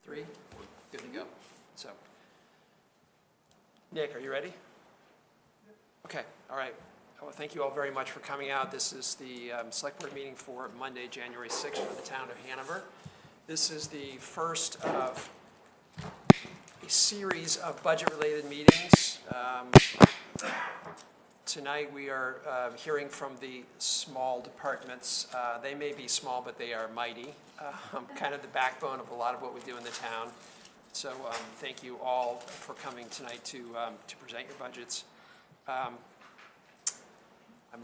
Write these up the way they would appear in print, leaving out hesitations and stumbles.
3, we're good to go. So, Nick, are you ready? Okay, all right. Well, thank you all very much for coming out. This is the Select Board meeting for Monday, January 6th for the town of Hanover. This is the first of a series of budget-related meetings. Tonight we are hearing from the small departments. They may be small, but they are mighty. Kind of the backbone of a lot of what we do in the town. So thank you all for coming tonight to present your budgets. I'm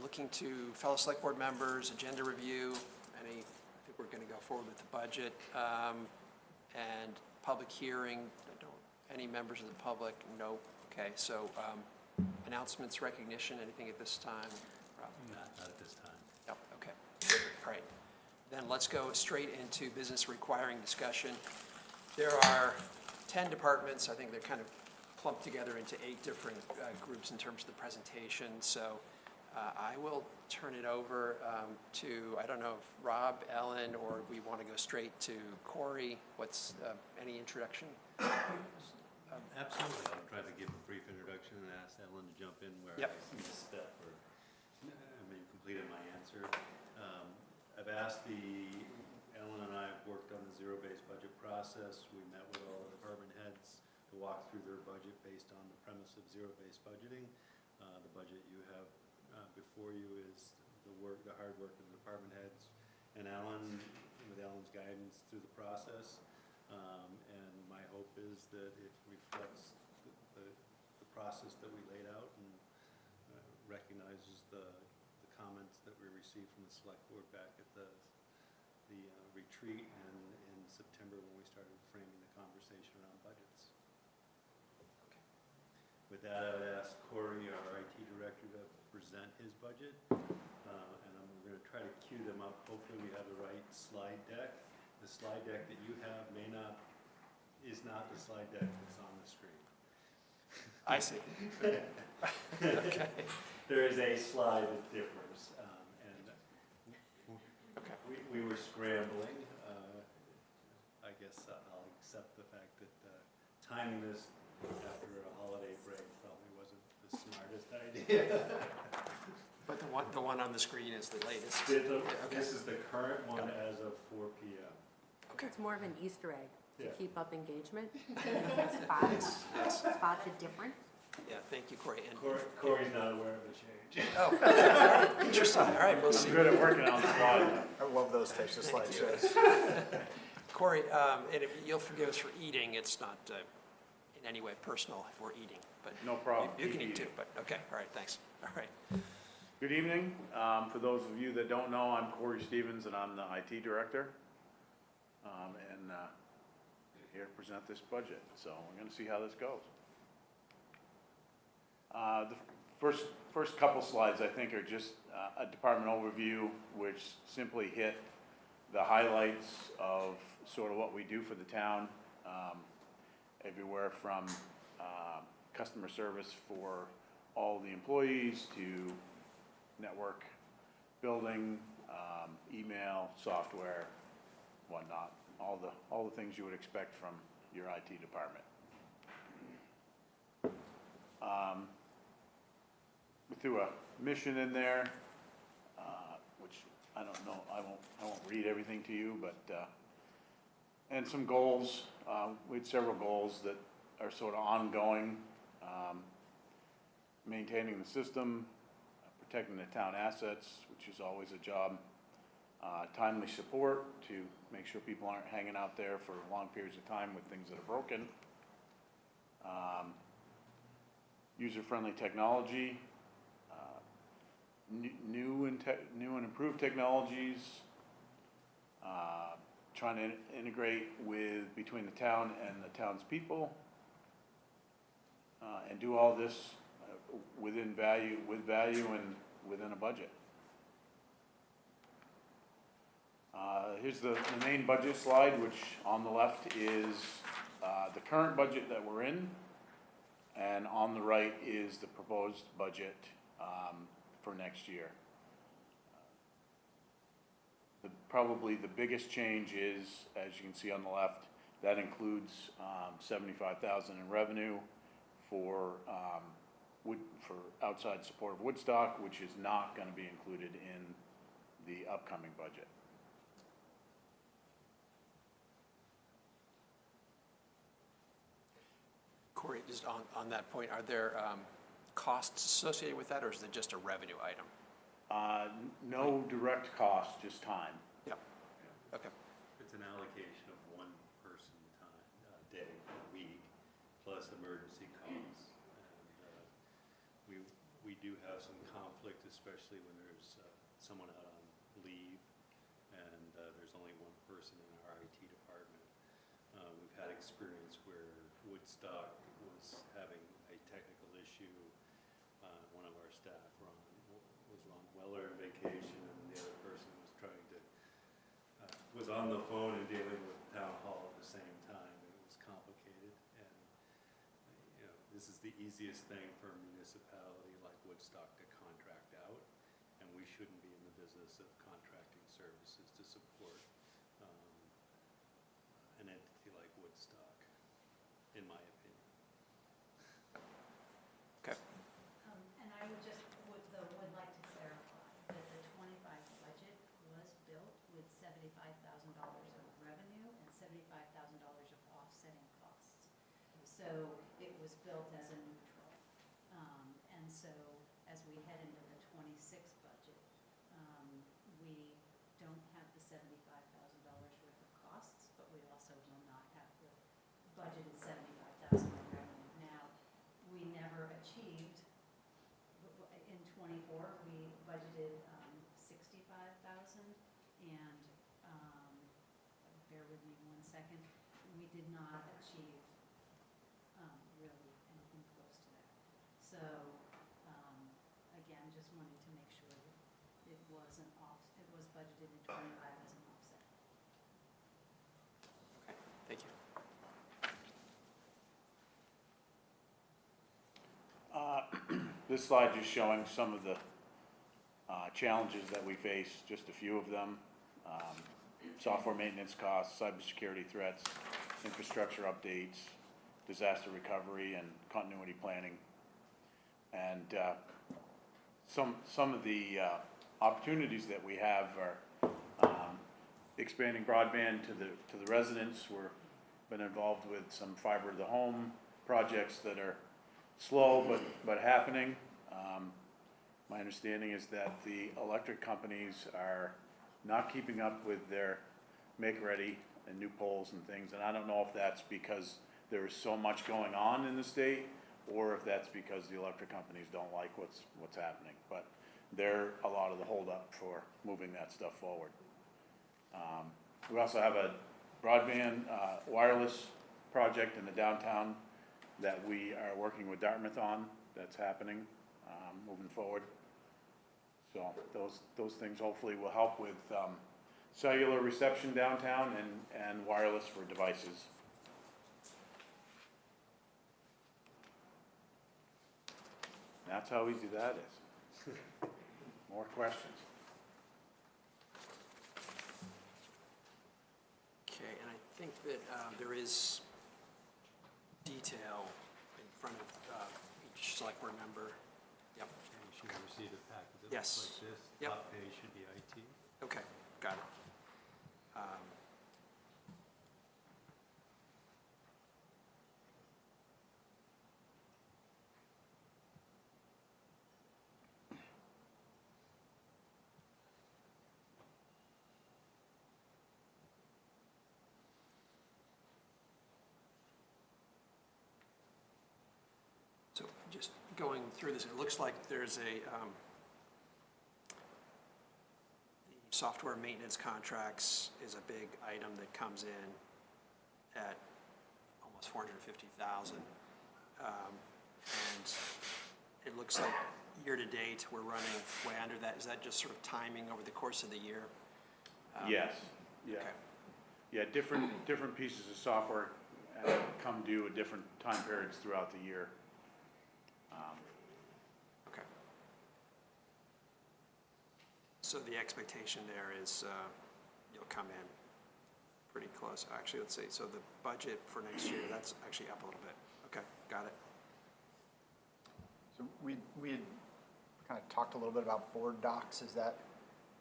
looking to fellow select board members, agenda review, I think we're going to go forward with the budget, and public hearing. Any members of the public? No. Okay, so announcements, recognition, anything at this time? Not at this time. No, okay. All right. Then let's go straight into business requiring discussion. There are 10 departments. I think they're kind of clumped together into 8 different groups in terms of the presentation. So I will turn it over to, I don't know if Rob, Ellen, or we want to go straight to Corey. What's any introduction? Absolutely. I'll try to give a brief introduction and ask Ellen to jump in where I see a step or I may have completed my answer. I've asked Ellen and I have worked on the zero-based budget process. We met with all the department heads to walk through their budget based on the premise of zero-based budgeting. The budget you have before you is the hard work of the department heads and Ellen, with Ellen's guidance through the process. And my hope is that it reflects the process that we laid out and recognizes the comments that we received from the select board back at the retreat and in September when we started framing the conversation around budgets. Okay. With that, I would ask Corey, our IT director, to present his budget. And we're going to try to cue them up. Hopefully we have the right slide deck. The slide deck that you have is not the slide deck that's on the screen. I see. Okay. There is a slide that differs, and Okay. we were scrambling. I guess I'll accept the fact that timing this after a holiday break probably wasn't the smartest idea. But the one on the screen is the latest. This is the current one as of 4 p.m. Okay. It's more of an Easter egg to Yeah. keep up engagement. Spot the difference. Yeah, thank you, Corey. And Corey's not aware of the change. oh, interesting. All right, we'll see. I'm good at working on slides. I love those types of slideshows. Corey, and if you'll forgive us for eating, it's not in any way personal if we're eating, but No problem. you can Keep eat too. eating. But okay, all right, thanks. All right. Good evening. For those of you that don't know, I'm Corey Stevens and I'm the IT director. And here to present this budget. So we're going to see how this goes. The first couple slides I think are just a department overview, which simply hit the highlights of sort of what we do for the town, everywhere from customer service for all the employees to network building, email, software, whatnot, all the things you would expect from your IT department. We threw a mission in there, which I don't know, I won't read everything to you, but and some goals. We had several goals that are sort of ongoing. Maintaining the system, protecting the town assets, which is always a job. Timely support to make sure people aren't hanging out there for long periods of time with things that are broken. User-friendly technology, new and improved technologies, trying to integrate between the town and the townspeople, and do all this with value and within a budget. Here's the main budget slide, which on the left is the current budget that we're in, and on the right is the proposed budget for next year. Probably the biggest change is, as you can see on the left, That includes 75,000 in revenue for for outside support of Woodstock, which is not going to be included in the upcoming budget. Corey, just on that point, are there costs associated with that, or is it just a revenue item? No direct cost, just time. Yep. Okay. It's an allocation of one person time, day, a week, plus emergency calls. And we do have some conflict, especially when there's someone out on leave, and there's only one person in our IT department. We've had experience where Woodstock was having a technical issue. One of our staff, Ron, was on Weller vacation, and the other person was trying to, was on the phone and dealing with town hall at the same time, and it was complicated. And, this is the easiest thing for a municipality like Woodstock to contract out, and we shouldn't be in the business of contracting services to support an entity like Woodstock, in my opinion. Okay. And I would just, would like to clarify that the 25 budget was built with $75,000 of revenue and $75,000 of offsetting costs. So it was built as a neutral. And so as we head into the 26 budget, we don't have the $75,000 worth of costs, but we also will not have the budgeted $75,000 in revenue. Now, we never achieved, in '24, we budgeted 65,000, and, bear with me 1 second, we did not achieve really anything close to that. So, again, just wanted to make sure that it was budgeted in '25 as an offset. Okay, thank you. This slide just showing some of the challenges that we face, just a few of them. Software maintenance costs, cybersecurity threats, infrastructure updates, disaster recovery, and continuity planning. And some of the opportunities that we have are expanding broadband to the residents. We're been involved with some fiber to the home projects that are slow but happening. My understanding is that the electric companies are not keeping up with their make-ready and new poles and things, and I don't know if that's because there is so much going on in the state, or if that's because the electric companies don't like what's happening. But they're a lot of the holdup for moving that stuff forward. We also have a broadband wireless project in the downtown that we are working with Dartmouth on. That's happening, moving forward. So those things hopefully will help with cellular reception downtown and wireless for devices. That's how easy that is. More questions? Okay, and I think that there is detail in front of each select board member. Yep. And you should have received a packet that Yes. looks like this. Yep. Top page should be IT. Okay, got it. So just going through this, it looks like there's the software maintenance contracts is a big item that comes in at almost 450,000. And it looks like year-to-date, we're running way under that. Is that just sort of timing over the course of the year? Yes, yeah. Okay. Yeah, different pieces of software come due at different time periods throughout the year. Okay. So the expectation there is you'll come in pretty close. Actually, let's see, so the budget for next year, that's actually up a little bit. Okay, got it. So we had kind of talked a little bit about board docs, is that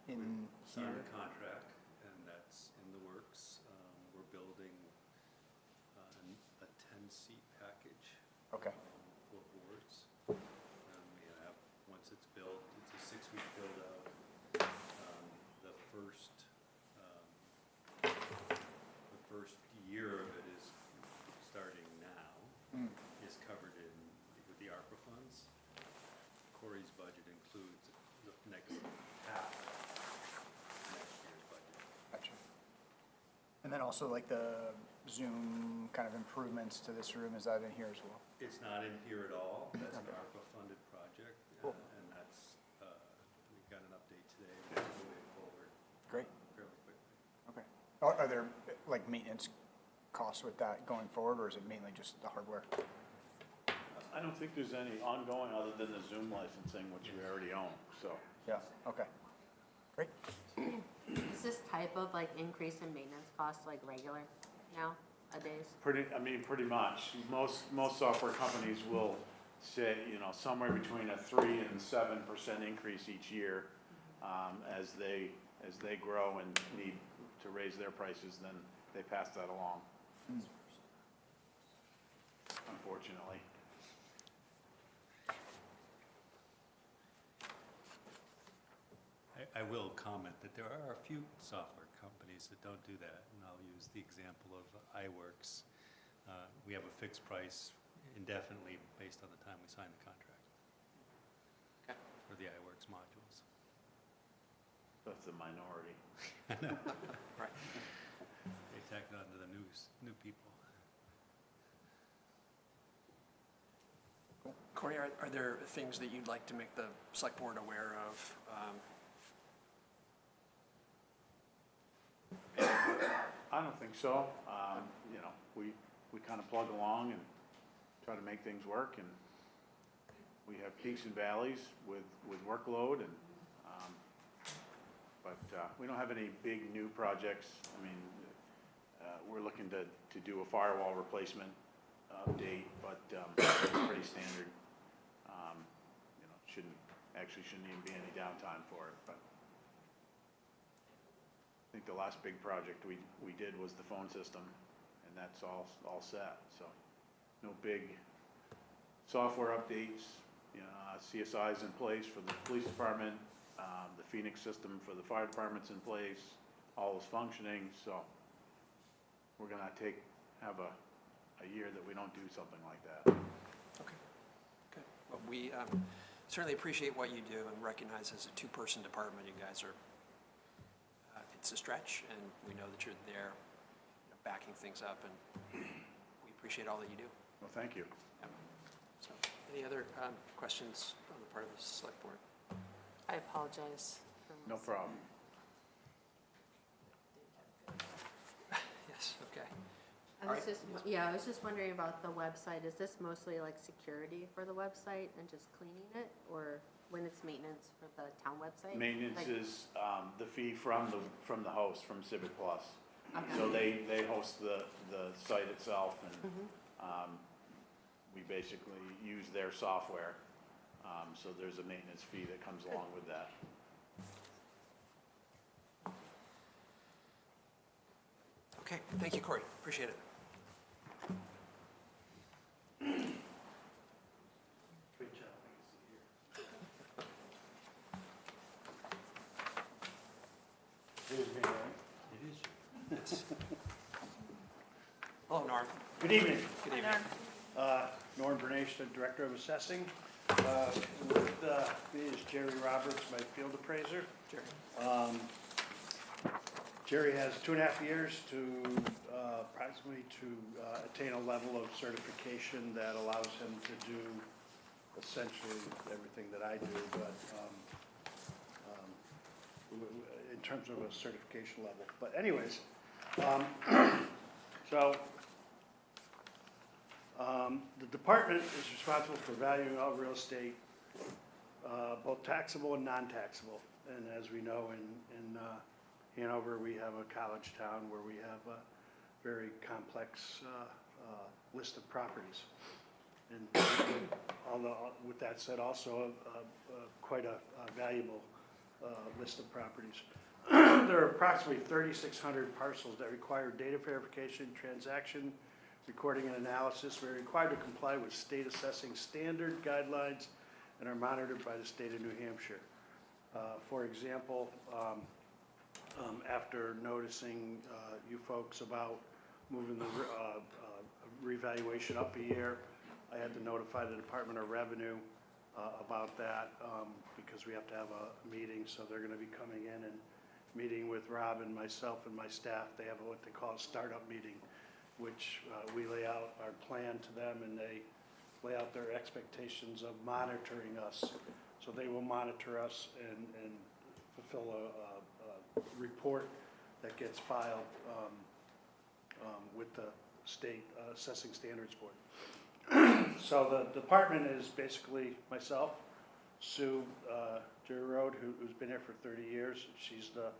in Signed here? a contract, and that's in the works. We're building a 10-seat package Okay, for boards. We have, once it's built, it's a 6-week build-out. The first year of it is starting now, is covered with the ARPA funds. Corey's budget includes the next half of next year's budget. gotcha. And then also like the Zoom kind of improvements to this room, is that in here as well? It's not in here at all. That's an Okay. ARPA-funded project, Cool. and that's, we got an update today, that's moving forward Great, fairly quickly. okay. Are there like maintenance costs with that going forward, or is it mainly just the hardware? I don't think there's any ongoing other than the Zoom licensing, which we already own, so. Yeah, okay. Great. Is this type of like increase in maintenance costs like regular nowadays? Pretty much. Most software companies will say, somewhere between a 3 and 7% increase each year. As they grow and need to raise their prices, then they pass that along. Unfortunately. I will comment that there are a few software companies that don't do that, and I'll use the example of iWorks. We have a fixed price indefinitely based on the time we sign the contract Okay. for the iWorks modules. That's the minority. Right. They tack it on to the new people. Corey, are there things that you'd like to make the select board aware of? I don't think so. We kind of plug along and try to make things work, and we have peaks and valleys with workload, and, but we don't have any big new projects. I mean, we're looking to do a firewall replacement update, but pretty standard. Shouldn't even be any downtime for it, but I think the last big project we did was the phone system, and that's all set, so no big software updates. CSI's in place for the police department, the Phoenix system for the fire department's in place, all is functioning, so we're gonna have a year that we don't do something like that. Okay, good. Well, we certainly appreciate what you do and recognize as a two-person department, you guys are, it's a stretch, and we know that you're there, backing things up, and we appreciate all that you do. Well, thank you. Yep. So, any other questions on the part of the select board? I apologize. for No myself. problem. Yes, okay. I was just wondering about the website. Is this mostly like security for the website and just cleaning it, or when it's maintenance for the town website? Maintenance Like- is the fee from the host, from Civic Plus. Okay. So they host the site itself, and we basically use their software. So there's a maintenance fee that comes along with that. Okay, thank you, Corey, appreciate it. Great job. Here's me, right? It is. Yes. Hello, Norm. Good evening. Good evening. Norm Bernache, the Director of Assessing. With me is Jerry Roberts, my field appraiser. Jerry. Jerry has 2.5 years to approximately attain a level of certification that allows him to do essentially everything that I do, but in terms of a certification level. But anyways, so the department is responsible for valuing all real estate, both taxable and non-taxable. And as we know, in Hanover, we have a college town where we have a very complex list of properties. And although, with that said, also quite a valuable list of properties. There are approximately 3,600 parcels that require data verification, transaction, recording, and analysis. We're required to comply with state assessing standard guidelines and are monitored by the state of New Hampshire. For example, after noticing you folks about moving the revaluation up a year, I had to notify the Department of Revenue about that because we have to have a meeting, so they're going to be coming in and meeting with Rob and myself and my staff. They have what they call a startup meeting, which we lay out our plan to them, and they lay out their expectations of monitoring us. So they will monitor us and fulfill a report that gets filed with the State Assessing Standards Board. So the department is basically myself, Sue Road, who's been here for 30 years. She's the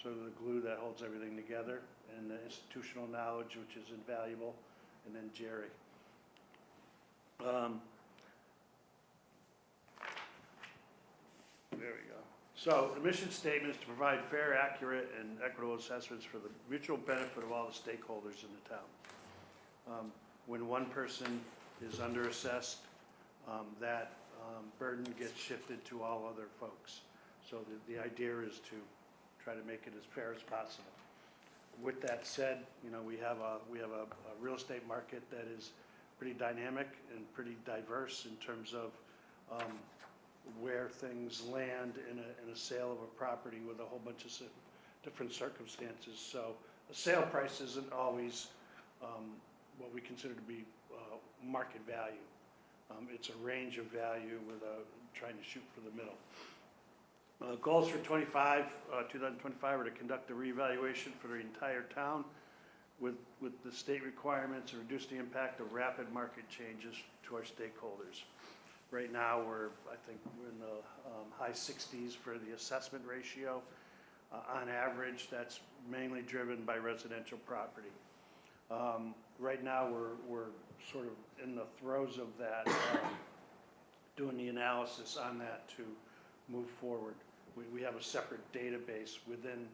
sort of the glue that holds everything together, and the institutional knowledge, which is invaluable, and then Jerry. There we go. So the mission statement is to provide fair, accurate, and equitable assessments for the mutual benefit of all the stakeholders in the town. When one person is underassessed, that burden gets shifted to all other folks. So the idea is to try to make it as fair as possible. With that said, you know, we have a real estate market that is pretty dynamic and pretty diverse in terms of where things land in a sale of a property with a whole bunch of different circumstances. So a sale price isn't always what we consider to be market value. It's a range of value with trying to shoot for the middle. Goals for 2025 are to conduct a reevaluation for the entire town with the state requirements and reduce the impact of rapid market changes to our stakeholders. Right now, I think we're in the high 60s for the assessment ratio. On average, that's mainly driven by residential property. Right now, we're sort of in the throes of that, doing the analysis on that to move forward. We have a separate database within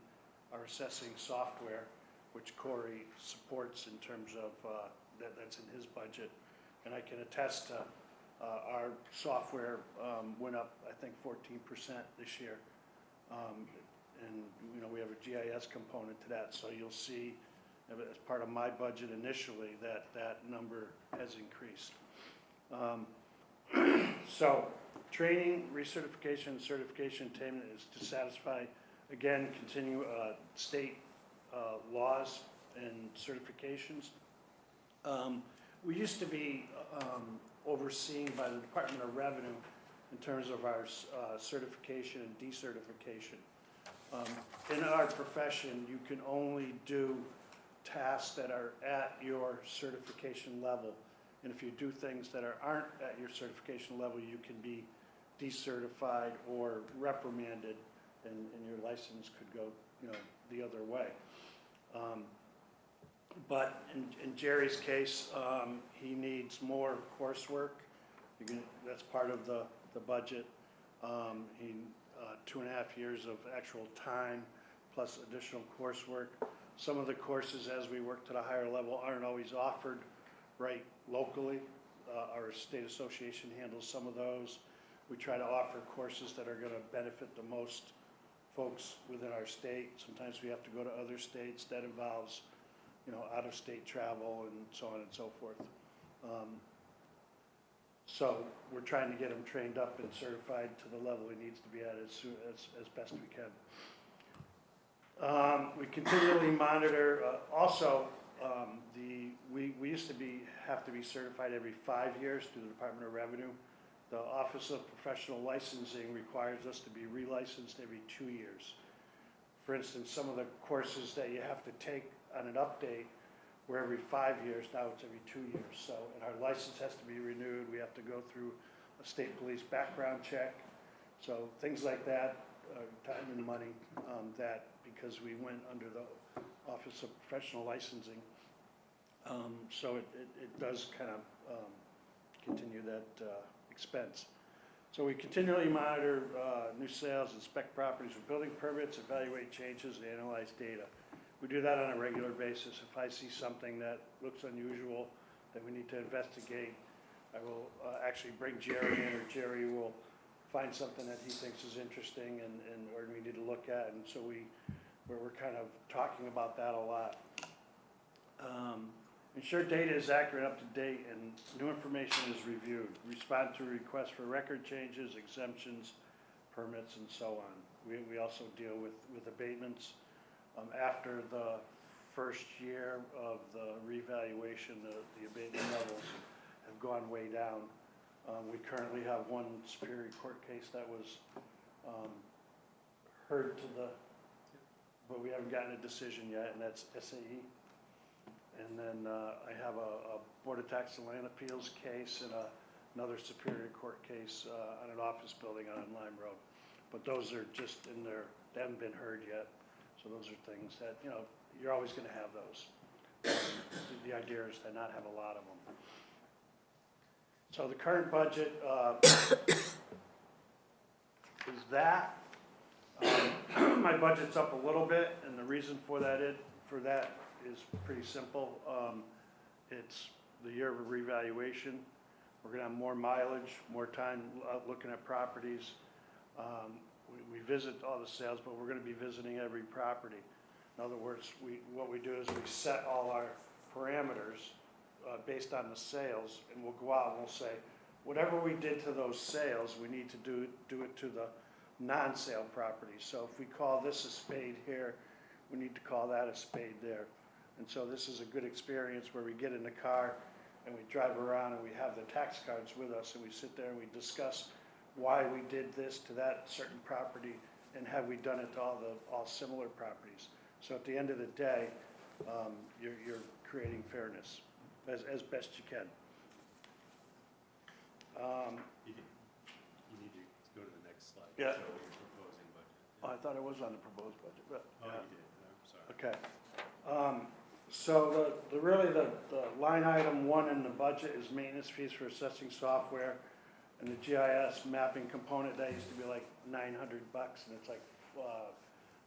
our assessing software, which Corey supports in terms of, that's in his budget. And I can attest to our software went up, I think, 14% this year. And, you know, we have a GIS component to that. So you'll see, as part of my budget initially, that number has increased. So training, recertification, and certification attainment is to satisfy, again, continue state laws and certifications. We used to be overseen by the Department of Revenue in terms of our certification and decertification. In our profession, you can only do tasks that are at your certification level. And if you do things that aren't at your certification level, you can be decertified or reprimanded, and your license could go, you know, the other way. But in Jerry's case, he needs more coursework. That's part of the budget. 2.5 years of actual time plus additional coursework. Some of the courses, as we work to the higher level, aren't always offered right locally. Our state association handles some of those. We try to offer courses that are going to benefit the most folks within our state. Sometimes we have to go to other states. That involves, you know, out-of-state travel and so on and so forth. So we're trying to get him trained up and certified to the level he needs to be at as best we can. We continually monitor. We used to have to be certified every 5 years through the Department of Revenue. The Office of Professional Licensing requires us to be relicensed every 2 years. For instance, some of the courses that you have to take on an update were every 5 years. Now it's every 2 years. So, and our license has to be renewed. We have to go through a state police background check. So things like that time and money, that because we went under the Office of Professional Licensing. So it does kind of continue that expense. So we continually monitor new sales, inspect properties for building permits, evaluate changes, and analyze data. We do that on a regular basis. If I see something that looks unusual that we need to investigate, I will actually bring Jerry in, or Jerry will find something that he thinks is interesting and or we need to look at. And so we're kind of talking about that a lot. Ensure data is accurate, up to date, and new information is reviewed. Respond to requests for record changes, exemptions, permits, and so on. We also deal with abatements. After the first year of the revaluation, the abatement levels have gone way down. We currently have one Superior Court case that was heard but we haven't gotten a decision yet, and that's SAE. And then I have a Board of Tax and Land Appeals case and another Superior Court case on an office building on Lime Road. But those are just in there, they haven't been heard yet. So those are things that, you're always going to have those. The idea is to not have a lot of them. So the current budget is that. My budget's up a little bit, and the reason for that is pretty simple. It's the year of a revaluation. We're gonna have more mileage, more time out looking at properties. We visit all the sales, but we're gonna be visiting every property. In other words, what we do is we set all our parameters based on the sales, and we'll go out and we'll say, whatever we did to those sales, we need to do it to the non-sale properties. So if we call this a spade here, we need to call that a spade there. And so this is a good experience where we get in the car and we drive around and we have the tax cards with us, and we sit there and we discuss why we did this to that certain property and have we done it to all similar properties. So at the end of the day, you're creating fairness as best you can. You need to go to the next slide. Yeah. Show your proposing budget. Oh, I thought it was on the proposed budget, but. Oh, yeah. you did, I'm sorry. Okay. So the line item one in the budget is maintenance fees for assessing software, and the GIS mapping component, that used to be like $900, and it's like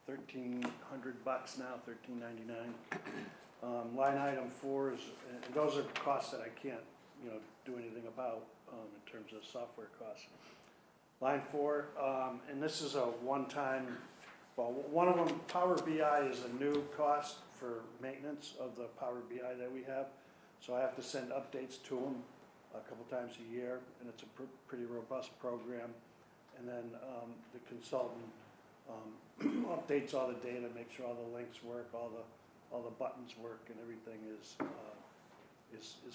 $1,300 now, $1,399. Line item four is, and those are costs that I can't, do anything about in terms of software costs. Line four, and this is a one-time. Well, one of them, Power BI, is a new cost for maintenance of the Power BI that we have. So I have to send updates to them a couple times a year, and it's a pretty robust program. And then the consultant updates all the data, makes sure all the links work, all the buttons work, and everything is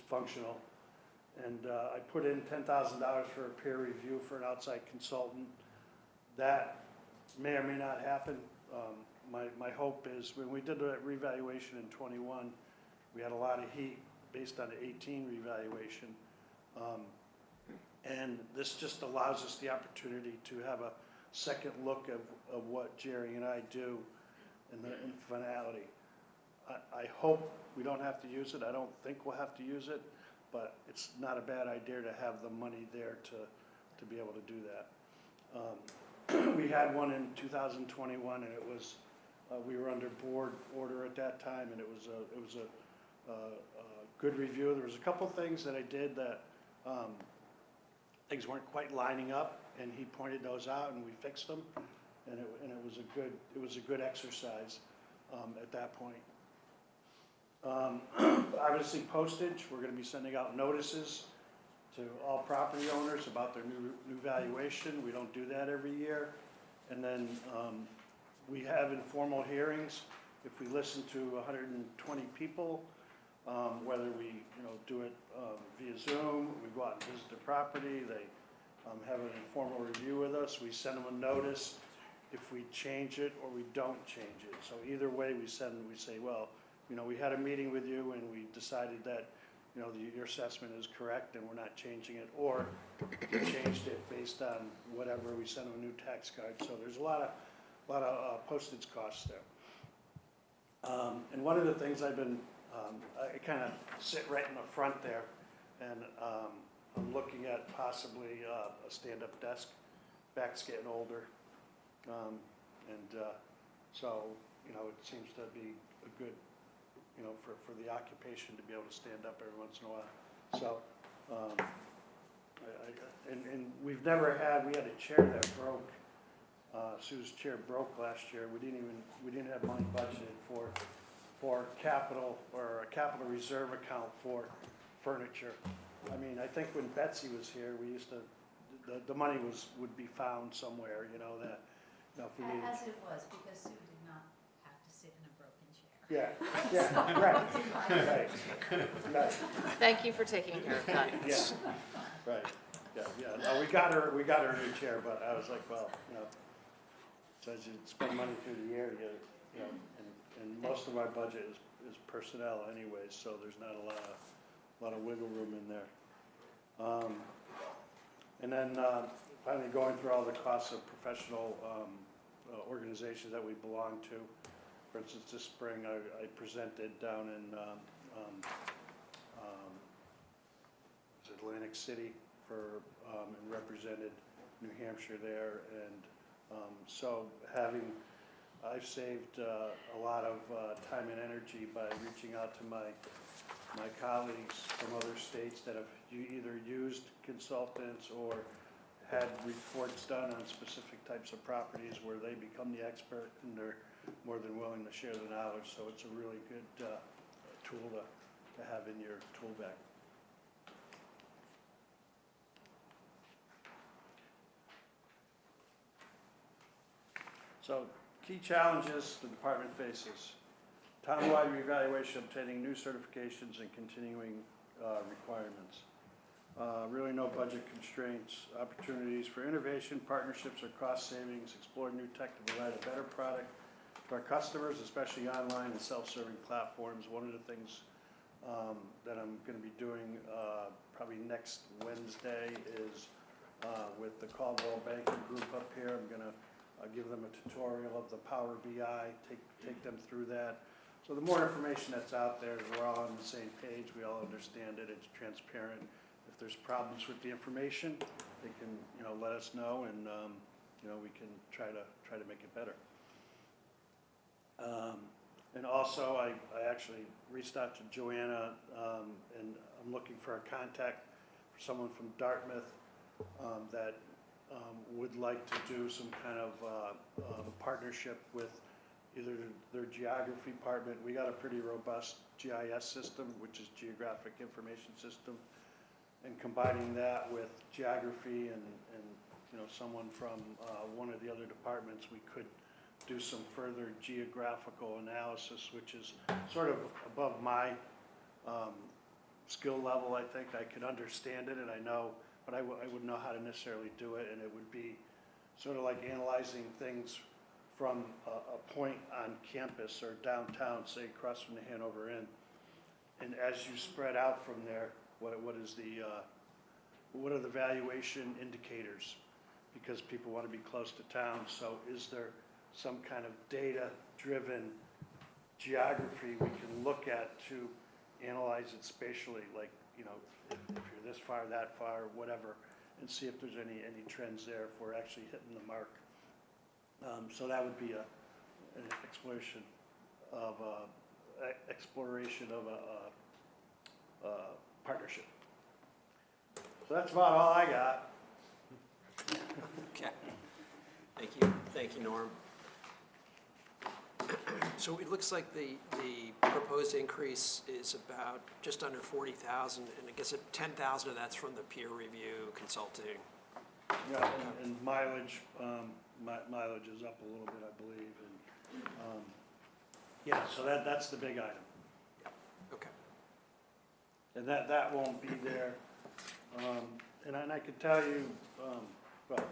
functional. And I put in $10,000 for a peer review for an outside consultant. That may or may not happen. My hope is, when we did the revaluation in '21, we had a lot of heat based on the '18 revaluation. And this just allows us the opportunity to have a second look of what Jerry and I do in finality. I hope we don't have to use it. I don't think we'll have to use it, but it's not a bad idea to have the money there to be able to do that. We had one in 2021, and it was we were under board order at that time, and it was a good review. There was a couple things that I did that things weren't quite lining up, and he pointed those out, and we fixed them, and it was a good exercise at that point. Obviously, postage. We're going to be sending out notices to all property owners about their new valuation. We don't do that every year. And then we have informal hearings. If we listen to 120 people, whether we do it via Zoom, we go out and visit the property, they have an informal review with us, we send them a notice if we change it or we don't change it. So either way we say, well, we had a meeting with you and we decided that you know, your assessment is correct and we're not changing it, or you changed it based on whatever, we sent them a new tax card. So there's a lot of postage costs there. And one of the things I've been, I kind of sit right in the front there, and I'm looking at possibly a stand-up desk. Back's getting older, so, you know, it seems to be a good, you know, for the occupation to be able to stand up every once in a while. So, and we've never had, we had a chair that broke. Sue's chair broke last year. We didn't have money budgeted for capital, or a capital reserve account for furniture. I mean, I think when Betsy was here, we used to, the money would be found somewhere, you know, that, you know, if we needed. As it was, because Sue did not have to sit in a broken chair. Yeah, right. Thank you for taking care of that. Yeah, right, yeah. No, we got her a new chair, but I was like, well, you know, so as you spend money through the year, you know, and most of our budget is personnel anyways, so there's not a lot of wiggle room in there. And then finally going through all the costs of professional organizations that we belong to. For instance, this spring I presented down in Atlantic City and represented New Hampshire there, and so I've saved a lot of time and energy by reaching out to my colleagues from other states that have either used consultants or had reports done on specific types of properties where they become the expert, and they're more than willing to share the knowledge. So it's a really good tool to have in your tool bag. So key challenges the department faces: townwide reevaluation, obtaining new certifications and continuing requirements. Really no budget constraints, opportunities for innovation, partnerships, or cost savings, explore new tech to provide a better product to our customers, especially online and self-serving platforms. One of the things that I'm going to be doing probably next Wednesday is with the Caldwell Banking Group up here. I'm going to give them a tutorial of the Power BI, take them through that. So the more information that's out there, we're all on the same page, we all understand it, it's transparent. If there's problems with the information, they can, you know, let us know, and you know, we can try to make it better. And also, I actually reached out to Joanna, and I'm looking for a contact for someone from Dartmouth that would like to do some kind of partnership with either their geography department. We got a pretty robust GIS system, which is Geographic Information System, and combining that with geography and you know, someone from one of the other departments, we could do some further geographical analysis, which is sort of above my skill level. I think I could understand it, and I know, but I wouldn't know how to necessarily do it, and it would be sort of like analyzing things from a point on campus or downtown, say across from the Hanover Inn, and as you spread out from there, what are the valuation indicators? Because people want to be close to town, so is there some kind of data-driven geography we can look at to analyze it spatially, like, you know, if you're this far, that far, whatever, and see if there's any trends there, if we're actually hitting the mark. So that would be an exploration of a partnership. So that's about all I got. Okay. Thank you, Norm. So it looks like the proposed increase is about just under 40,000, and I guess 10,000 of that's from the peer review consulting. Yeah, and mileage, mileage is up a little bit, I believe, and, yeah, so that's the big item. Okay. And that won't be there, and I could tell you, well,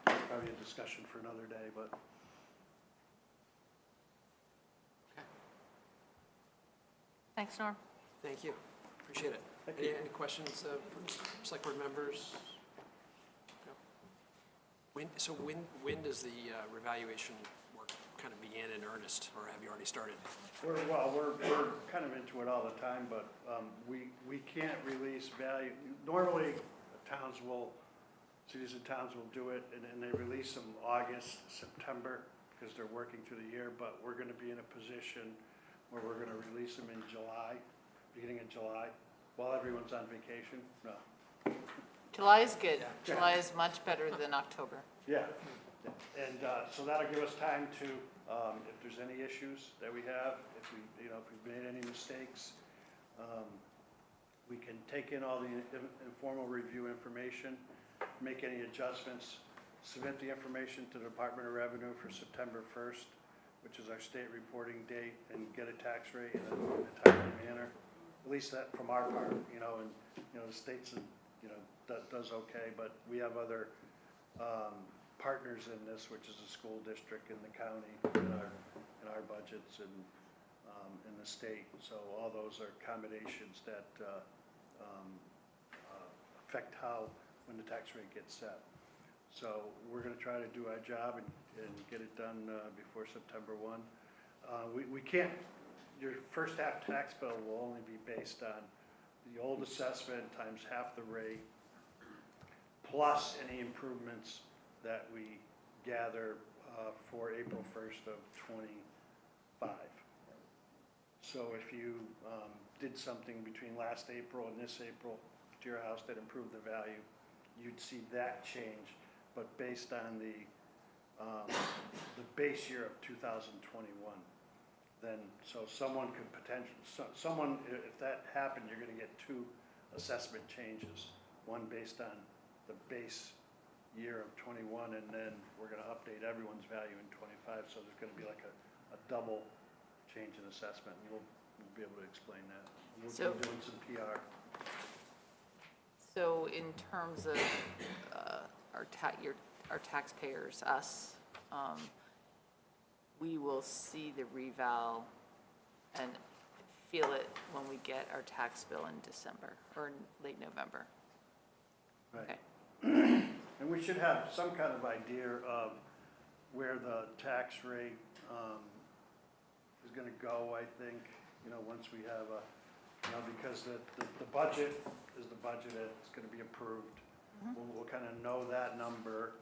probably a discussion for another day, but. Thanks, Norm. Thank you. Appreciate it. Thank Any you. any questions from select board members? No? When does the revaluation work kind of begin in earnest, or have you already started? We're kind of into it all the time, but we can't release value. Normally, cities and towns will do it, and then they release them August, September, because they're working through the year, but we're gonna be in a position where we're gonna release them in July, beginning of July, while everyone's on vacation. No. July is good. Yeah. July is much better than October. Yeah, and so that'll give us time to, if there's any issues that we have, if we've made any mistakes, we can take in all the informal review information, make any adjustments, submit the information to the Department of Revenue for September 1st, which is our state reporting date, and get a tax rate in a timely manner. At least that from our part, and the state's, does okay, but we have other partners in this, which is the school district and the county in our budgets and in the state. So all those are accommodations that affect when the tax rate gets set. So we're gonna try to do our job and get it done before September 1. We can't, your first half tax bill will only be based on the old assessment times half the rate, plus any improvements that we gather for April 1st of '25. So if you did something between last April and this April to your house that improved the value, you'd see that change, but based on the base year of 2021. Then, so someone could if that happened, you're gonna get two assessment changes. One based on the base year of '21, and then we're gonna update everyone's value in '25, so there's gonna be like a double change in assessment, and we'll be able to explain that. We'll be doing some PR. So in terms of our taxpayers, us, we will see the reval and feel it when we get our tax bill in December or in late November. Right. Okay. And we should have some kind of idea of where the tax rate is gonna go, I think, once we have because the budget is the budget that's gonna be approved. We'll kind of know that number,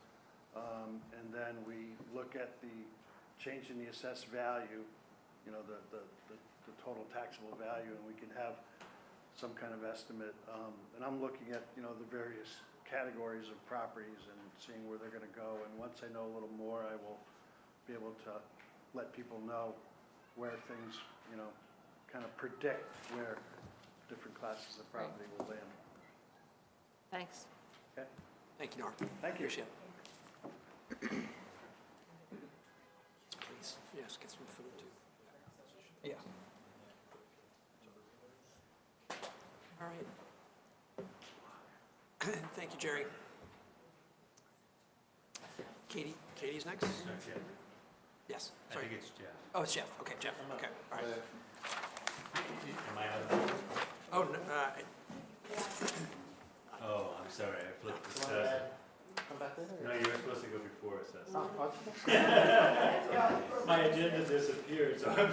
and then we look at the change in the assessed value, the total taxable value, and we can have some kind of estimate. And I'm looking at, the various categories of properties and seeing where they're gonna go. And once I know a little more, I will be able to let people know where things, kind of predict where different classes of property will land. Thanks. Okay? Thank you, Nora. Thank you. Appreciate it. Please, yes, get some food too. Yeah. All right. Thank you, Jerry. Katie's next? Yes, I sorry. think it's Jeff. Oh, it's Jeff. Okay, Jeff. Okay, all right. Am I out? Oh, no, Oh, I'm sorry, I flipped the Come on, assessment. Come back later. No, you were supposed to go before assessment. Oh, okay. My agenda disappeared, so I'm. No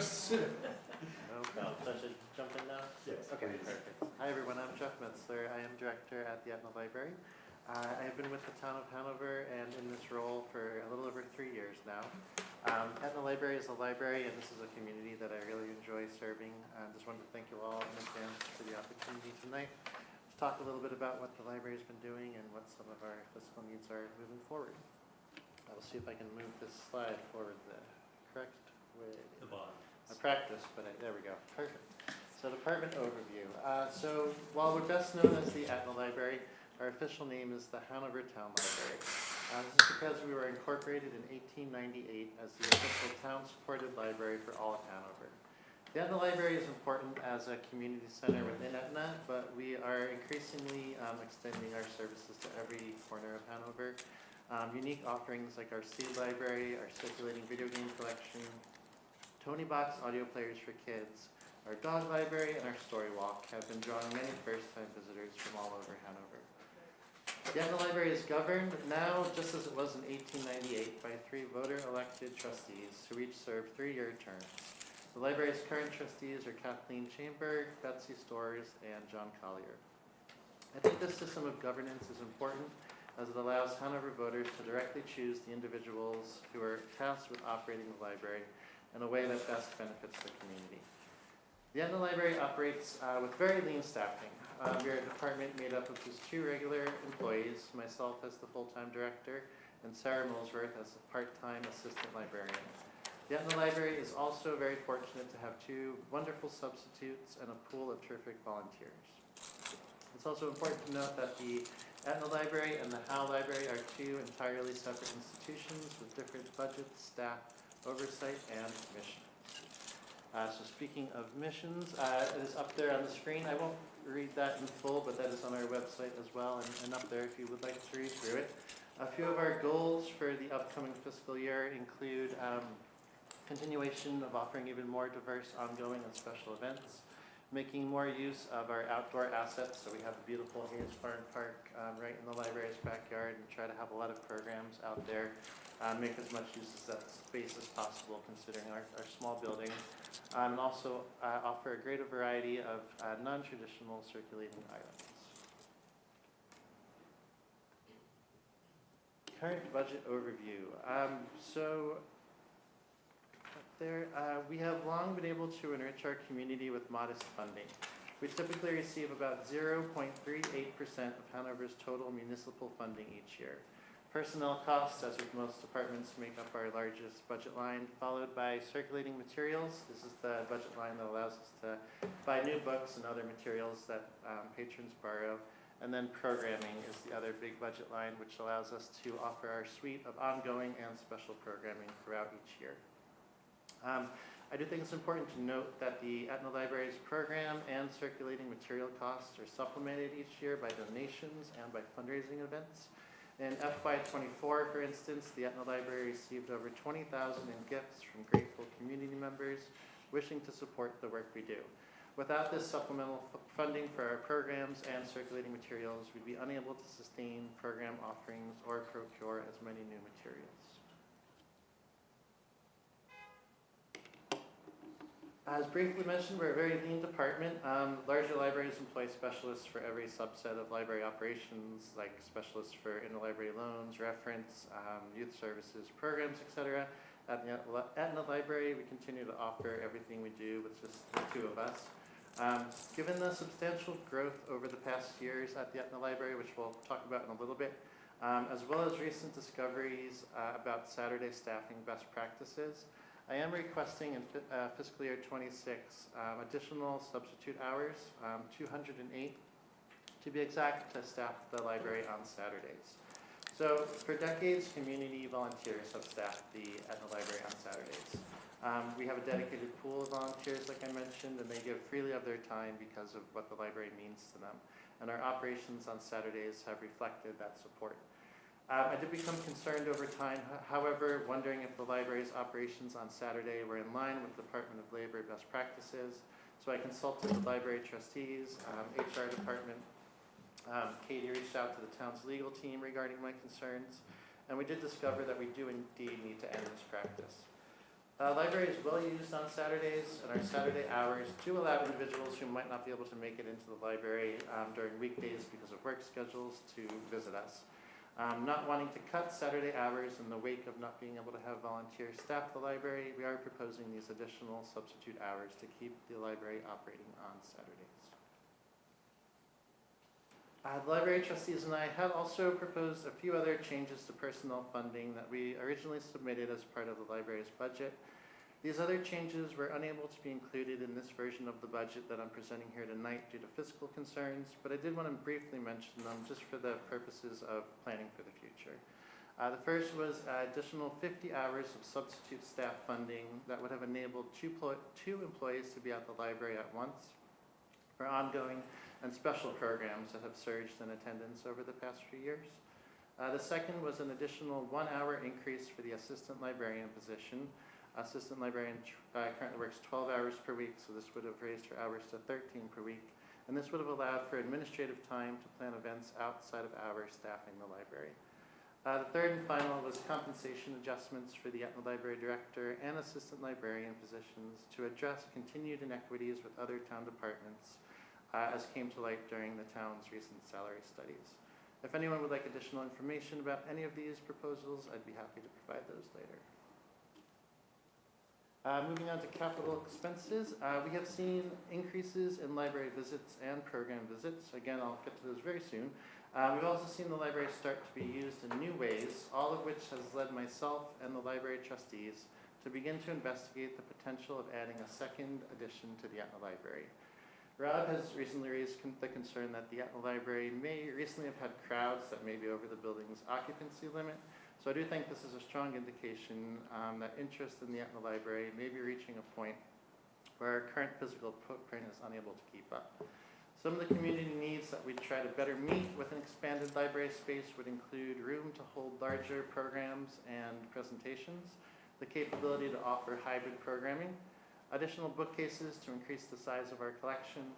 problem. So I should jump in now? Yes, Okay, please. perfect. Hi, everyone. I'm Jeff Metzler. I am director at the Etna Library. I have been with the town of Hanover and in this role for a little over 3 years now. Etna Library is a library, and this is a community that I really enjoy serving. Just wanted to thank you all in advance for the opportunity tonight to talk a little bit about what the library has been doing and what some of our fiscal needs are moving forward. I will see if I can move this slide forward the correct way. The bottom. I practiced, but there we go. Perfect. So department overview. So while we're best known as the Etna Library, our official name is the Hanover Town Library. This is because we were incorporated in 1898 as the official town-supported library for all of Hanover. The Etna Library is important as a community center within Etna, but we are increasingly extending our services to every corner of Hanover. Unique offerings like our seed library, our circulating video game collection, Tony Box audio players for kids, Our dog library and our story walk have been drawing many first-time visitors from all over Hanover. The Etna Library is governed now, just as it was in 1898, by 3 voter-elected trustees who each serve 3-year terms. The library's current trustees are Kathleen Chamberg, Betsy Storrs, and John Collier. I think this system of governance is important as it allows Hanover voters to directly choose the individuals who are tasked with operating the library in a way that best benefits the community. The Etna Library operates with very lean staffing. We are a department made up of just 2 regular employees, myself as the full-time director, and Sarah Millsworth as a part-time assistant librarian. The Etna Library is also very fortunate to have 2 wonderful substitutes and a pool of terrific volunteers. It's also important to note that the Etna Library and the Howe Library are 2 entirely separate institutions with different budgets, staff, oversight, and missions. So speaking of missions, it is up there on the screen. I won't read that in full, but that is on our website as well, and up there if you would like to read through it. A few of our goals for the upcoming fiscal year include continuation of offering even more diverse, ongoing, and special events, making more use of our outdoor assets. So we have a beautiful Hayes Farm Park right in the library's backyard, and try to have a lot of programs out there. Make as much use of that space as possible considering our small building. And also offer a greater variety of non-traditional circulating items. Current budget overview. We have long been able to enrich our community with modest funding. We typically receive about 0.38% of Hanover's total municipal funding each year. Personnel costs, as with most departments, make up our largest budget line, followed by circulating materials. This is the budget line that allows us to buy new books and other materials that patrons borrow. And then programming is the other big budget line, which allows us to offer our suite of ongoing and special programming throughout each year. I do think it's important to note that the Etna Library's program and circulating material costs are supplemented each year by donations and by fundraising events. In FY24, for instance, the Etna Library received over $20,000 in gifts from grateful community members wishing to support the work we do. Without this supplemental funding for our programs and circulating materials, we'd be unable to sustain program offerings or procure as many new materials. As briefly mentioned, we're a very lean department. Larger libraries employ specialists for every subset of library operations, like specialists for interlibrary loans, reference, youth services, programs, etc. At the Etna Library, we continue to offer everything we do with just the 2 of us. Given the substantial growth over the past years at the Etna Library, which we'll talk about in a little bit, as well as recent discoveries about Saturday staffing best practices, I am requesting in fiscal year 26 additional substitute hours, 208 to be exact, to staff the library on Saturdays. So for decades, community volunteers have staffed the Etna Library on Saturdays. We have a dedicated pool of volunteers, like I mentioned, and they give freely of their time because of what the library means to them. And our operations on Saturdays have reflected that support. I did become concerned over time, however, wondering if the library's operations on Saturday were in line with Department of Labor best practices. So I consulted the library trustees, HR department. Katie reached out to the town's legal team regarding my concerns, and we did discover that we do indeed need to end this practice. Library is well used on Saturdays, and our Saturday hours do allow individuals who might not be able to make it into the library during weekdays because of work schedules to visit us. Not wanting to cut Saturday hours in the wake of not being able to have volunteers staff the library, we are proposing these additional substitute hours to keep the library operating on Saturdays. The library trustees and I had also proposed a few other changes to personnel funding that we originally submitted as part of the library's budget. These other changes were unable to be included in this version of the budget that I'm presenting here tonight due to fiscal concerns, but I did want to briefly mention them just for the purposes of planning for the future. The first was additional 50 hours of substitute staff funding that would have enabled two employees to be at the library at once for ongoing and special programs that have surged in attendance over the past few years. The second was an additional 1 hour increase for the assistant librarian position. Assistant librarian currently works 12 hours per week, so this would have raised her hours to 13 per week. And this would have allowed for administrative time to plan events outside of hours staffing the library. The third and final was compensation adjustments for the Etna Library Director and Assistant Librarian positions to address continued inequities with other town departments as came to light during the town's recent salary studies. If anyone would like additional information about any of these proposals, I'd be happy to provide those later. Moving on to capital expenses, we have seen increases in library visits and program visits. Again, I'll get to those very soon. We've also seen the library start to be used in new ways, all of which has led myself and the library trustees to begin to investigate the potential of adding a second addition to the Etna Library. Rob has recently raised the concern that the Etna Library may recently have had crowds that may be over the building's occupancy limit. So I do think this is a strong indication that interest in the Etna Library may be reaching a point where our current physical footprint is unable to keep up. Some of the community needs that we try to better meet with an expanded library space would include room to hold larger programs and presentations, the capability to offer hybrid programming, additional bookcases to increase the size of our collections,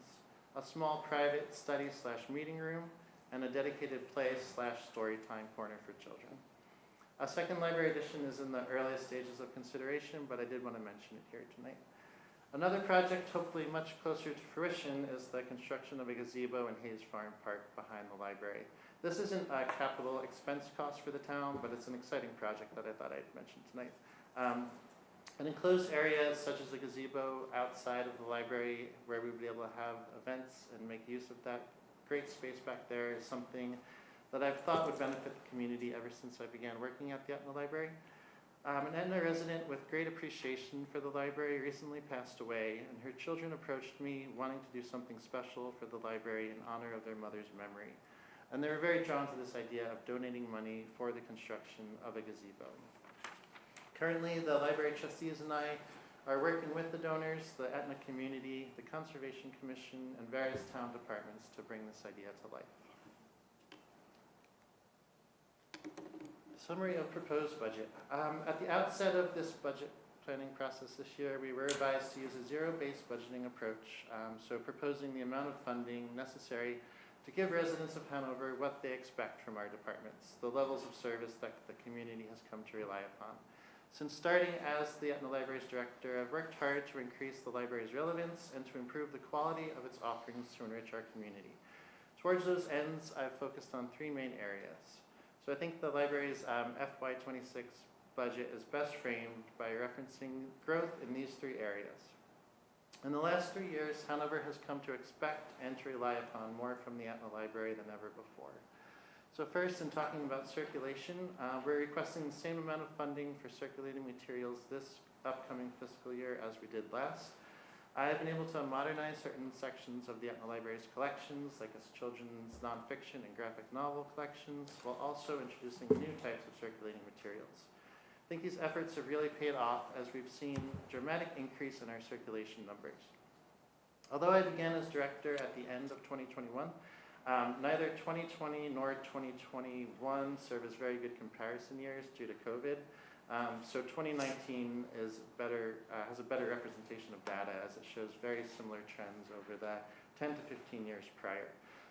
a small private study/meeting room, and a dedicated play/story time corner for children. A second library addition is in the earliest stages of consideration, but I did want to mention it here tonight. Another project, hopefully much closer to fruition, is the construction of a gazebo in Hayes Farm Park behind the library. This isn't a capital expense cost for the town, but it's an exciting project that I thought I'd mention tonight. An enclosed area such as a gazebo outside of the library where we would be able to have events and make use of that great space back there is something that I've thought would benefit the community ever since I began working at the Etna Library. An Etna resident with great appreciation for the library recently passed away, and her children approached me wanting to do something special for the library in honor of their mother's memory. And they were very drawn to this idea of donating money for the construction of a gazebo. Currently, the library trustees and I are working with the donors, the Etna community, the Conservation Commission, and various town departments to bring this idea to life. Summary of proposed budget. At the outset of this budget planning process this year, we were advised to use a zero-based budgeting approach, so proposing the amount of funding necessary to give residents of Hanover what they expect from our departments, the levels of service that the community has come to rely upon. Since starting as the Etna Library's director, I've worked hard to increase the library's relevance and to improve the quality of its offerings to enrich our community. Towards those ends, I've focused on three main areas. So I think the library's FY26 budget is best framed by referencing growth in these three areas. In the last 3 years, Hanover has come to expect and to rely upon more from the Etna Library than ever before. So first, in talking about circulation, we're requesting the same amount of funding for circulating materials this upcoming fiscal year as we did last. I've been able to modernize certain sections of the Etna Library's collections, like its children's nonfiction and graphic novel collections, while also introducing new types of circulating materials. I think these efforts have really paid off as we've seen a dramatic increase in our circulation numbers. Although I began as director at the end of 2021, neither 2020 nor 2021 serve as very good comparison years due to COVID. So 2019 is has a better representation of data as it shows very similar trends over the 10 to 15 years prior.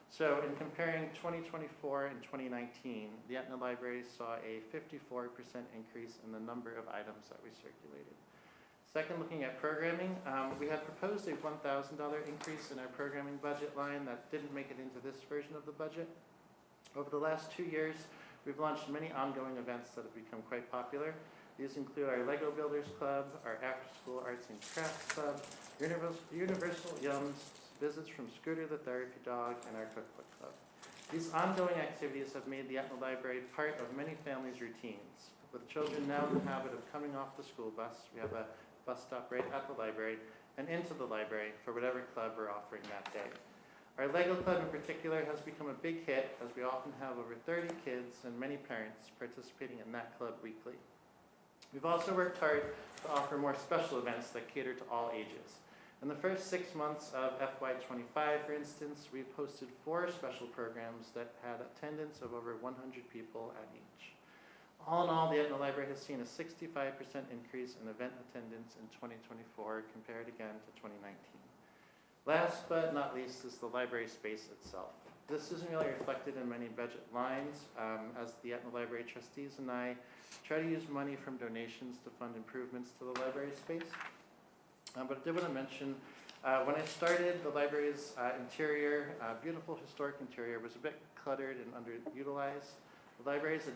So in comparing 2024 and 2019, the Etna Library saw a 54% increase in the number of items that we circulated. Second, looking at programming, we had proposed a $1,000 increase in our programming budget line that didn't make it into this version of the budget. Over the last 2 years, we've launched many ongoing events that have become quite popular. These include our Lego Builders Club, our after-school arts and crafts club, Universal Yums, visits from Scooter the Therapy Dog, and our cookbook club. These ongoing activities have made the Etna Library part of many families' routines. With children now in the habit of coming off the school bus, we have a bus stop right at the library and into the library for whatever club we're offering that day. Our Lego Club in particular has become a big hit as we often have over 30 kids and many parents participating in that club weekly. We've also worked hard to offer more special events that cater to all ages. In the first 6 months of FY25, for instance, we've hosted 4 special programs that had attendance of over 100 people at each. All in all, the Etna Library has seen a 65% increase in event attendance in 2024 compared again to 2019. Last but not least is the library space itself. This isn't really reflected in many budget lines, as the Etna Library trustees and I try to use money from donations to fund improvements to the library space. But I did want to mention, when I started, the library's interior, beautiful historic interior, was a bit cluttered and underutilized. The library's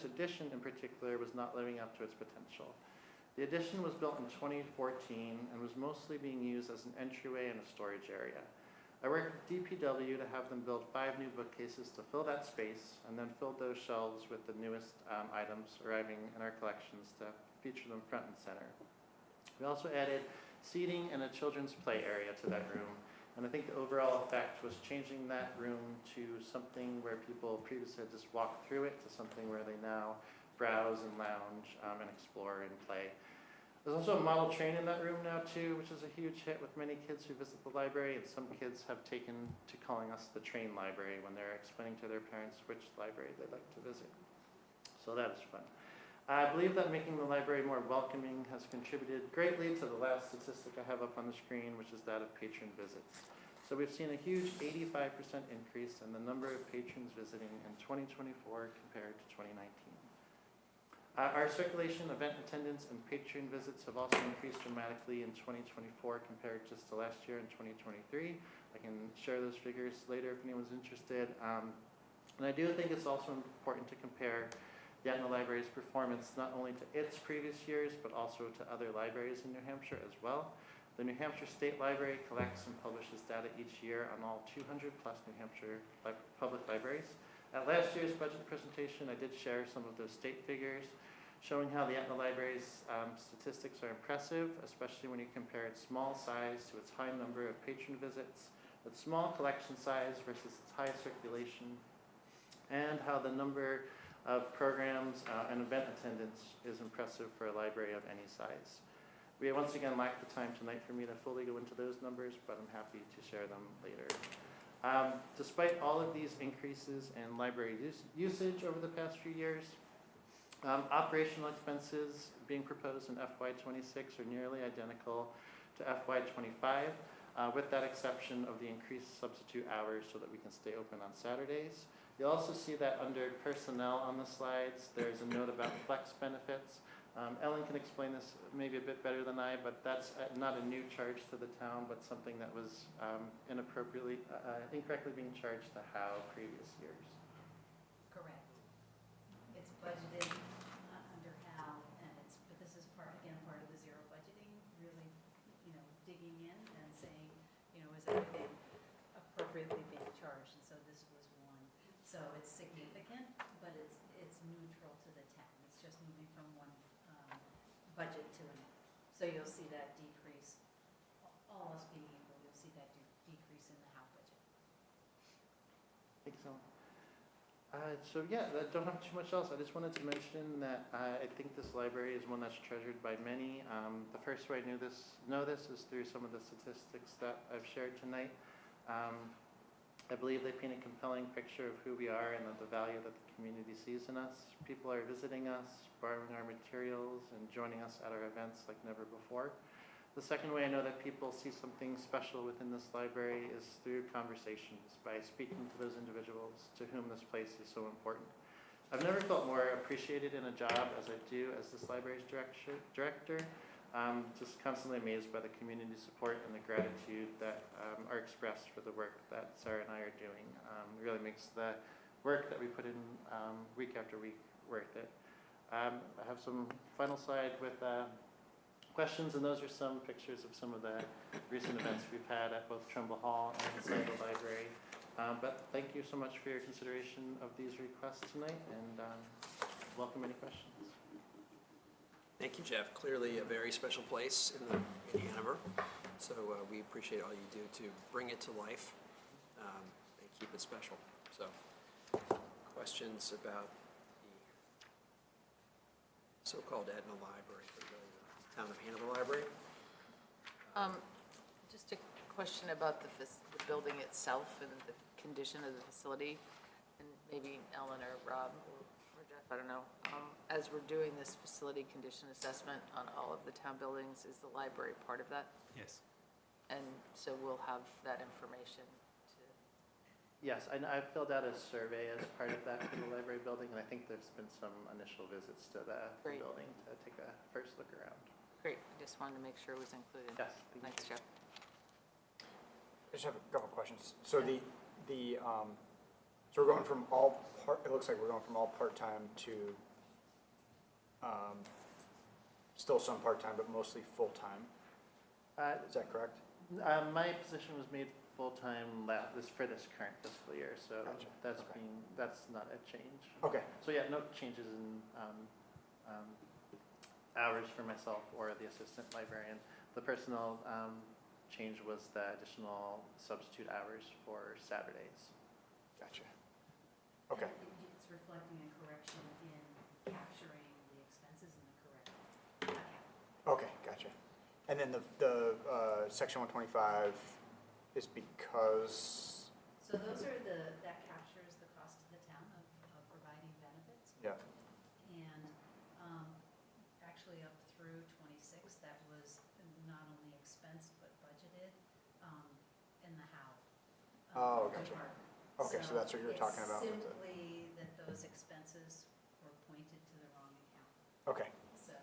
addition in particular was not living up to its potential. The addition was built in 2014 and was mostly being used as an entryway and a storage area. I worked with DPW to have them build 5 new bookcases to fill that space, and then filled those shelves with the newest items arriving in our collections to feature them front and center. We also added seating and a children's play area to that room, and I think the overall effect was changing that room to something where people previously had just walked through it to something where they now browse and lounge and explore and play. There's also a model train in that room now too, which is a huge hit with many kids who visit the library, and some kids have taken to calling us the train library when they're explaining to their parents which library they'd like to visit. So that is fun. I believe that making the library more welcoming has contributed greatly to the last statistic I have up on the screen, which is that of patron visits. So we've seen a huge 85% increase in the number of patrons visiting in 2024 compared to 2019. Our circulation, event attendance, and patron visits have also increased dramatically in 2024 compared just to last year in 2023. I can share those figures later if anyone's interested. And I do think it's also important to compare the Etna Library's performance not only to its previous years, but also to other libraries in New Hampshire as well. The New Hampshire State Library collects and publishes data each year on all 200 plus New Hampshire public libraries. At last year's budget presentation, I did share some of those state figures, showing how the Etna Library's statistics are impressive, especially when you compare its small size to its high number of patron visits, its small collection size versus its high circulation, and how the number of programs and event attendance is impressive for a library of any size. We once again lack the time tonight for me to fully go into those numbers, but I'm happy to share them later. Despite all of these increases in library usage over the past few years, operational expenses being proposed in FY26 are nearly identical to FY25, with that exception of the increased substitute hours so that we can stay open on Saturdays. You'll also see that under personnel on the slides, there's a note about flex benefits. Ellen can explain this maybe a bit better than I, but that's not a new charge to the town, but something that was incorrectly being charged to Howe previous years. Correct. It's budgeted under HAL, and but this is part of the zero budgeting, really, digging in and saying, is everything appropriately being charged? And so this was one. So it's significant, but it's neutral to the town. It's just moving from one budget to another. So you'll see that decrease, all else being equal, you'll see that decrease in the HAL budget. Thanks, Ellen. So yeah, I don't have too much else. I just wanted to mention that I think this library is one that's treasured by many. The first way I know this is through some of the statistics that I've shared tonight. I believe they paint a compelling picture of who we are and of the value that the community sees in us. People are visiting us, borrowing our materials, and joining us at our events like never before. The second way I know that people see something special within this library is through conversations, by speaking to those individuals to whom this place is so important. I've never felt more appreciated in a job as I do as this library's director. Just constantly amazed by the community support and the gratitude that are expressed for the work that Sarah and I are doing. It really makes the work that we put in week after week worth it. I have some final slide with questions, and those are some pictures of some of the recent events we've had at both Trumbull Hall and inside the library. But thank you so much for your consideration of these requests tonight, and welcome any questions. Thank you, Jeff. Clearly a very special place in Hanover. So we appreciate all you do to bring it to life and keep it special. So questions about the so-called Etna Library, but really the Town of Hanover Library? Just a question about the building itself and the condition of the facility, and maybe Ellen or Rob or Jeff I don't know, as we're doing this facility condition assessment on all of the town buildings, is the library part of that? Yes. And so we'll have that information to, Yes, I've filled out a survey as part of that for the library building, and I think there's been some initial visits to the Great. building to take a first look around. great, I just wanted to make sure it was included. Yes, thank you. Thanks, Jeff. I just have a couple questions. So so we're going from it looks like we're going from all part-time to, still some part-time, but mostly full-time. Is that correct? My position was made full-time for this current fiscal year, so Gotcha. Okay. that's not a change. Okay, So yeah, no changes in hours for myself or the assistant librarian. The personnel change was the additional substitute hours for Saturdays. gotcha. Okay, It's reflecting a correction in capturing the expenses in the correct account. okay, gotcha. And then the section 125 is because, So those are that captures the cost to the town of providing benefits. yeah, And actually up through 26, that was not only expense but budgeted in the how. Oh, gotcha. department. Okay, so that's what you were talking about with It's the- simply that those expenses were pointed to the wrong account, okay. so.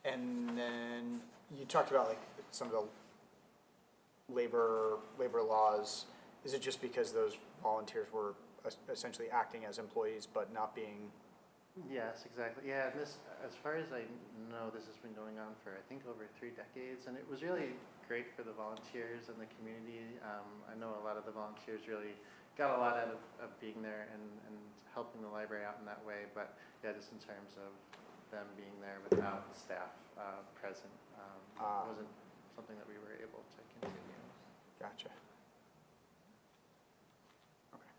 And then you talked about like some of the labor laws. Is it just because those volunteers were essentially acting as employees but not being, Yes, exactly. Yeah, and this, as far as I know, this has been going on for, I think, over 3 decades, and it was really great for the volunteers and the community. I know a lot of the volunteers really got a lot out of being there and helping the library out in that way, but yeah, just in terms of them being there without staff present, wasn't something that we were able to continue. gotcha. Okay.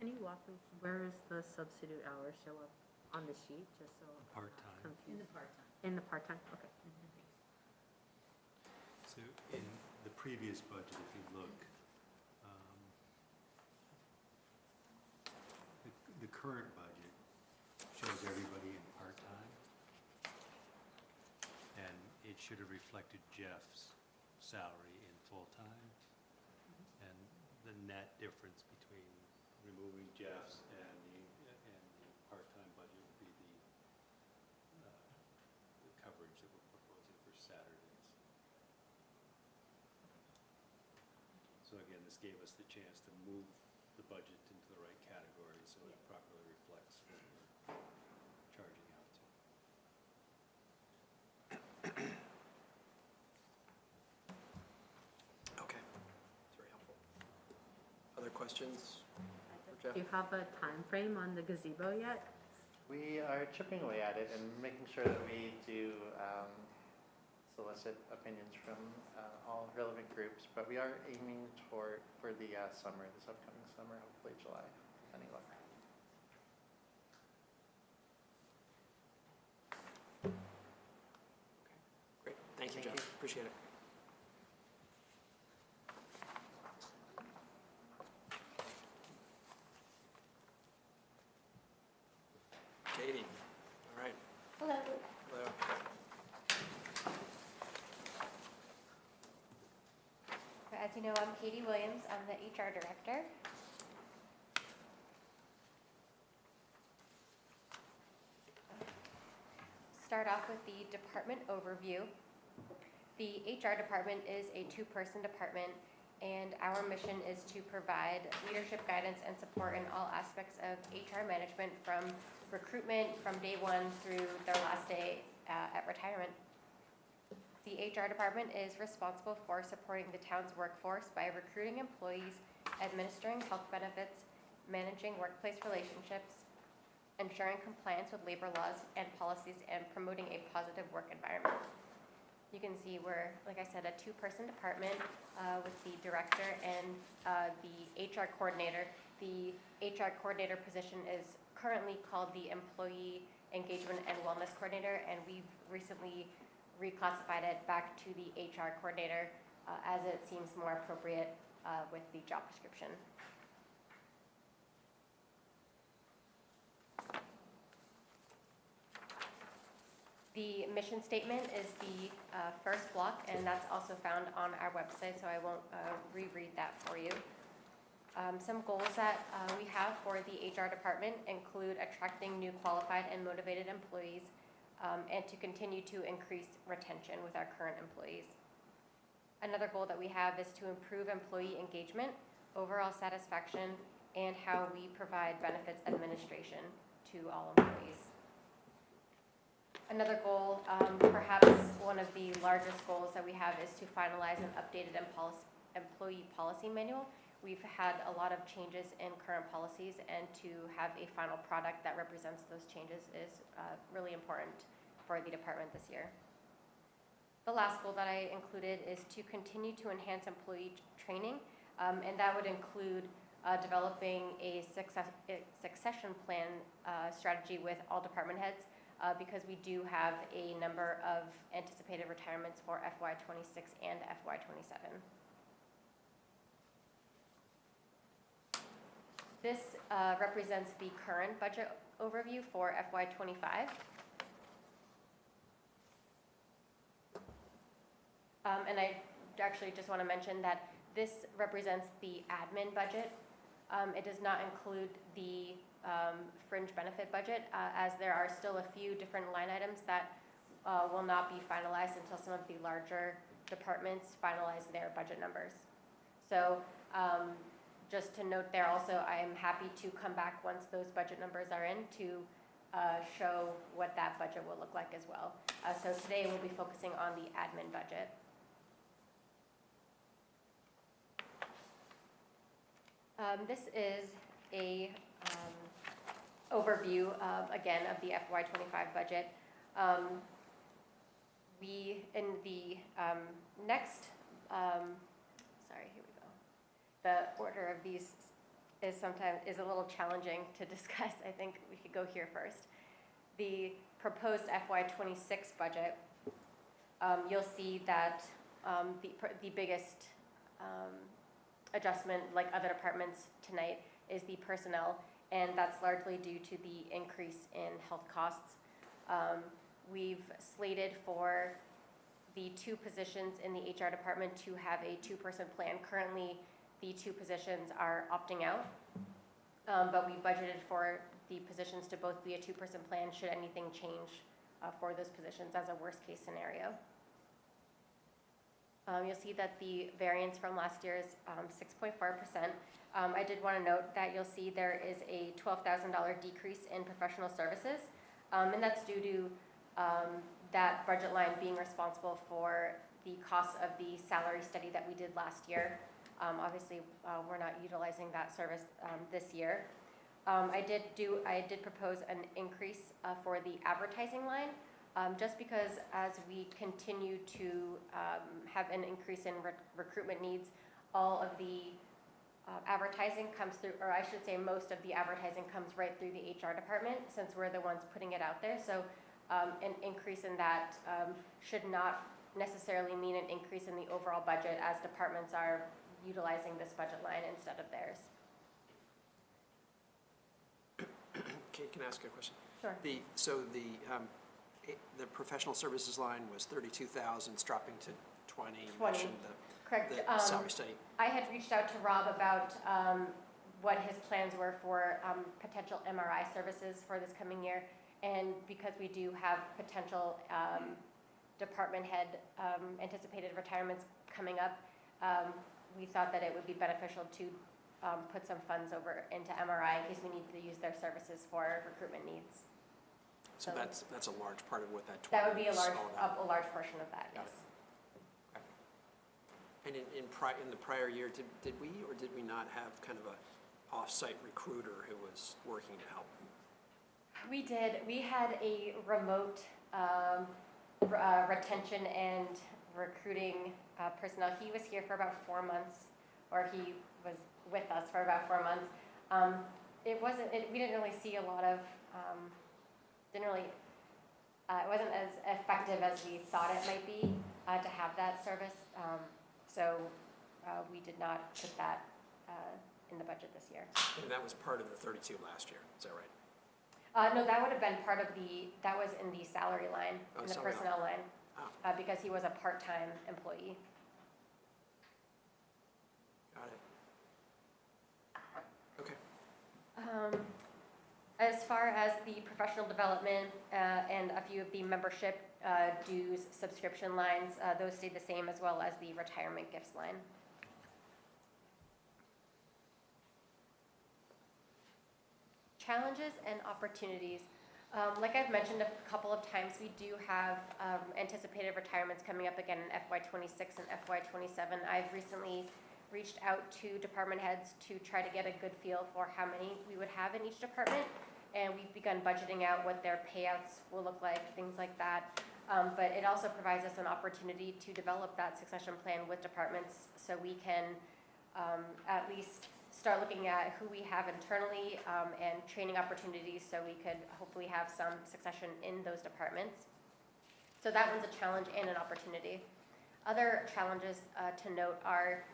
Can you walk me, where is the substitute hours show up on the sheet, just so I'm not Part-time. confused? In the part-time. In the part-time, okay. So in the previous budget, if you look, the current budget shows everybody in part-time. And it should have reflected Jeff's salary in full-time. And the net difference between removing Jeff's and the part-time budget would be the coverage that we're proposing for Saturdays. So again, this gave us the chance to move the budget into the right category so it properly reflects what we're charging out to. Okay, that's very helpful. Other questions for Jeff? Do you have a time frame on the gazebo yet? We are chipping away at it and making sure that we do solicit opinions from all relevant groups, but we are aiming for the summer, this upcoming summer, hopefully July, any luck. Great, thank you, Thank Jeff, you. appreciate it. Katie, all right. Hello. Hello. As you know, I'm Katie Williams. I'm the HR director. Start off with the department overview. The HR department is a 2-person department, and our mission is to provide leadership guidance and support in all aspects of HR management, from recruitment from day one through their last day at retirement. The HR department is responsible for supporting the town's workforce by recruiting employees, administering health benefits, managing workplace relationships, ensuring compliance with labor laws and policies, and promoting a positive work environment. You can see we're, like I said, a 2-person department with the director and the HR coordinator. The HR coordinator position is currently called the Employee Engagement and Wellness Coordinator, and we've recently reclassified it back to the HR coordinator as it seems more appropriate with the job description. The mission statement is the first block, and that's also found on our website, so I won't reread that for you. Some goals that we have for the HR department include attracting new qualified and motivated employees, and to continue to increase retention with our current employees. Another goal that we have is to improve employee engagement, overall satisfaction, and how we provide benefits administration to all employees. Another goal, perhaps one of the largest goals that we have, is to finalize an updated employee policy manual. We've had a lot of changes in current policies, and to have a final product that represents those changes is really important for the department this year. The last goal that I included is to continue to enhance employee training, and that would include developing a succession plan strategy with all department heads, because we do have a number of anticipated retirements for FY26 and FY27. This represents the current budget overview for FY25. And I actually just want to mention that this represents the admin budget. It does not include the fringe benefit budget, as there are still a few different line items that will not be finalized until some of the larger departments finalize their budget numbers. So just to note there also, I am happy to come back once those budget numbers are in to show what that budget will look like as well. So today we'll be focusing on the admin budget. This is a overview, again, of the FY25 budget. We, in the next, sorry, here we go. The order of these is sometimes a little challenging to discuss. I think we could go here first. The proposed FY26 budget, you'll see that the biggest adjustment, like other departments tonight, is the personnel, and that's largely due to the increase in health costs. We've slated for the 2 positions in the HR department to have a 2-person plan. Currently, the 2 positions are opting out, but we budgeted for the positions to both be a 2-person plan should anything change for those positions as a worst-case scenario. You'll see that the variance from last year is 6.4%. I did want to note that you'll see there is a $12,000 decrease in professional services, and that's due to that budget line being responsible for the cost of the salary study that we did last year. Obviously, we're not utilizing that service this year. I did propose an increase for the advertising line, just because as we continue to have an increase in recruitment needs, all of the advertising comes through, or I should say most of the advertising comes right through the HR department, since we're the ones putting it out there. So an increase in that should not necessarily mean an increase in the overall budget, as departments are utilizing this budget line instead of theirs. Okay, can I ask a question? Sure. So the professional services line was 32,000, it's dropping to 20. You 20. mentioned Correct. the salary study. I had reached out to Rob about what his plans were for potential MRI services for this coming year, and because we do have potential department head anticipated retirements coming up, we thought that it would be beneficial to put some funds over into MRI in case we need to use their services for recruitment needs. So that's a large part of what that 20 That would be a is all about. large portion of that, Got yes. it. And in the prior year, did we or did we not have kind of a off-site recruiter who was working to help? We did. We had a remote retention and recruiting personnel. He was here for about 4 months, or he was with us for about 4 months. We didn't really see a lot of, it wasn't as effective as we thought it might be to have that service. So we did not put that in the budget this year. And that was part of the 32 last year, is that right? No, that would have been part of that was in the salary line, Oh, in the salary personnel line, Oh. because he was a part-time employee. Got it. Okay. As far as the professional development and a few of the membership dues subscription lines, those stayed the same, as well as the retirement gifts line. Challenges and opportunities. Like I've mentioned a couple of times, we do have anticipated retirements coming up again in FY26 and FY27. I've recently reached out to department heads to try to get a good feel for how many we would have in each department. And we've begun budgeting out what their payouts will look like, things like that. But it also provides us an opportunity to develop that succession plan with departments so we can at least start looking at who we have internally and training opportunities so we could hopefully have some succession in those departments. So that one's a challenge and an opportunity. Other challenges to note are,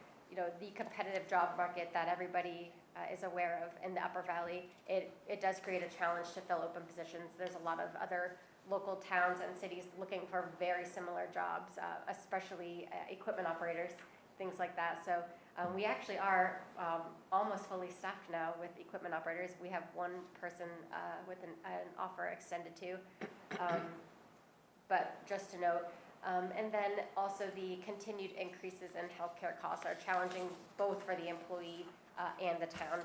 the competitive job market that everybody is aware of in the Upper Valley. It does create a challenge to fill open positions. There's a lot of other local towns and cities looking for very similar jobs, especially equipment operators, things like that. So we actually are almost fully staffed now with equipment operators. We have one person with an offer extended to, but just to note. And then also the continued increases in healthcare costs are challenging both for the employee and the town.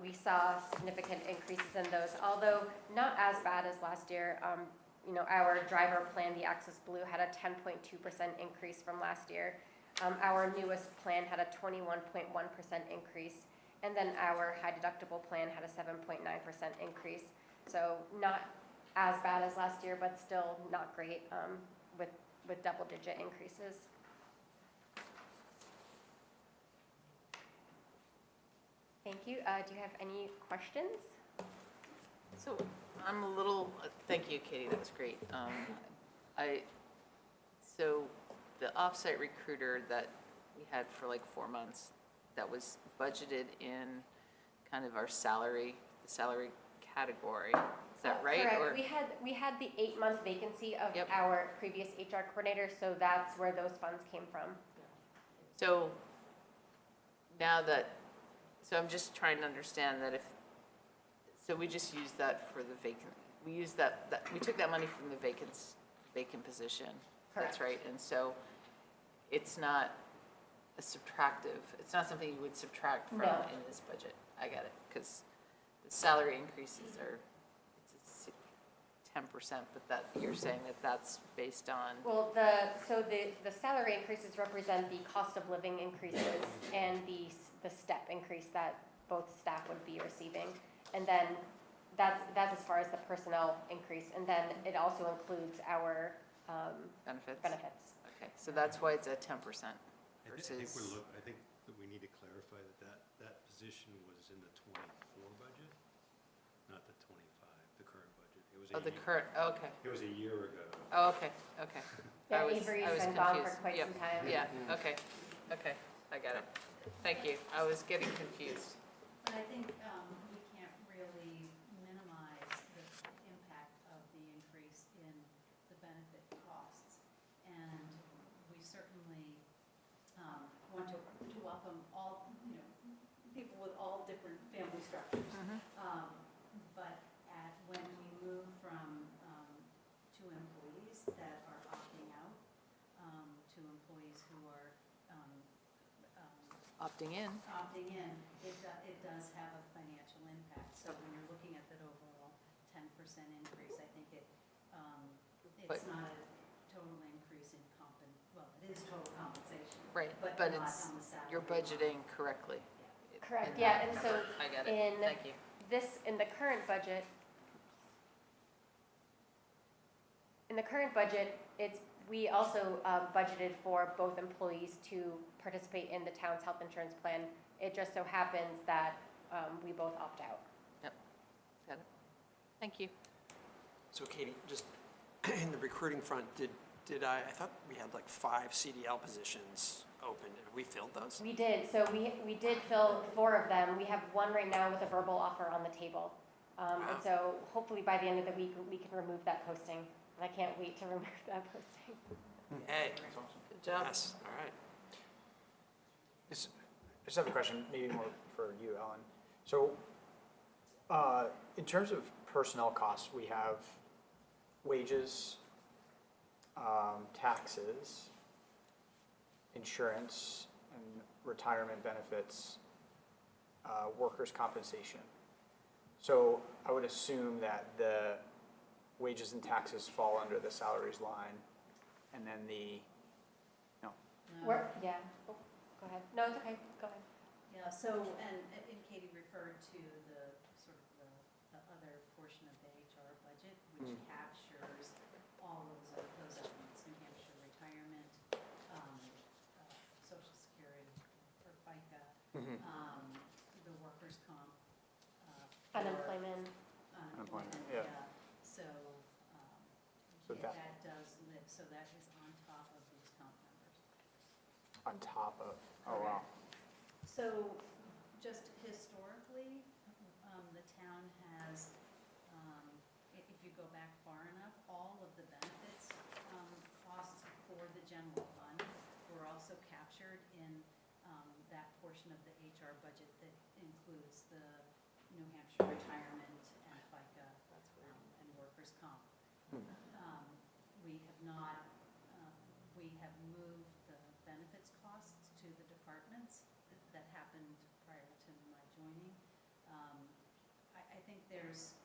We saw significant increases in those, although not as bad as last year. Our driver plan, the Access Blue, had a 10.2% increase from last year. Our newest plan had a 21.1% increase, and then our high deductible plan had a 7.9% increase. So not as bad as last year, but still not great with double-digit increases. Thank you. Do you have any questions? So I'm a little, thank you, Katie, that was great. So the offsite recruiter that we had for like 4 months, that was budgeted in kind of our the salary category, is that right? Correct. Or- We had the 8-month vacancy of Yep. our previous HR coordinator, so that's where those funds came from. So now so I'm just trying to understand that so we just use that for the vacant, we use we took that money from the vacant position. That's right, and so it's not it's not something you would subtract from No. in this budget. I got it, because the salary increases it's 10%, but you're saying that's based on. Well, the salary increases represent the cost of living increases and the step increase that both staff would be receiving. And then that's as far as the personnel increase. And then it also includes our benefits. Okay, so that's why it's at 10% I think versus. I think that we need to clarify that position was in the 24 budget, not the 25, the current budget. It was The current, okay. It was a year ago. Oh, okay. Yeah, I was Avery's been confused. gone for quite Yep. some time. Yeah, okay, I got it. Thank you, I was getting confused. But I think we can't really minimize the impact of the increase in the benefit costs. And we certainly want to welcome all, people with all different family structures. But when we move from two employees that are opting out to employees who are Opting in. It does have a financial impact. So when you're looking at that overall 10% increase, I think it's not a total increase in it is total compensation. Right, But but not it's, on the salary you're line. budgeting correctly. Correct, in yeah, that. and so I got it, in thank you. in the current budget, we also budgeted for both employees to participate in the town's health insurance plan. It just so happens that we both opt out. Got it. Thank you. So Katie, just in the recruiting front, I thought we had like 5 CDL positions open. Have we filled those? We did, so we did fill 4 of them. We have one right now with a verbal offer on the table. And so hopefully by the end of the week, we can remove that posting. And I can't wait to remove that posting. Hey, Good job. yes, all right. I just have a question, maybe more for you, Ellen. So, in terms of personnel costs, we have wages, taxes, insurance, and retirement benefits, workers' compensation. So I would assume that the wages and taxes fall under the salaries line, and then Yeah. Oh, go ahead. No, it's okay. Go ahead. Yeah, so, and Katie referred to the sort of the other portion of the HR budget, which captures all of those elements, New Hampshire retirement, Social Security, or FICA, the workers' comp. for Unemployment. Unemployment, yeah. So, So yeah, that- that does live, so that is on top of these comp numbers. on top of, oh wow. So, just historically, the town has, if you go back far enough, all of the benefits costs for the general fund were also captured in that portion of the HR budget that includes the New Hampshire retirement and FICA and workers' comp. We have not, we have moved the benefits costs to the departments. That happened prior to my joining. I think there's,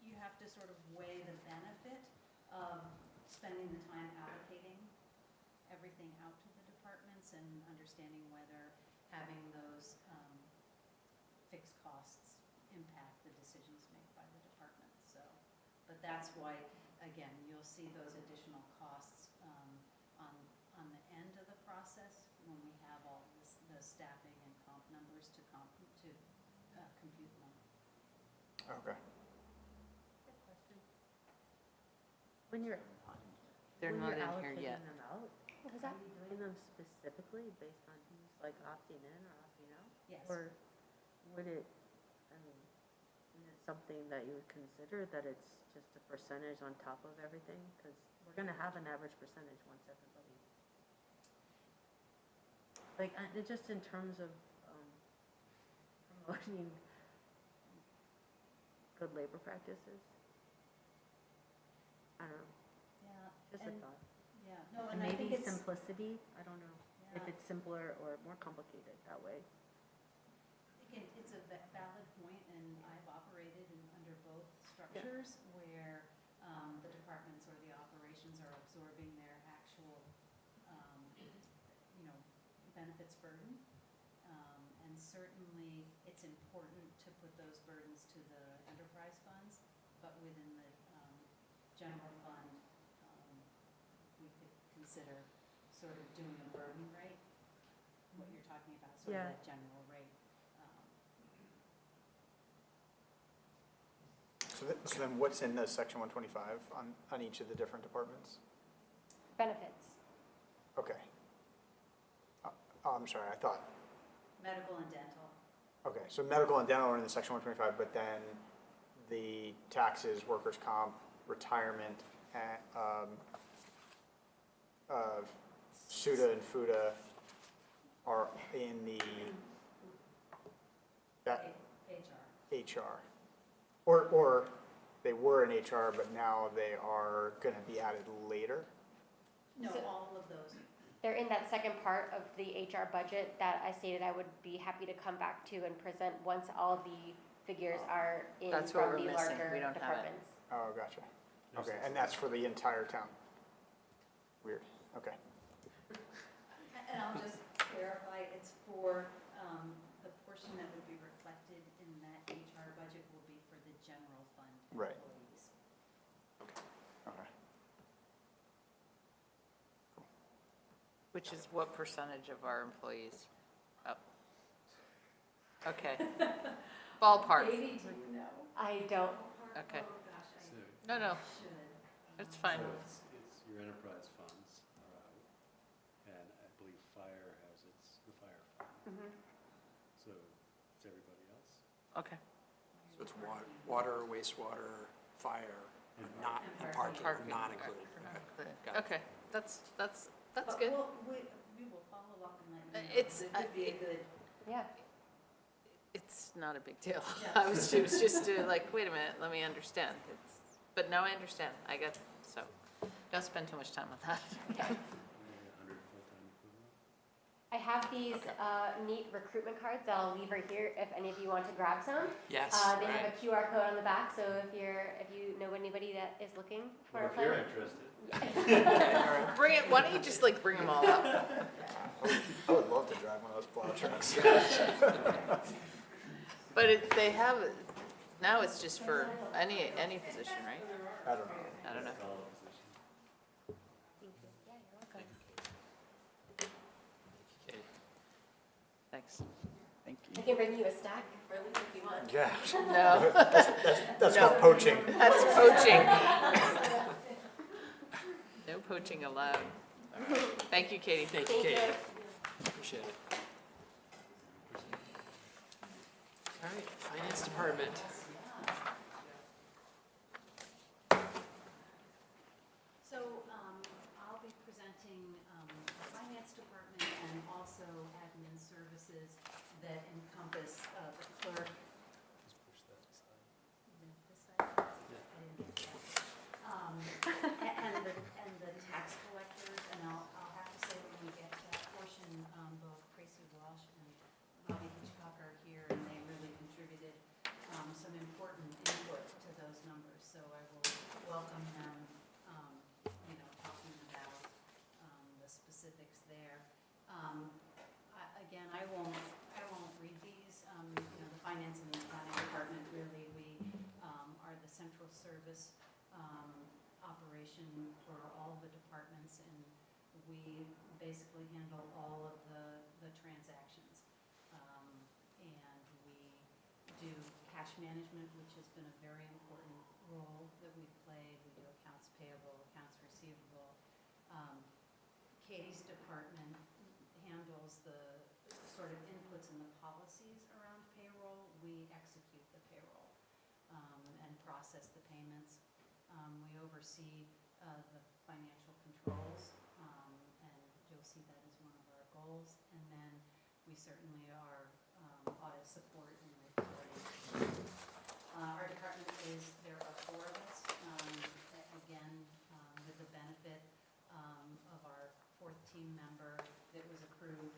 you have to sort of weigh the benefit of spending the time allocating everything out to the departments and understanding whether having those fixed costs impact the decisions made by the department. So, but that's why, again, you'll see those additional costs on the end of the process when we have all this, the staffing and comp numbers to compute them. Okay. When you're, They're when not you're in here allocating yet. them out, What was are that? you doing them specifically based on who's like opting in or opting out? Yes. Or would it, I mean, is it something that you would consider that it's just a percentage on top of everything? Because we're gonna have an average percentage once everybody. Like, it just in terms of promoting good labor practices. I don't know, Yeah. just a and- thought. Yeah, no, And and I think maybe it's, simplicity, I don't know, if yeah. it's simpler or more complicated that way. Again, it's a valid point, and I've operated under both structures where the departments or the operations are absorbing their actual, benefits burden. And certainly, it's important to put those burdens to the enterprise funds, but within the general fund, we could consider sort of doing a burden rate, what you're talking about, sort of Yeah. that general rate. So then what's in the section 125 on each of the different departments? Benefits. Okay. I'm sorry, I thought, Medical and dental. okay, so medical and dental are in the section 125, but then the taxes, workers' comp, retirement, and, SUDA and FUDA are in the, that HR. HR. Or they were in HR, but now they are gonna be added later? No, So- all of those. They're in that second part of the HR budget that I stated I would be happy to come back to and present once all the figures are in That's what from we're the missing. larger We don't have it. departments. Oh, gotcha. Okay, and that's for the entire town? Weird, okay. And I'll just clarify, it's for, the portion that would be reflected in that HR budget will be for the general fund Right. employees. Okay. Which is what percentage of our employees? Oh. Okay. Ballpark. Katie, do you know? I don't, Okay. Oh, gosh, I So, No, should. it's fine. so it's your enterprise funds, and I believe fire has the fire fund. mhm. So it's everybody else? okay. So it's water, wastewater, fire, not, and parking are not included. Okay. Got it. Okay, that's But good. we will follow up and let you know. It's, It could be a good, Yeah. It's not a big deal. Yeah. It was just like, wait a minute, let me understand. But now I understand. I got, so, don't spend too much time on that. Maybe 100 full-time equivalent. I have these neat recruitment cards that I'll leave right here if any of you want to grab some. Yes, They have right. a QR code on the back, so if you know anybody that is looking for Well, a if you're plan. interested. Okay, all right. Bring it, why don't you just like bring them all up? I would love to drive one of those plow trucks. But they have, now it's just for any position, right? I don't know. I don't know. Call it a position. Yeah, you're welcome. Okay. Thanks. I can bring you a stack for Lee if you want. Yeah, No, that's No. called poaching. that's poaching. No poaching allowed. All right. Thank you, Katie. Thank you, Thank Katie. you. Appreciate it. All right, Finance Department. so, I'll be presenting, the finance department and also admin services that encompass, the clerk. Just push that aside. This side? I didn't get that. And the tax collectors, and I'll have to say when we get to that portion, both Tracy Walsh and Bobby Hitchcock are here, and they really contributed, some important input to those numbers, so I will welcome them, talking about, the specifics there. Again, I won't read these, the finance and the accounting department, really, we, are the central service, operation for all the departments, and we basically handle all of the transactions. And we do cash management, which has been a very important role that we've played. We do accounts payable, accounts receivable. Katie's department handles the sort of inputs and the policies around payroll. We execute the payroll, and process the payments. We oversee the financial controls, and you'll see that as one of our goals. And then we certainly are audit support and reporting. Our department there are 4 of us, again, with the benefit of our 4th team member that was approved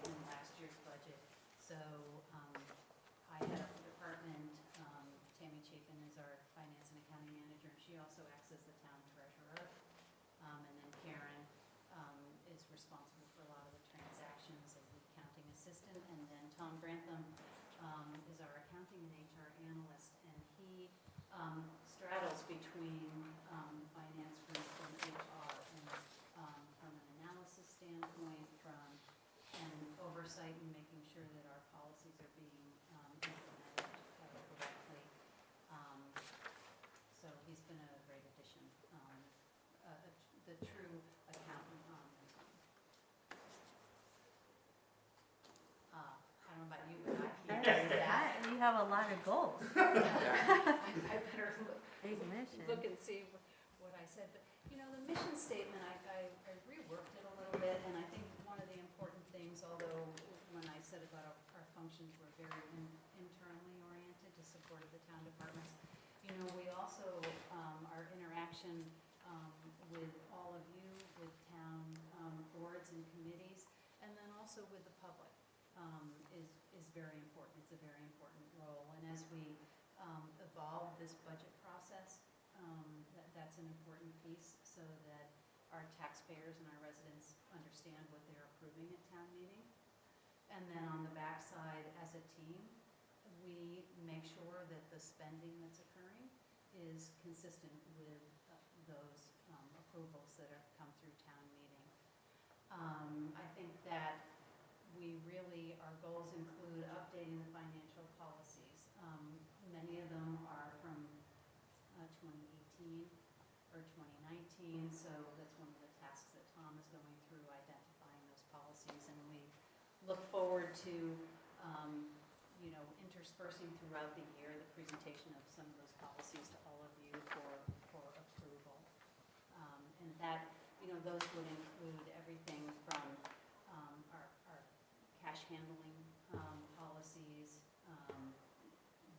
in last year's budget. So I head up the department. Tammy Chapin is our finance and accounting manager. She also acts as the town treasurer. And then Karen is responsible for a lot of the transactions as the accounting assistant. And then Tom Grantham is our accounting and HR analyst. And he straddles between finance group and HR. And from an analysis standpoint, and oversight and making sure that our policies are being implemented correctly. So he's been a great addition, the true accountant on the team. I don't know about you, but I can't do that. You have a lot of goals. I better Big mission. look and see what I said. But, the mission statement, I reworked it a little bit, and I think one of the important things, although when I said about our functions were very internally oriented to support the town departments, we also, our interaction with all of you, with town boards and committees, and then also with the public is very important. It's a very important role. And as we evolve this budget process, that's an important piece so that our taxpayers and our residents understand what they're approving at town meeting. And then on the backside, as a team, we make sure that the spending that's occurring is consistent with those approvals that have come through town meeting. I think that our goals include updating the financial policies. Many of them are from 2018 or 2019, so that's one of the tasks that Tom is going through, identifying those policies. And we look forward to, interspersing throughout the year the presentation of some of those policies to all of you for approval. And that, those would include everything from our cash handling policies.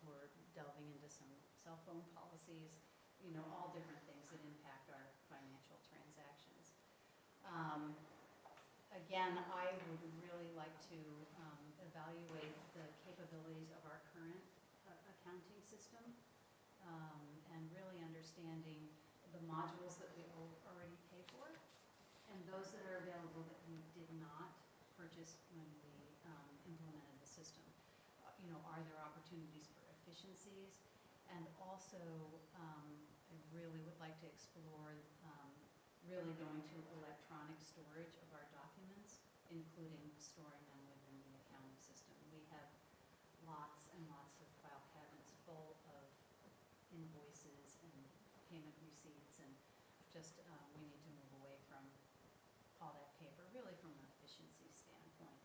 We're delving into some cell phone policies, all different things that impact our financial transactions. Again, I would really like to evaluate the capabilities of our current accounting system, and really understanding the modules that we already pay for, and those that are available that we did not purchase when we implemented the system. Are there opportunities for efficiencies? And also, I really would like to explore really going to electronic storage of our documents, including storing them within the accounting system. We have lots and lots of file cabinets full of invoices and payment receipts, and just we need to move away from all that paper, really from an efficiency standpoint.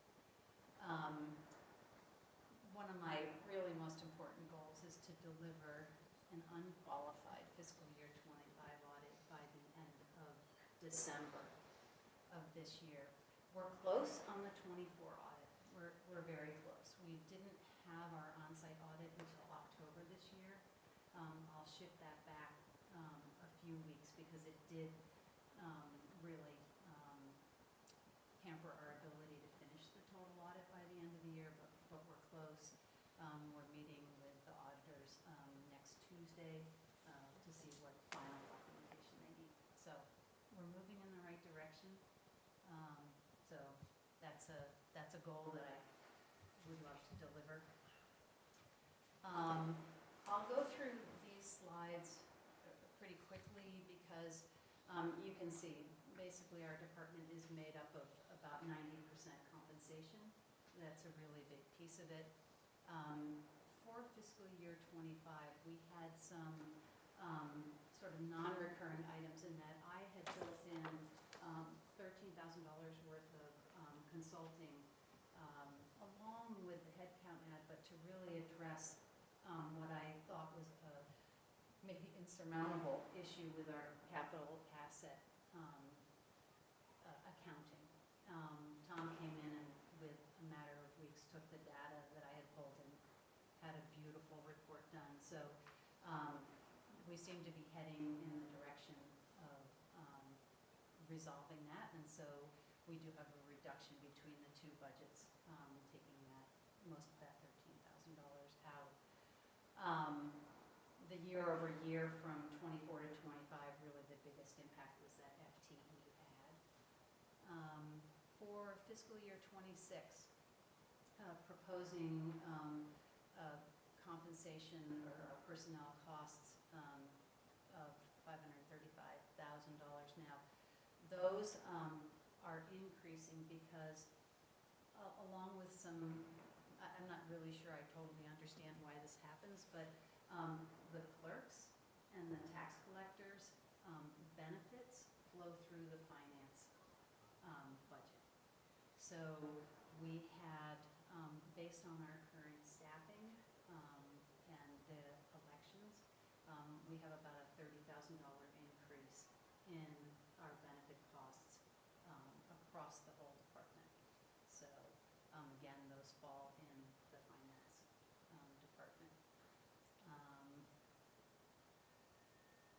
One of my really most important goals is to deliver an unqualified fiscal year 25 audit by the end of December of this year. We're close on the 24 audit. We're very close. We didn't have our on-site audit until October this year. I'll shift that back a few weeks because it did really hamper our ability to finish the total audit by the end of the year, but we're close. We're meeting with the auditors next Tuesday to see what final documentation they need. So we're moving in the right direction. So that's a goal that I would love to deliver. I'll go through these slides pretty quickly because you can see basically our department is made up of about 90% compensation. That's a really big piece of it. For fiscal year 25, we had some sort of non-recurring items in that I had built in $13,000 worth of consulting along with the headcount ad, but to really address what I thought was a maybe insurmountable issue with our capital asset accounting. Tom came in and with a matter of weeks took the data that I had pulled and had a beautiful report done. So we seem to be heading in the direction of resolving that, and so we do have a reduction between the two budgets, taking most of that $13,000 out. The year over year from 24 to 25, really the biggest impact was that FTE ad. For fiscal year 26, proposing compensation or personnel costs of $535,000 now. Those are increasing because along with some, I'm not really sure I totally understand why this happens, but the clerks and the tax collectors' benefits flow through the finance budget. So we had, based on our current staffing and the elections, we have about a $30,000 increase in our benefit costs across the whole department. So again, those fall in the finance department.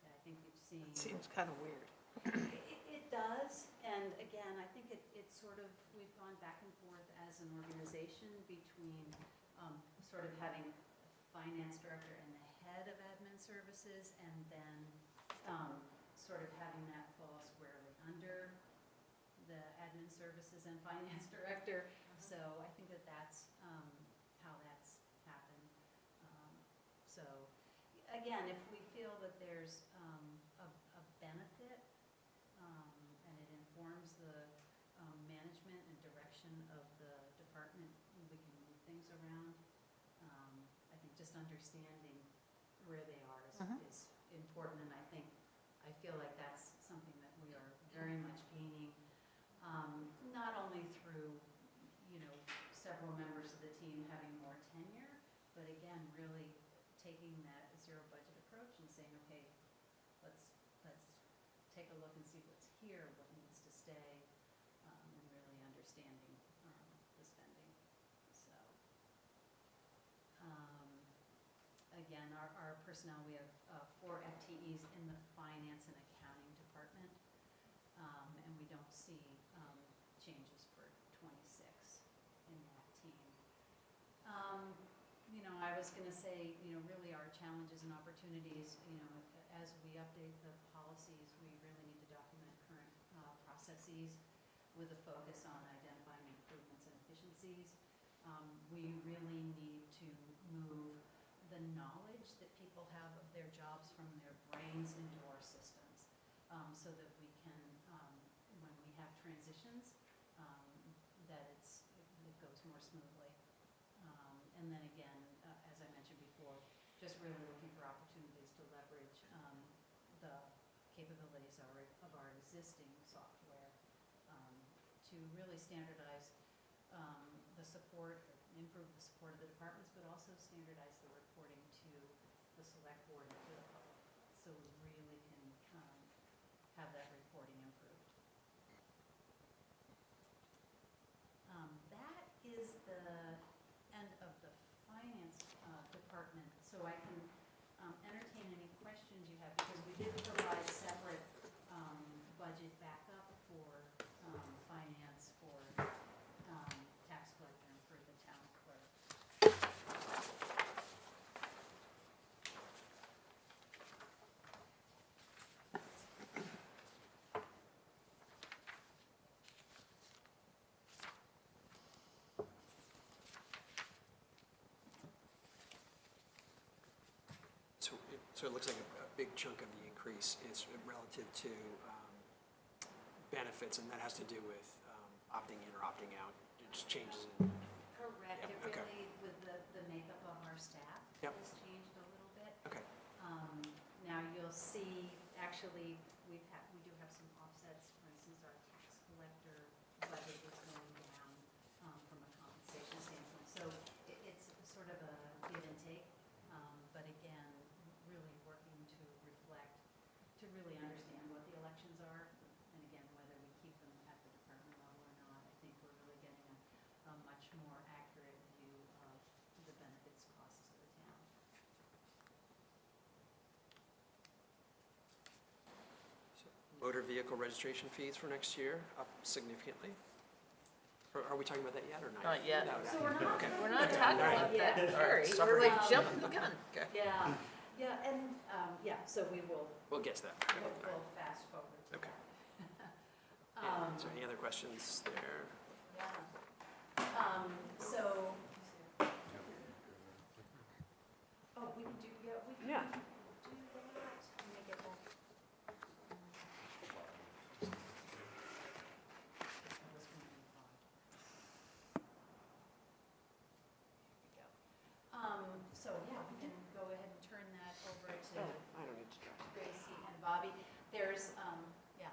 Yeah, I think you've seen. It seems kind of weird. It does, and again, I think it's sort of, we've gone back and forth as an organization between sort of having a finance director and the head of admin services, and then sort of having that fall squarely under the admin services and finance director. So I think that's how that's happened. So again, if we feel that there's a benefit and it informs the management and direction of the department, we can move things around. I think just understanding where they are is important, and I feel like that's something that we are very much gaining, not only through, several members of the team having more tenure, but take a look and see what's here, what needs to stay, and really understanding the spending. So, again, our personnel, we have 4 FTEs in the finance and accounting department, and we don't see changes for 26 in that team. You know, I was gonna say, you know, really our challenges and opportunities, you know, as we update the policies, we really need to document current processes with a focus on identifying improvements and efficiencies. We really need to move the knowledge that people have of their jobs from their brains into our systems, so that we can, when we have transitions, that it goes more smoothly. And then again, as I mentioned before, just really looking for opportunities to leverage the capabilities of our existing software to really standardize the support, improve the support of the departments, but also standardize the reporting to the select board and to the public, so we really can have that reporting improved. That is the end of the finance department, so I can entertain any questions you have, because we did provide separate budget backup for finance, for tax collector, and for the town clerk. So it looks like a big chunk of the increase is relative to benefits, and that has to do with opting in or opting out. It just changes in. Correct, Yep, it okay. really, with the makeup of our staff, Yep. has changed a little bit. Okay. Now you'll see, actually, we do have some offsets. For instance, our tax collector budget is going down from a compensation standpoint. So it's sort of a give and take, but again, really working to reflect, to really understand what the elections are, and again, whether we keep them at the department level or not. I think we're really getting a much more accurate view of the benefits costs of the town. Motor vehicle registration fees for next year up significantly. Are we talking about that yet or not? Not yet. No, So we're not. Okay. We're not talking All right. about that, Yeah. sorry, Sorry. we're like jumping the gun. Okay, Yeah, yeah, and, so we will, we'll get to that. we'll fast forward to Okay. that. Yeah, is there any other questions there? Yeah. So. Oh, we can do, we can Yeah. do that. Let me get that. So, yeah, we can go ahead and turn that over to I don't need to try. Gracie and Bobby. There's, yeah,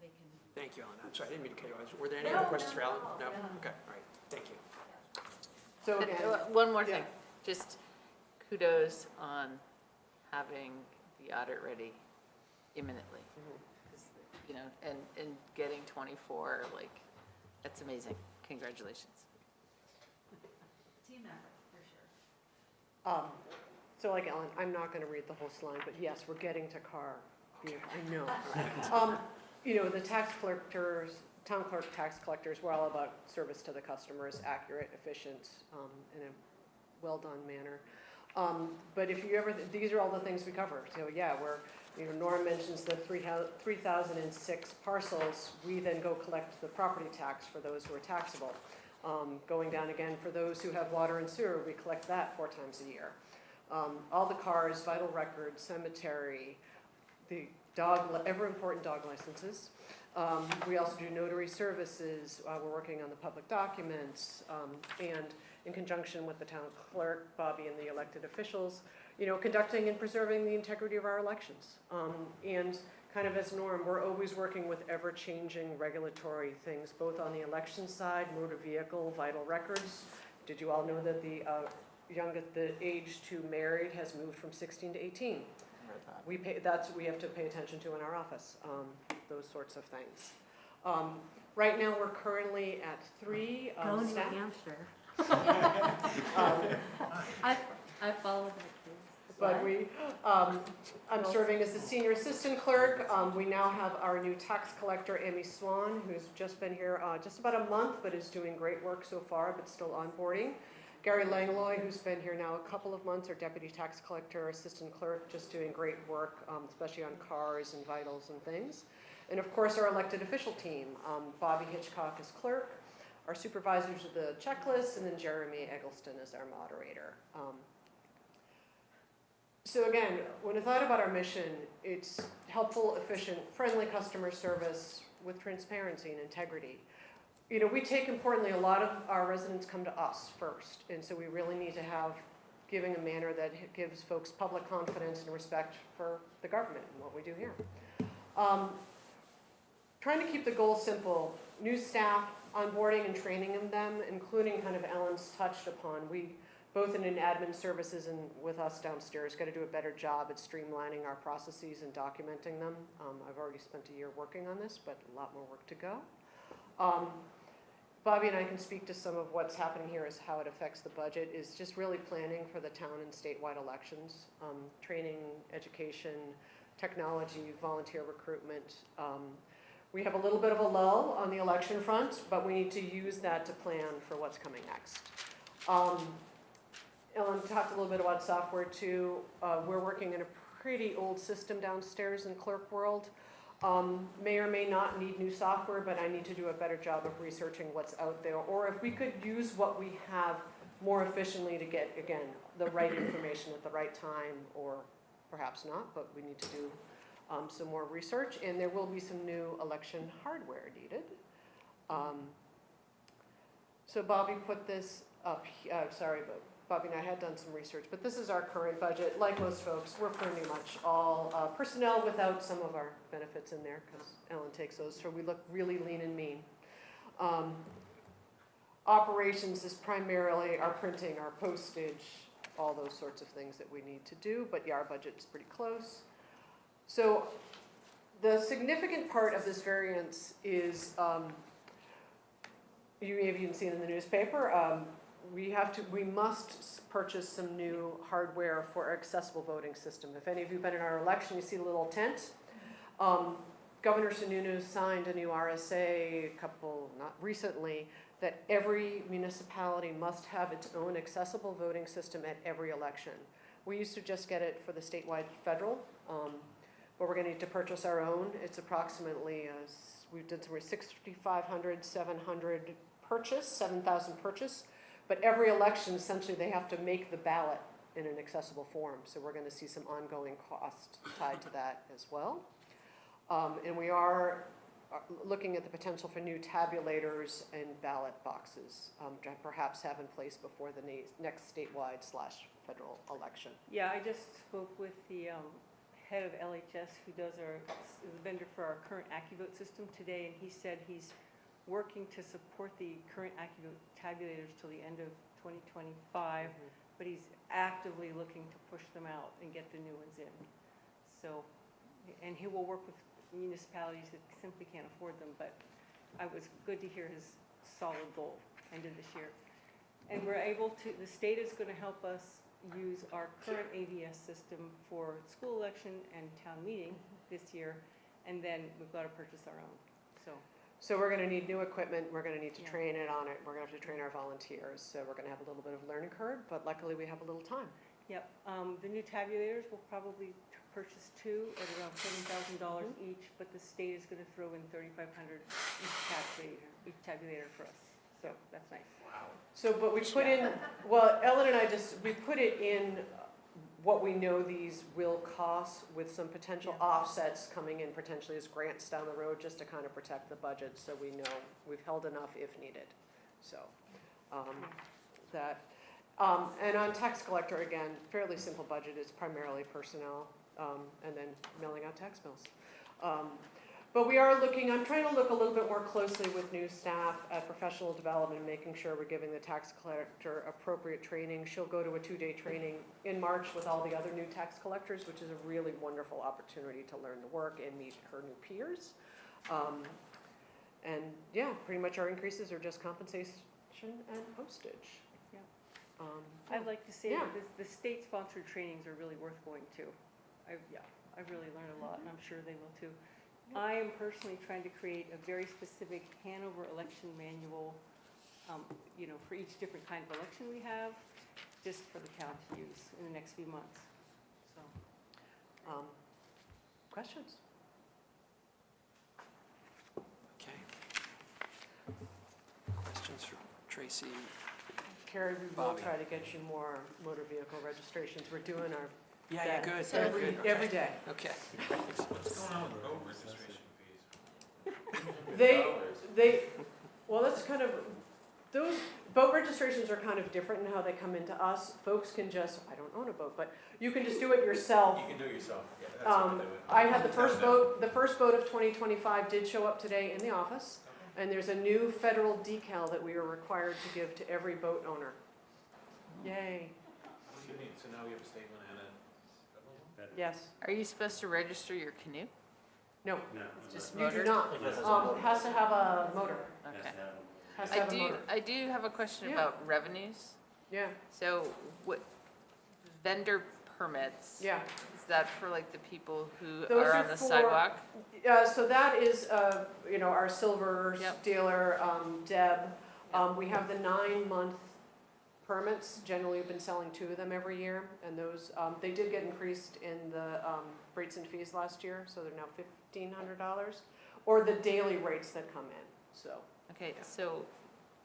they can. Thank you, Ellen. I'm sorry, I didn't mean to cut you off. Were there any No, other questions not for at Ellen? all. No? No. Okay, all right, thank you. So And, again, one more yeah. thing, just kudos on having the audit ready imminently. 'Cause, you know, and getting 24, like, that's amazing, congratulations. Team effort, for sure. So like Ellen, I'm not gonna read the whole slide, but yes, we're getting to car. Okay. I know. You know, the tax collectors, town clerk, tax collectors, we're all about service to the customers, accurate, efficient, in a well-done manner. But if you ever, these are all the things we cover. So yeah, you know, Norm mentions the 3,006 parcels. We then go collect the property tax for those who are taxable. Going down again, for those who have water and sewer, we collect that 4 times a year. All the cars, vital records, cemetery, the ever important dog licenses. We also do notary services. We're working on the public documents, and in conjunction with the town clerk, Bobby, and the elected officials, you know, conducting and preserving the integrity of our elections. And kind of as Norm, we're always working with ever-changing regulatory things, both on the election side, motor vehicle, vital records. Did you all know that the age to married has moved from 16 to 18? at that. we have to pay attention to in our office, those sorts of things. Right now, we're currently at 3 Go New staff. Hampshire. I follow my kids. But I'm serving as the senior assistant clerk. We now have our new tax collector, Amy Swan, who's just been here just about a month, but is doing great work so far, but still onboarding. Gary Langlois, who's been here now a couple of months, our deputy tax collector, assistant clerk, just doing great work, especially on cars and vitals and things. And of course, our elected official team, Bobby Hitchcock is clerk, our supervisors are the checklist, and then Jeremy Eggleston is our moderator. So again, when I thought about our mission, it's helpful, efficient, friendly customer service with transparency and integrity. You know, we take importantly, a lot of our residents come to us first, and so we really need to have giving a manner that gives folks public confidence and respect for the government and what we do here. Trying to keep the goal simple, new staff, onboarding and training of them, including kind of Ellen's touched upon. We, both in admin services and with us downstairs, got to do a better job at streamlining our processes and documenting them. I've already spent a year working on this, but a lot more work to go. Bobby and I can speak to some of what's happening here as how it affects the budget, is just really planning for the town and statewide elections, training, education, technology, volunteer recruitment. We have a little bit of a lull on the election front, but we need to use that to plan for what's coming next. Ellen talked a little bit about software too. We're working in a pretty old system downstairs in clerk world. May or may not need new software, but I need to do a better job of researching what's out there. Or if we could use what we have more efficiently to get, again, the right information at the right time, or perhaps not, but we need to do some more research. And there will be some new election hardware needed. So Bobby put this up, sorry, but Bobby and I had done some research, but this is our current budget. Like most folks, we're pretty much all personnel without some of our benefits in there, because Ellen takes those, so we look really lean and mean. Operations is primarily our printing, our postage, all those sorts of things that we need to do, but yeah, our budget is pretty close. So the significant part of this variance is, you may have even seen in the newspaper, we must purchase some new hardware for our accessible voting system. If any of you have been in our election, you see the little tent. Governor Sununu signed a new RSA not recently, that every municipality must have its own accessible voting system at every election. We used to just get it for the statewide federal, but we're gonna need to purchase our own. It's approximately, we did somewhere 6,500, 700 purchase, 7,000 purchase. But every election, essentially, they have to make the ballot in an accessible form. So we're going to see some ongoing cost tied to that as well. And we are looking at the potential for new tabulators and ballot boxes to perhaps have in place before the next statewide/federal election. Yeah, I just spoke with the head of LHS, who does the vendor for our current AccuVote system today, and he said he's working to support the current AccuVote tabulators till the end of 2025, but he's actively looking to push them out and get the new ones in. So, and he will work with municipalities that simply can't afford them, but it was good to hear his solid goal end of this year. And we're able to, the state is going to help us use our current AVS system for school election and town meeting this year, and then we've got to purchase our own, so. So we're going to need new equipment, we're going to need to train it on it, we're going to have to train our volunteers, so we're going to have a little bit of a learning curve, but luckily we have a little time. Yep, the new tabulators, we'll probably purchase 2 at around $7,000 each, but the state is going to throw in $3,500 each tabulator for us, so that's nice. Wow. So, but we put in, well, Ellen and I we put it in what we know these will cost, with some potential offsets coming in potentially as grants down the road, just to kind of protect the budget, so we know we've held enough if needed. So and on tax collector, again, fairly simple budget. It's primarily personnel and then mailing out tax bills. But we are looking, I'm trying to look a little bit more closely with new staff at professional development, and making sure we're giving the tax collector appropriate training. She'll go to a 2-day training in March with all the other new tax collectors, which is a really wonderful opportunity to learn the work and meet her new peers. And yeah, pretty much our increases are just compensation and postage. Yeah. Um, I'd like to say Yeah. that the state-sponsored trainings are really worth going to. I've really learned a lot, and I'm sure they will too. I am personally trying to create a very specific Hanover election manual, for each different kind of election we have, just for the town to use in the next few months, so. Questions? Okay. Questions for Tracy? Carrie, we will Bobby. try to get you more motor vehicle registrations. We're doing our Yeah, yeah, good, best good, good. every day. Okay. What's going on with boat registration fees? Well, that's kind of, those boat registrations are kind of different in how they come into us. Folks can just, I don't own a boat, but you can just do it yourself. You can do it yourself, yeah, that's how we do it. I had the first boat of 2025 did show up today in the office. And there's a new federal decal that we are required to give to every boat owner. Yay, What do you mean, so now we have a state one and a federal one? yes. Are you supposed to register your canoe? No, No. Just you motor? do not. Has to have a motor. Okay. Has to I have a do, motor. I do have a question Yeah. about revenues. Yeah, So what, vendor permits? yeah. Is that for like the people who Those are are on the for- sidewalk? So that is, our silver Yep. dealer, Deb. We have the 9-month permits. Generally, we've been selling 2 of them every year. And those, they did get increased in the rates and fees last year, so they're now $1,500. Or the daily rates that come in, so. Okay, so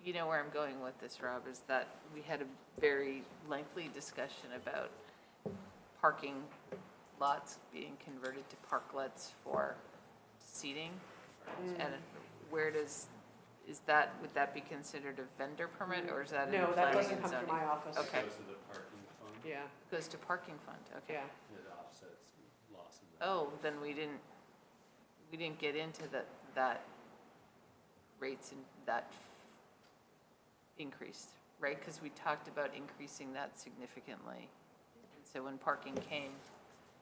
you know where I'm going with this, Rob, is that we had a very lengthy discussion about parking lots being converted to parklets for seating. And would that be considered a vendor permit, or is that in No, that planning doesn't and come zoning? through my office. Okay. Goes to the parking fund, Yeah, Goes to parking fund, okay. yeah. it offsets loss in that. Oh, then we didn't get into that rates and that increase, right? Because we talked about increasing that significantly. And so when parking came,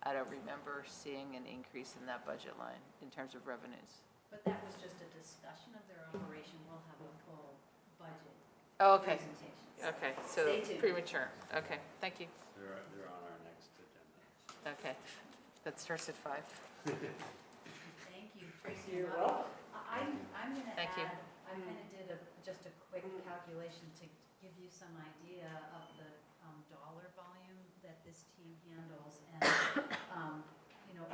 I don't remember seeing an increase in that budget line in terms of revenues. But that was just a discussion of their operation. We'll have a full budget Oh, okay, presentation. okay, so Stay tuned. premature, okay, thank you, They're on our next agenda. okay. That starts at 5. Thank you, Tracy. You're and Bob. welcome. I'm gonna Thank you. add, I kind of did just a quick calculation to give you some idea of the dollar volume that this team handles. And,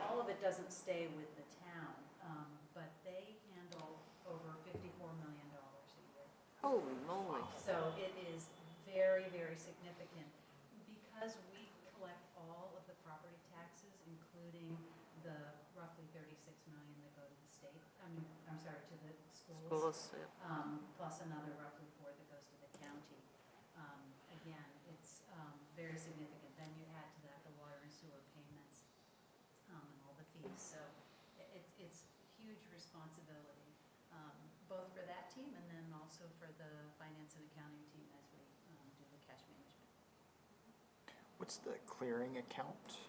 all of it doesn't stay with the town, but they handle over $54 million a year. Holy moly. So it is very, very significant. Because we collect all of the property taxes, including the roughly 36 million that go to the state, to the schools. Schools, yeah. Plus another roughly 4 that goes to the county. Again, it's very significant. Then you add to that the water and sewer payments, and all the fees. So it's huge responsibility, both for that team and then also for the finance and accounting team as we do the cash management. What's the clearing account?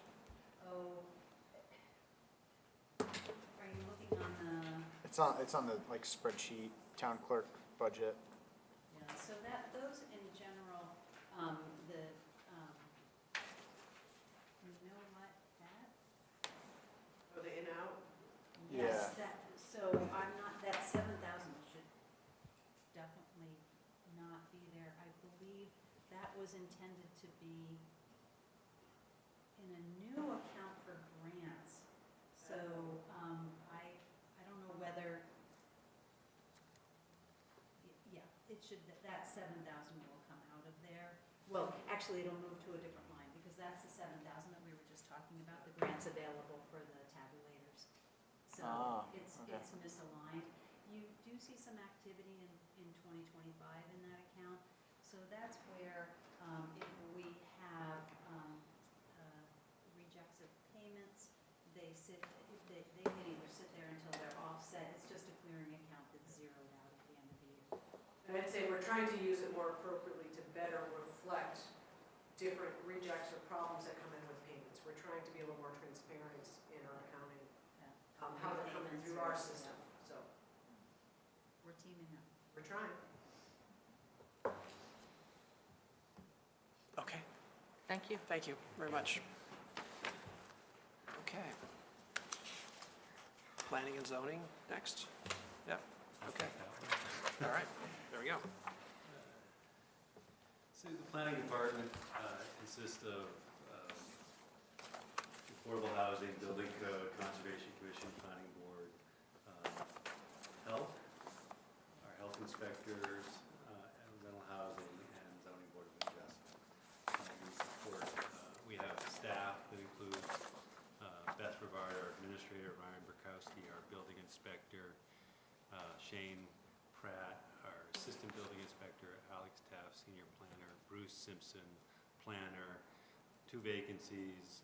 Oh, are you looking on the, It's on the spreadsheet, town clerk budget. yeah, so those in general, you know what, that? Are they in out? Yes, so that 7,000 should definitely not be there. I believe that was intended to be in a new account for grants. So, I don't know whether, yeah, it should, that 7,000 will come out of there. Well, actually, it'll move to a different line, because that's the 7,000 that we were just talking about, the grants available for the tabulators. So it's misaligned. You do see some activity in 2025 in that account. So that's where, if we have rejects of payments, they sit, they can either sit there until they're offset. It's just a clearing account that's zeroed out at the end of the year. And I'd say we're trying to use it more appropriately to better reflect different rejects or problems that come in with payments. We're trying to be a little more transparent in our accounting, how they're coming through our system, so We're teaming up. we're trying. Okay, Thank you. thank you very much. Okay. Planning and zoning next? Yep, okay. All right, there we go. So the planning department consists of affordable housing, building code, conservation commission, planning board, health, our health inspectors, and rental housing, and zoning board of adjustment. We support, we have staff that includes Beth Rivard, our administrator, Ryan Burkowski, our building inspector, Shane Pratt, our assistant building inspector, Alex Taff, senior planner, Bruce Simpson, planner, 2 vacancies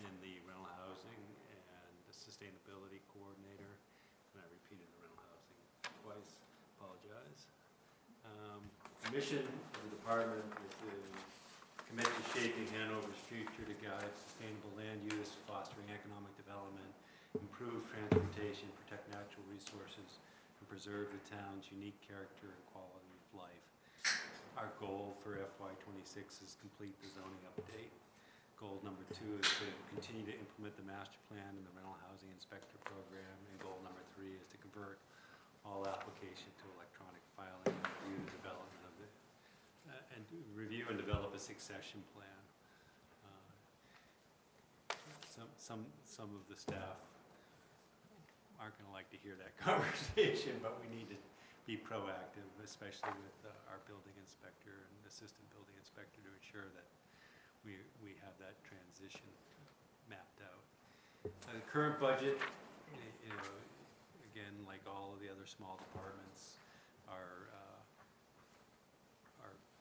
in the rental housing and the sustainability coordinator. And I repeated the rental housing twice, apologize. The mission of the department is to commit to shaping Hanover's future to guide sustainable land use, fostering economic development, improve transportation, protect natural resources, and preserve the town's unique character and quality of life. Our goal for FY26 is complete the zoning update. Goal number 2 is to continue to implement the master plan and the rental housing inspector program. And goal number 3 is to convert all application to electronic filing and review the development of it, and review and develop a succession plan. Some of the staff aren't going to like to hear that conversation, but we need to be proactive, especially with our building inspector and assistant building inspector, to ensure that we have that transition mapped out. The current budget, you know, again, like all of the other small departments, are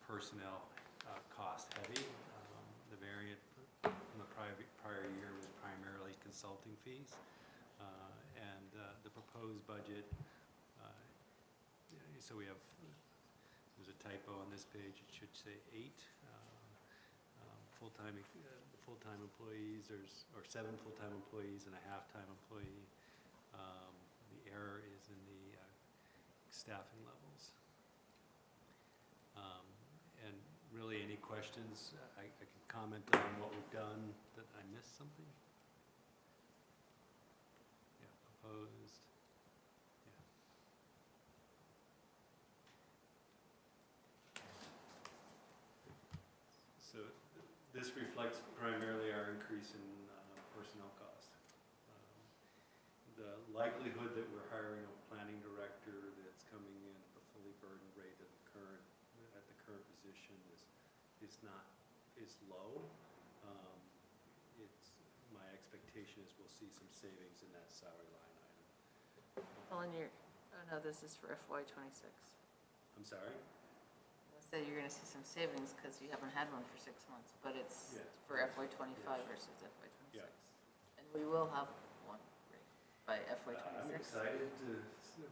personnel cost heavy. The variant from the prior year was primarily consulting fees. And the proposed budget, so we have, there's a typo on this page, it should say 8 full-time employees, or 7 full-time employees and a half-time employee. The error is in the staffing levels. And really, any questions? I can comment on what we've done. That I missed something? Yeah, proposed. Yeah. So this reflects primarily our increase in personnel costs. The likelihood that we're hiring a planning director that's coming in at the fully burdened rate at the current position is low. My expectation is we'll see some savings in that salary line item. Well, and oh no, this is for FY26. I'm sorry? I said you're gonna see some savings because you haven't had one for 6 months, but it's Yeah. for FY25 versus FY26. Yeah. And we will have one by FY26. I'm excited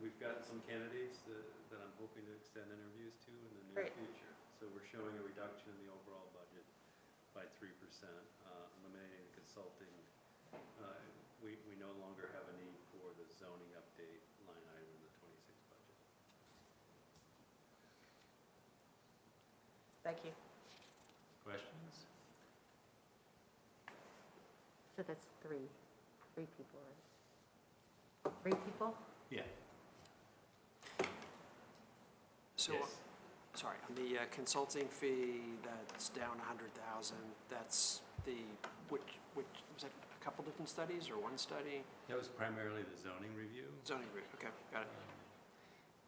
we've got some candidates that I'm hoping to extend interviews to in the near Great. future. So we're showing a reduction in the overall budget by 3%, eliminating the consulting. We no longer have a need for the zoning update line item in the 26 budget. Thank you. Questions? So that's three people, right? 3 people? Yeah. So, Yes. sorry, on the consulting fee, that's down 100,000, that's which, was that a couple different studies or one study? That was primarily the zoning review. Zoning review, okay, got it.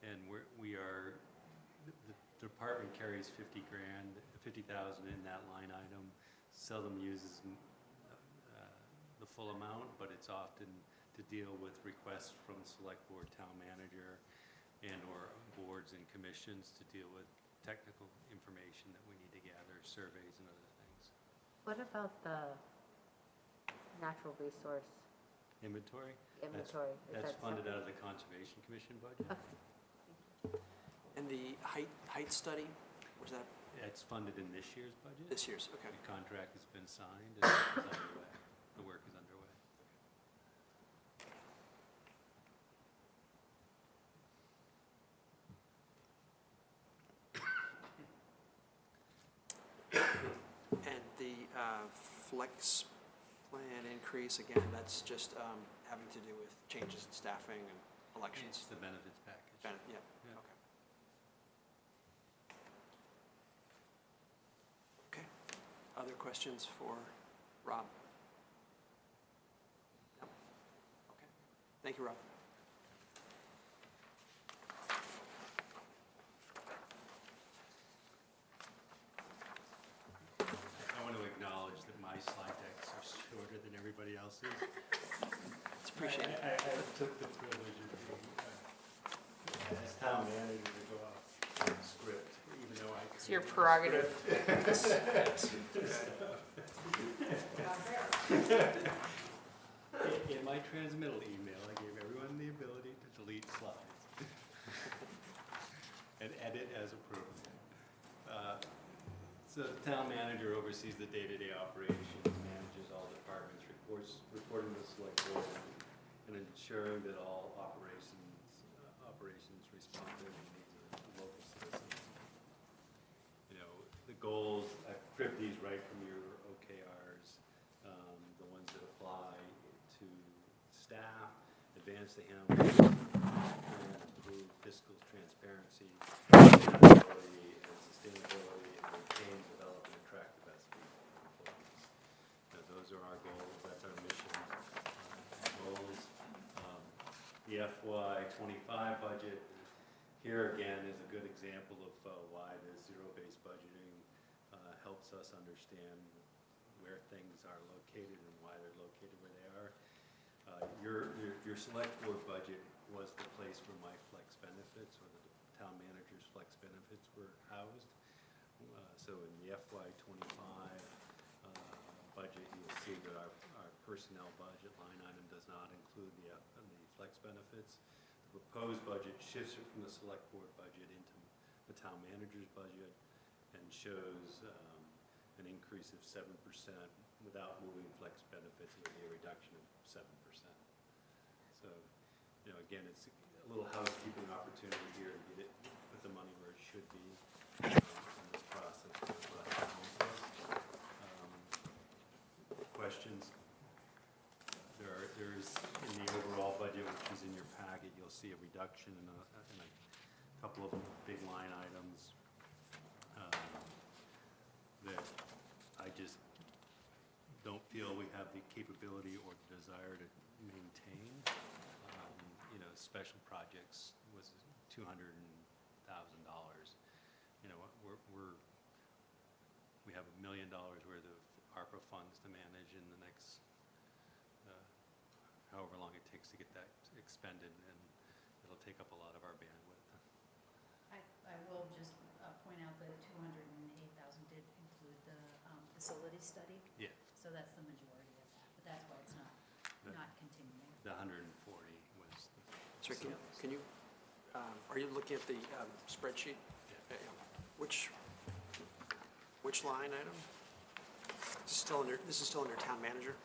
And the department carries 50,000 in that line item. Seldom uses the full amount, but it's often to deal with requests from the select board, town manager, and/or boards and commissions to deal with technical information that we need to gather, surveys and other things. What about the natural resource Inventory? inventory? Is That's that funded separate? out of the Conservation Commission budget. Okay. And the height study, was that It's funded in this year's budget. this year's? Okay. The contract has been signed and it's underway. The work is underway. And the flex plan increase, again, that's just having to do with changes in staffing and It's elections? the benefits package. Yeah, Yeah. okay. Okay. Other questions for Rob? No? Okay. Thank you, Rob. I want to acknowledge that my slide decks are shorter than everybody else's. It's appreciated. I took the privilege of being, as town manager, to go off script, even though I. It's your prerogative. In my transmittal email, I gave everyone the ability to delete slides and edit as appropriate. So the town manager oversees the day-to-day operations, manages all departments, reporting to the select board, and ensuring that all operations respond to the needs of the local citizens. You know, the goals, I cribbed these right from your OKRs, the ones that apply to staff, advance the Hanover, and improve fiscal transparency, accountability, and sustainability, and maintain, develop, and attract the best people and employees. Now, those are our goals, that's our mission, goals. The FY '25 budget, here again is a good example of why the zero-based budgeting helps us understand where things are located and why they're located where they are. Your select board budget was the place where my flex benefits or the town manager's flex benefits were housed. So in the FY '25 budget, you'll see that our personnel budget line item does not include the flex benefits. The proposed budget shifts it from the select board budget into the town manager's budget and shows an increase of 7% without moving flex benefits. It would be a reduction of 7%. So, you know, again, it's a little housekeeping opportunity here to get it, put the money where it should be in this process. Questions? There's, in the overall budget, which is in your packet, you'll see a reduction in a couple of big line items that I just don't feel we have the capability or desire to maintain. You know, special projects was $200,000. You know, we have $1 million worth of ARPA funds to manage in the next, however long it takes to get that expended, and it'll take up a lot of our bandwidth. I will just point out that 208,000 did include the facility study, Yeah, so that's the majority of that, but that's why it's not continuing. the 140 was the. Sir, can you, are you looking at the spreadsheet? Yeah. Which line item? This is still under town manager?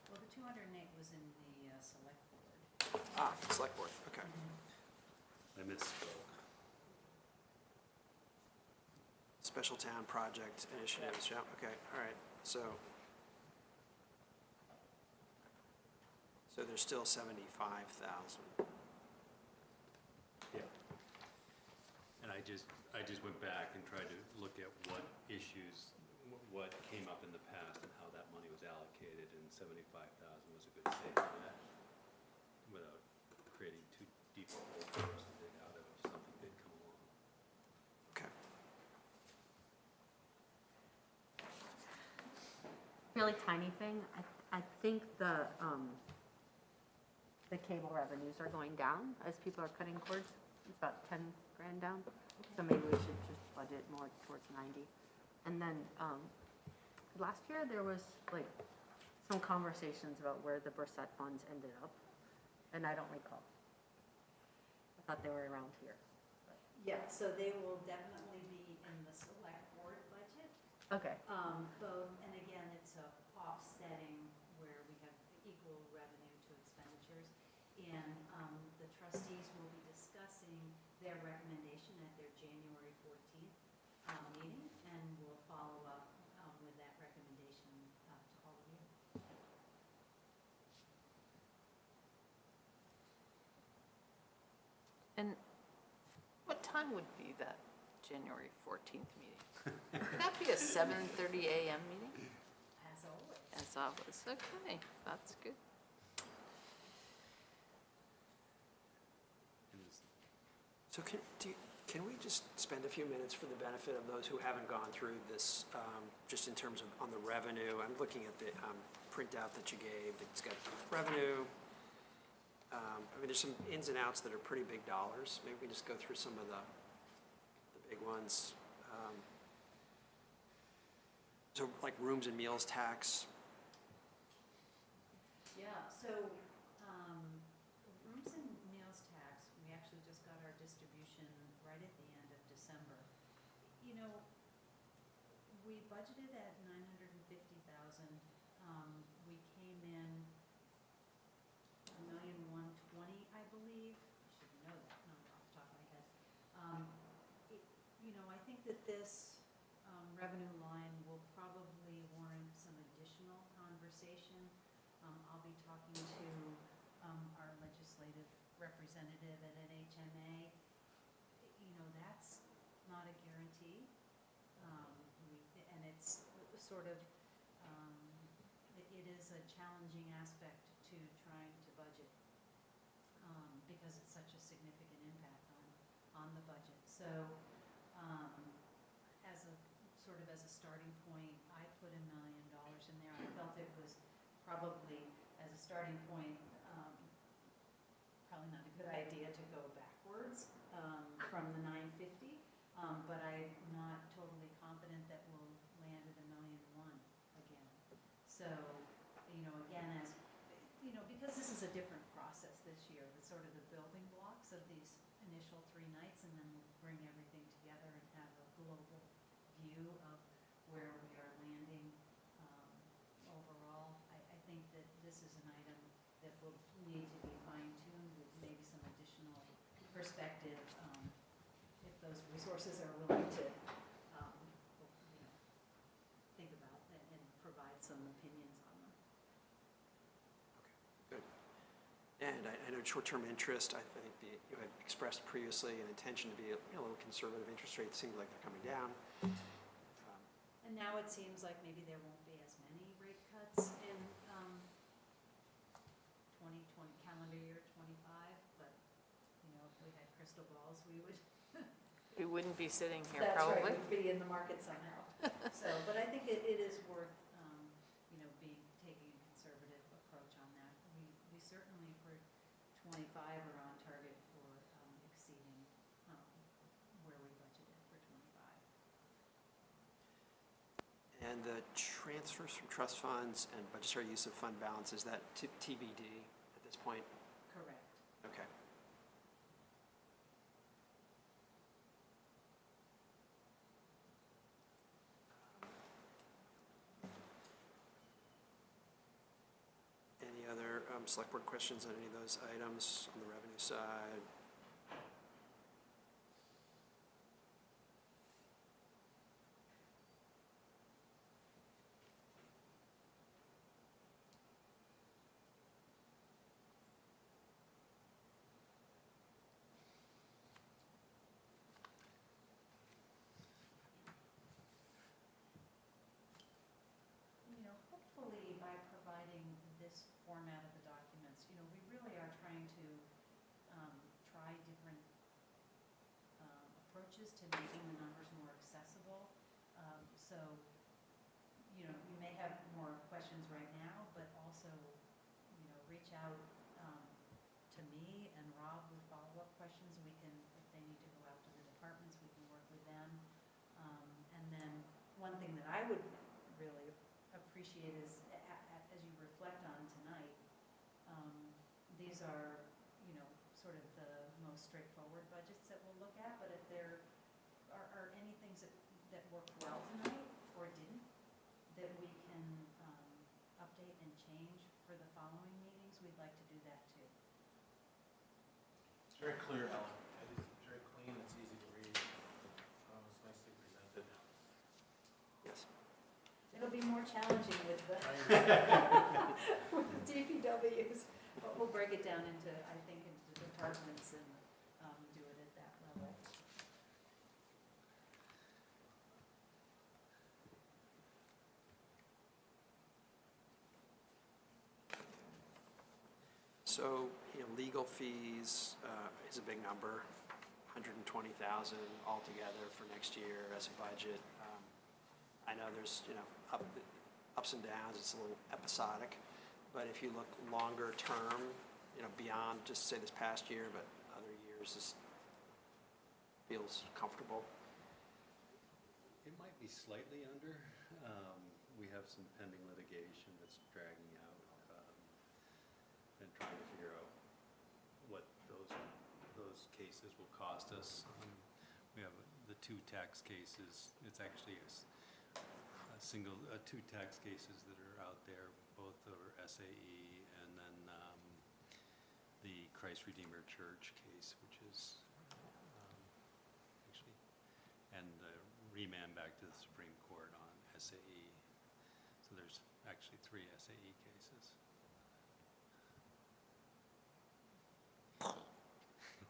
Well, the 208 was in the select board. Select board, okay. I misspoke. Special town project initiatives, yeah, okay, all right, so there's still 75,000. Yeah. And I just went back and tried to look at what issues, what came up in the past and how that money was allocated, and 75,000 was a good save for that, without creating too deep a hole for us to dig out of if something did come along. Okay. Really tiny thing, I think the cable revenues are going down as people are cutting cords. It's about 10 grand down, so maybe we should just budget more towards 90. And then last year there was like some conversations about where the Brissette funds ended up, and I don't recall. I thought they were around here. Yeah, so they will definitely be in the select board budget. Okay, Both, and again, it's a offsetting where we have equal revenue to expenditures. And the trustees will be discussing their recommendation at their January 14th meeting, and we'll follow up with that recommendation to all of you. And what time would be that January 14th meeting? Would that be a 7:30 a.m. meeting? As always. As always, okay, that's good. So can we just spend a few minutes for the benefit of those who haven't gone through this, just in terms of on the revenue? I'm looking at the printout that you gave. It's got revenue. I mean, there's some ins and outs that are pretty big dollars. Maybe we just go through some of the big ones. So like rooms and meals tax. Yeah, so, rooms and meals tax, we actually just got our distribution right at the end of December. You know, we budgeted at 950,000, we came in 1,120,000, I believe. I should know that number off the top of my head. You know, I think that this revenue line will probably warrant some additional conversation. I'll be talking to our legislative representative at NHMA. You know, that's not a guarantee. And it's sort of, it is a challenging aspect to trying to budget because it's such a significant impact on the budget. So as a starting point, I put $1 million in there. I felt it was probably, as a starting point, probably not a good idea to go backwards from the 950, but I'm not totally confident that we'll land at $1,000,001 again. So, you know, again, because this is a different process this year, it's sort of the building blocks of these initial 3 nights, and then we'll bring everything together and have a global view of where we are landing overall. I think that this is an item that will need to be fine-tuned with maybe some additional perspective if those resources are willing to think about and provide some opinions on them. Good. And I know short-term interest, I think you had expressed previously an intention to be a little conservative. Interest rates seem like they're coming down. And now it seems like maybe there won't be as many rate cuts in 2020, calendar year 25, but, you know, if we had crystal balls, we would. We wouldn't be sitting here That's probably. right, we'd be in the market somehow. So, but I think it is worth, you know, taking a conservative approach on that. We certainly for 25 are on target for exceeding where we budgeted for 25. And the transfers from trust funds and budgetary use of fund balance, is that TBD at this point? Correct. Okay. Any other select board questions on any of those items on the revenue side? You know, hopefully by providing this format of the documents, you know, we really are trying to try different approaches to making the numbers more accessible. So, you know, you may have more questions right now, but also, you know, reach out to me and Rob with follow-up questions. We can, if they need to go out to the departments, we can work with them. And then one thing that I would really appreciate is, as you reflect on tonight, these are, you know, sort of the most straightforward budgets that we'll look at, but if there are any things that worked well tonight or didn't, that we can update and change for the following meetings, we'd like to do that too. It's very clear, Ellen. It's very clean, it's easy to read. It's nicely presented. Yes. It'll be more challenging with the, with the DPWs, but we'll break it down into, I think, into the departments and do it at that level. So, you know, legal fees is a big number, 120,000 altogether for next year as a budget. I know there's, you know, ups and downs, it's a little episodic, but if you look longer term, you know, beyond just say this past year, but other years, this feels comfortable. It might be slightly under. We have some pending litigation that's dragging out, and trying to figure out what those cases will cost us. We have the two tax cases. It's actually two tax cases that are out there. Both are SAE, and then the Christ Redeemer Church case, which is actually, and the remand back to the Supreme Court on SAE. So there's actually 3 SAE cases.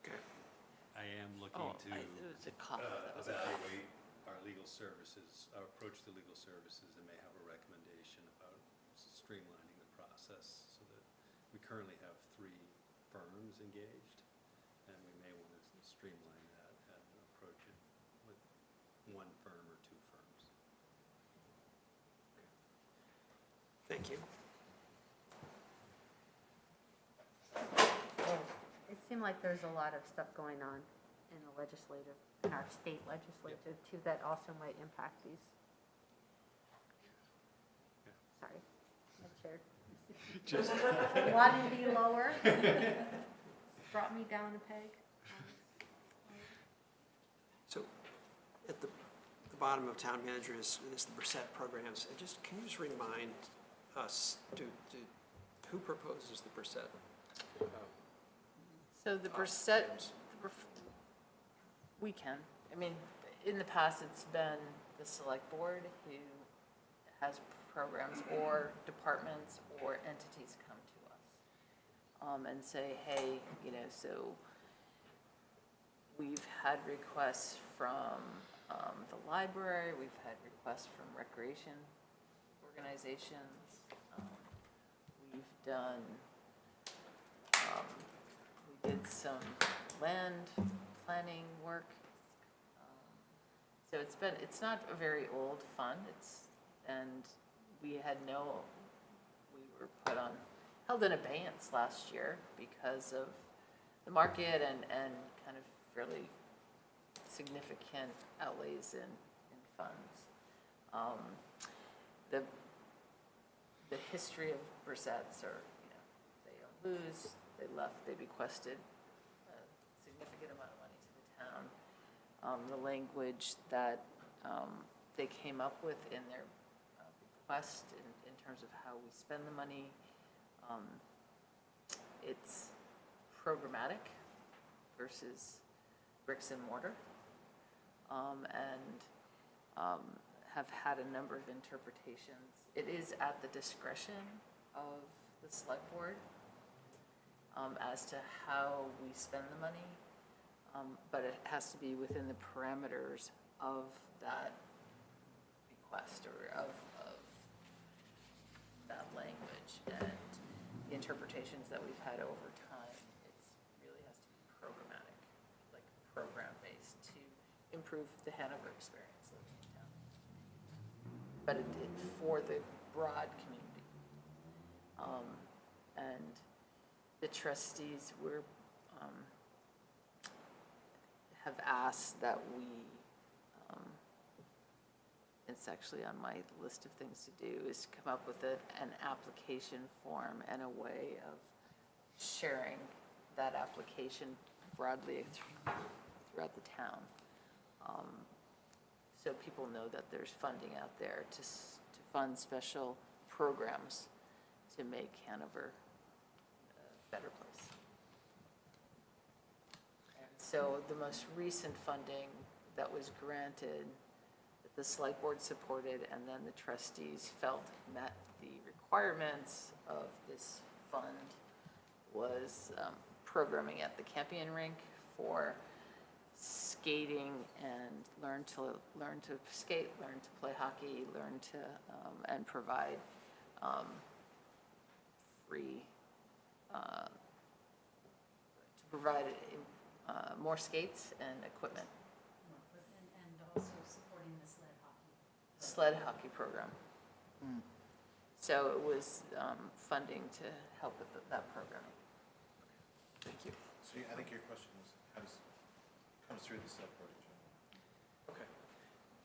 Okay. I am looking to It was a cough. That was a cough. evaluate our legal services, our approach to legal services, and may have a recommendation about streamlining the process so that we currently have 3 firms engaged, and we may want to streamline that and approach it with 1 firm or 2 firms. Thank you. It seemed like there's a lot of stuff going on in the legislative, in our state legislative too, that also might impact these. Sorry, I shared. Just Wanting to be lower, brought me down a peg. So at the bottom of town manager is the Brissette programs. And just, can you just remind us, who proposes the Brissette? So the Brissette, we can. I mean, in the past, it's been the select board who has programs, or departments or entities come to us and say, hey, you know, so we've had requests from the library, we've had requests from recreation organizations, we've done, we did some land planning work. So it's not a very old fund, and we were held in abeyance last year because of the market and kind of fairly significant outlays in funds. The history of Brissettes are, you know, they don't lose, they left, they bequested a significant amount of money to the town. The language that they came up with in their bequest in terms of how we spend the money, it's programmatic versus bricks and mortar, and have had a number of interpretations. It is at the discretion of the select board as to how we spend the money, but it has to be within the parameters of that bequest or of that language, and the interpretations that we've had over time. It really has to be programmatic, like program-based, to improve the Hanover experience living in town. But it for the broad community. And the trustees have asked that we, it's actually on my list of things to do, is come up with an application form and a way of sharing that application broadly throughout the town. So people know that there's funding out there to fund special programs to make Hanover a better place. And so the most recent funding that was granted, that the select board supported, and then the trustees felt met the requirements of this fund, was programming at the Campion rink for skating and learn to skate, learn to play hockey, learn to and provide free to provide more skates and equipment. And also supporting the sled hockey. Sled hockey program. So it was funding to help with that programming. Thank you. So I think your question was, how does, it comes through the select board agenda. Okay.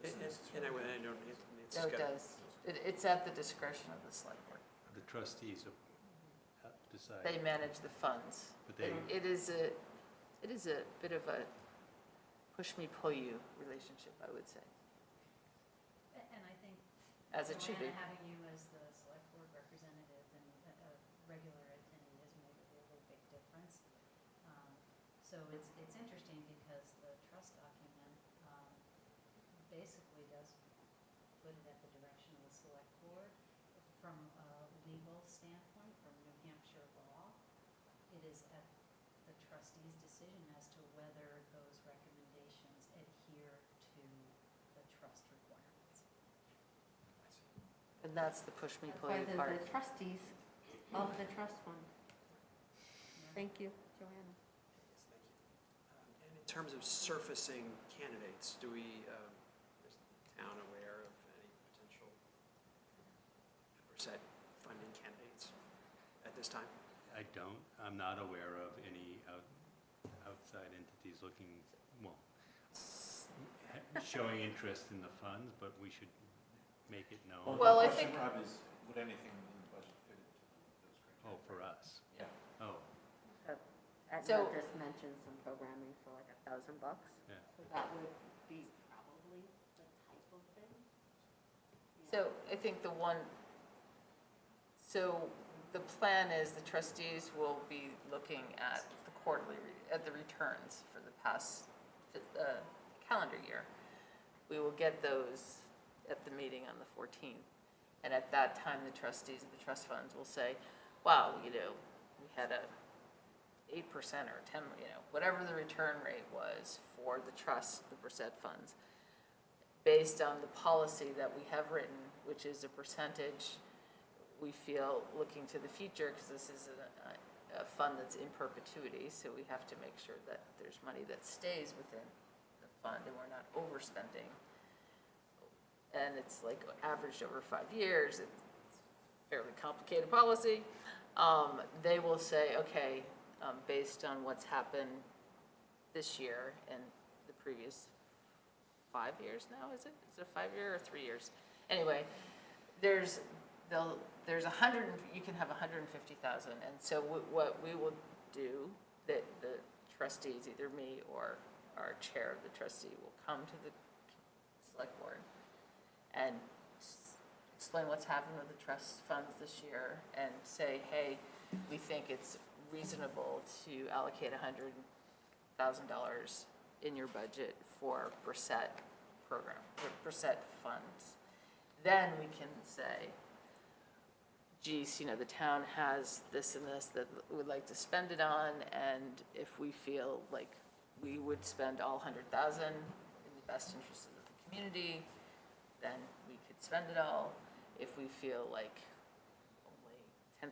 Doesn't And I don't, it's So it does. It's at the discretion of the select board. The trustees decide. They manage the funds. But they- It is a bit of a push-me-pull-you relationship, I would say, And I think as it should be. Joanna, having you as the select board representative and a regular attendee has made a really big difference. So it's interesting because the trust document basically does put it at the direction of the select board. From a legal standpoint, from New Hampshire law, it is at the trustee's decision as to whether those recommendations adhere to the trust requirements. And that's the push-me-pull-you part. The trustees of the trust fund. Thank you, Joanna. Yes, thank you. And in terms of surfacing candidates, is the town aware of any potential percent funding candidates at this time? I'm not aware of any outside entities looking, showing interest in the funds, but we should make it known. Well, I The question, think- Rob, is would anything in the budget fit into those criteria? Oh, for us? Yeah. Oh, Etna So- just mentioned some programming for like $1,000. yeah. So that would be probably the type of thing. So I think so the plan is the trustees will be looking at the at the returns for the past calendar year. We will get those at the meeting on the 14th. And at that time, the trustees of the trust funds will say, wow, we had a 8% or 10, whatever the return rate was for the trust, the Brissette funds, based on the policy that we have written, which is a percentage, we feel looking to the future, because this is a fund that's in perpetuity, so we have to make sure that there's money that stays within the fund and we're not overspending. And it's like averaged over 5 years, it's fairly complicated policy. They will say, okay, based on what's happened this year and the previous 5 years now, is it? Is it a 5 year or 3 years? Anyway, there's 100, you can have 150,000, and so what we will do, that the trustees, either me or our chair of the trustee, will come to the select board and explain what's happened with the trust funds this year and say, hey, we think it's reasonable to allocate $100,000 in your budget for Brissette program, for Brissette funds. Then we can say, geez, the town has this and this that we'd like to spend it on, and if we feel like we would spend all 100,000 in the best interest of the community, then we could spend it all. If we feel like only $10,000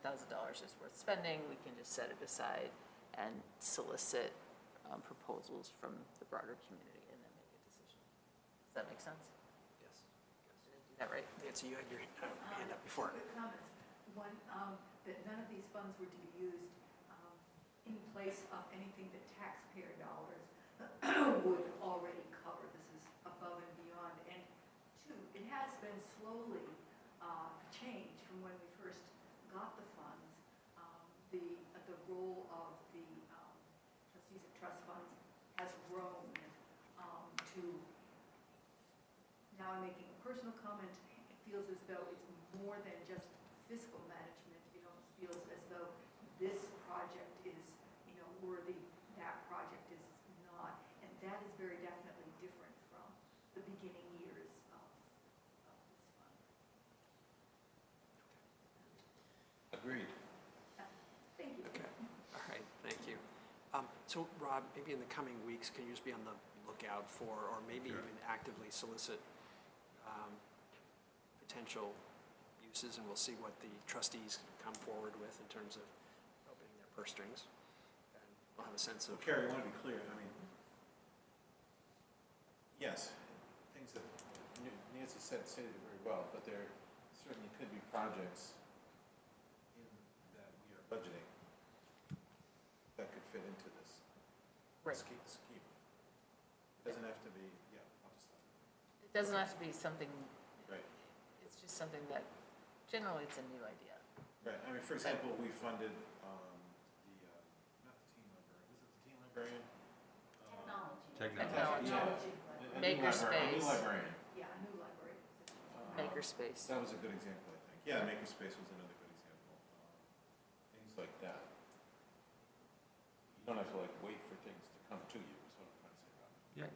is worth spending, we can just set it aside and solicit proposals from the broader community and then make a decision. Does that make sense? Yes. Did I do that right? Nancy, you had your hand up before. Quick comments. One, that none of these funds were to be used in place of anything that taxpayer dollars would already cover. This is above and beyond. And two, it has slowly changed from when we first got the funds. The role of the trustees of trust funds has grown to, now I'm making a personal comment, it feels as though it's more than just fiscal management. It almost feels as though this project is, worthy, that project is not. And that is very definitely different from the beginning years of this fund. Agreed. Thank you. Okay, all right, thank you. So Rob, maybe in the coming weeks, can you just be on the lookout for, or maybe Sure. even actively solicit potential uses, and we'll see what the trustees come forward with in terms of opening their purse strings. And we'll have a sense of. Carrie, I want to be clear, I mean, yes, things that Nancy stated it very well, but there certainly could be projects that we are budgeting that could fit into this. Right. Scheme. It doesn't have to be, yeah, I'll just stop. It doesn't have to be something, Right, it's just something that, generally it's a new idea. right. I mean, for example, we funded not the teen librarian, was it the teen librarian? Technology. A new Makerspace. librarian. Yeah, a new library. Makerspace. That was a good example, I think. Yeah, Makerspace was another good example. Things like that. You don't have to wait for things to come to you, is what I'm trying to say about it. Yeah.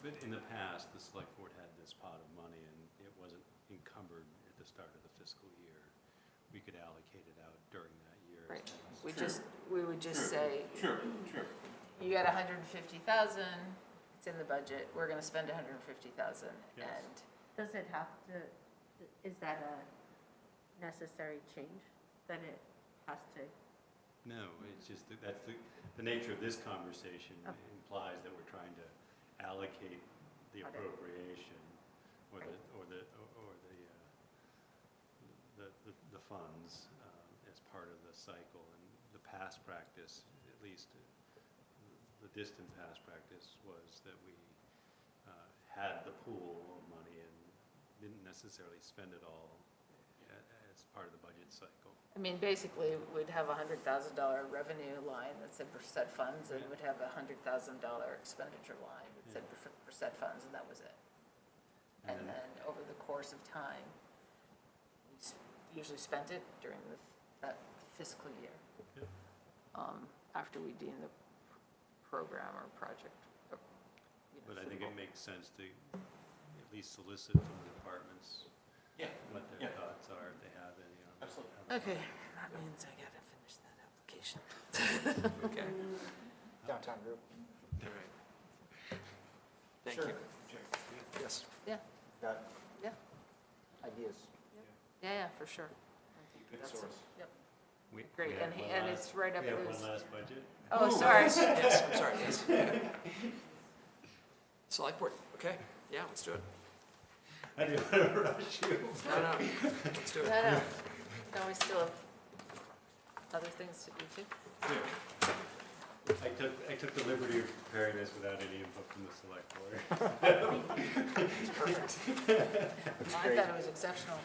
But in the past, the select board had this pot of money and it wasn't encumbered at the start of the fiscal year. We could allocate it out during that year. Right. as We would just say, True. you got 150,000, it's in the budget, we're gonna spend 150,000, Yes. and Does it have to, is that a necessary change? Then it has to, No, it's just that's the nature of this conversation implies that we're trying to allocate the Got it. appropriation or the funds as part of the cycle. And the past practice, at least the distant past practice, was that we had the pool of money and didn't necessarily spend it all as part of the budget cycle. I mean, basically, we'd have a $100,000 revenue line that said percent funds, and we'd have a $100,000 expenditure line that said percent funds, and that was it. And then over the course of time, we usually spent it during that fiscal year. Yep. After we deem the program or project. But I think it makes sense to at least solicit from the departments Yeah. what their thoughts are, if they have any. Absolutely. Okay, that means I gotta finish that application. Okay, Downtown group. all right. Thank Sure. you. Sure. Yes. Yeah, Got yeah, ideas. yeah, for sure. I think Good that's- source. Yep, We great, have and one and last- it's right up We have his. one last budget. Oh, sorry. Yes, I'm sorry, yes. Okay. Select board, okay, yeah, let's do it. I didn't want to rush you. No, let's do it. No, we still have other things to do too. I took the liberty of preparing this without any input from the select board. I thought it was exceptional.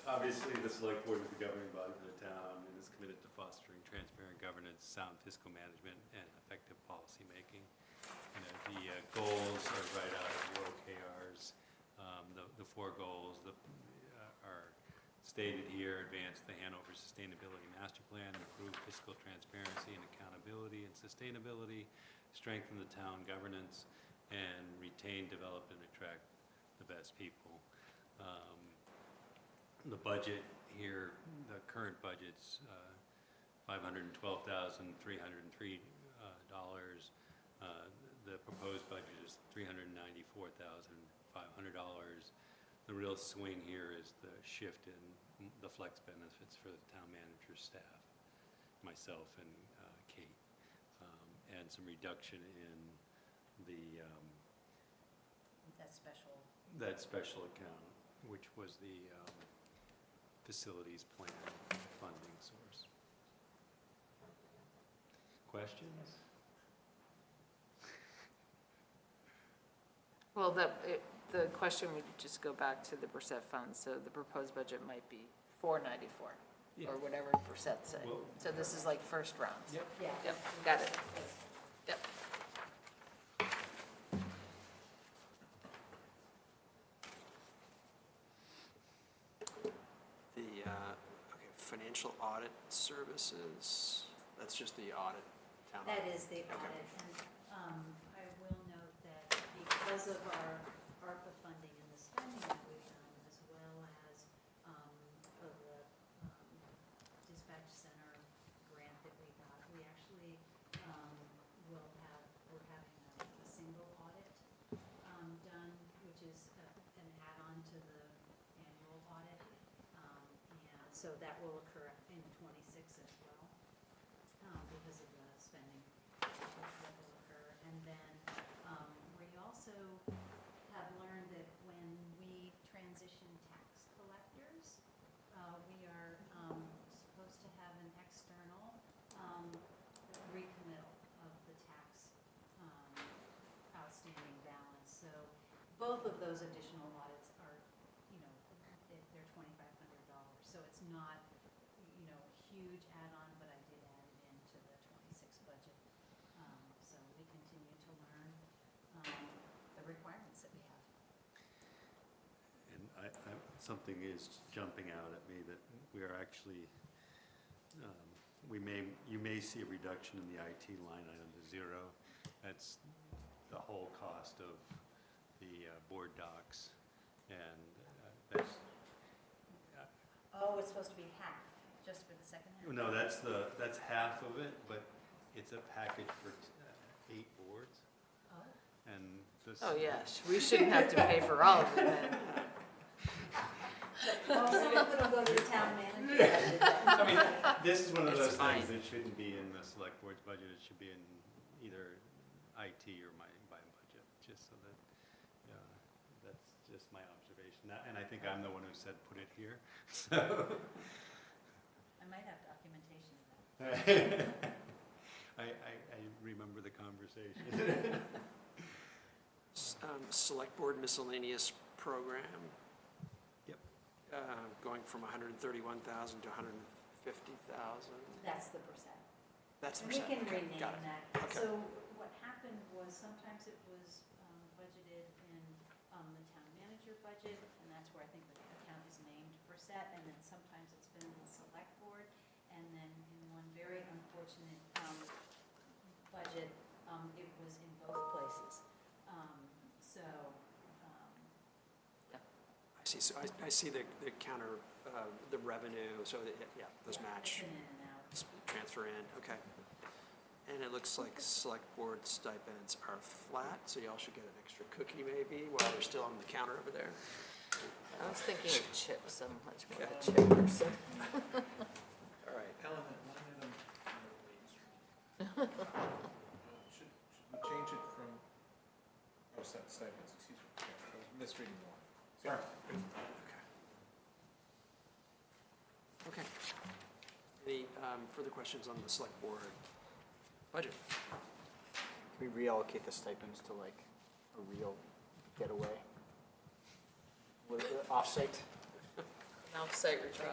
Obviously, the select board is the governing body for the town and is committed to fostering transparent governance, sound fiscal management, and effective policy making. The goals are right out of the OKRs. The four goals are stated here: advance the Hanover Sustainability Master Plan, improve fiscal transparency and accountability and sustainability, strengthen the town governance, and retain, develop, and attract the best people. The budget here, the current budget's $512,303. The proposed budget is $394,500. The real swing here is the shift in the flex benefits for the town manager's staff, myself and Kate, and some reduction in that special account, which was the facilities plan funding source. Questions? Well, the question would just go back to the percent funds, so the proposed budget might be 494, or whatever percent say. Well- So this is like first rounds. Yep. Yeah. Yep, got it. Yep. The, okay, financial audit services, that's just the audit, town audit. That is the audit, and I will note that because of our ARPA funding and the spending that we've done, as well as of the dispatch center grant that we got, we actually we're having a single audit done, which is an add-on to the annual audit. And so that will occur in '26 as well, because of the spending that will occur. And then we also have learned that when we transition tax collectors, we are supposed to have an external recommittal of the tax outstanding balance. So both of those additional audits are, they're $2,500. So it's not, a huge add-on, but I did add it into the '26 budget. So we continue to learn the requirements that we have. And something is jumping out at me that we are actually, you may see a reduction in the IT line item to 0. That's the whole cost of the board docs, and that's, Oh, it's supposed to be half, just for the second half? no, that's half of it, but it's a package for 8 boards, Oh. and this. Oh, yes, we shouldn't have to pay for all of it then. Well, some of it'll go to the town manager. I mean, this is one of It's those fine. things that shouldn't be in the select board's budget, it should be in either IT or my budget, just so that, that's just my observation. And I think I'm the one who said put it here, so. I might have documentation of that. I remember the conversation. Select board miscellaneous program. Yep. Going from 131,000 to 150,000. That's the percent. That's the And we percent. can Okay, rename got it. that. Okay. So what happened was sometimes it was budgeted in the town manager budget, and that's where I think the account is named percent, and then sometimes it's been in the select board, and then in one very unfortunate budget, it was in both places. So, I see, so I see the counter, the revenue, so, yeah, those yeah, match. it's an in and out. Transfer in, okay. And it looks like select board stipends are flat, so y'all should get an extra cookie maybe while they're still on the counter over there. I was thinking of chips, I'm much more of a chip person. All right. Ellen, that line item on the wage, should we change it from, stipends, excuse me, I was misreading the one. Sorry. Okay. Any further questions on the select board budget? Can we reallocate the stipends to like a real getaway? With offsite, An off-site retreat.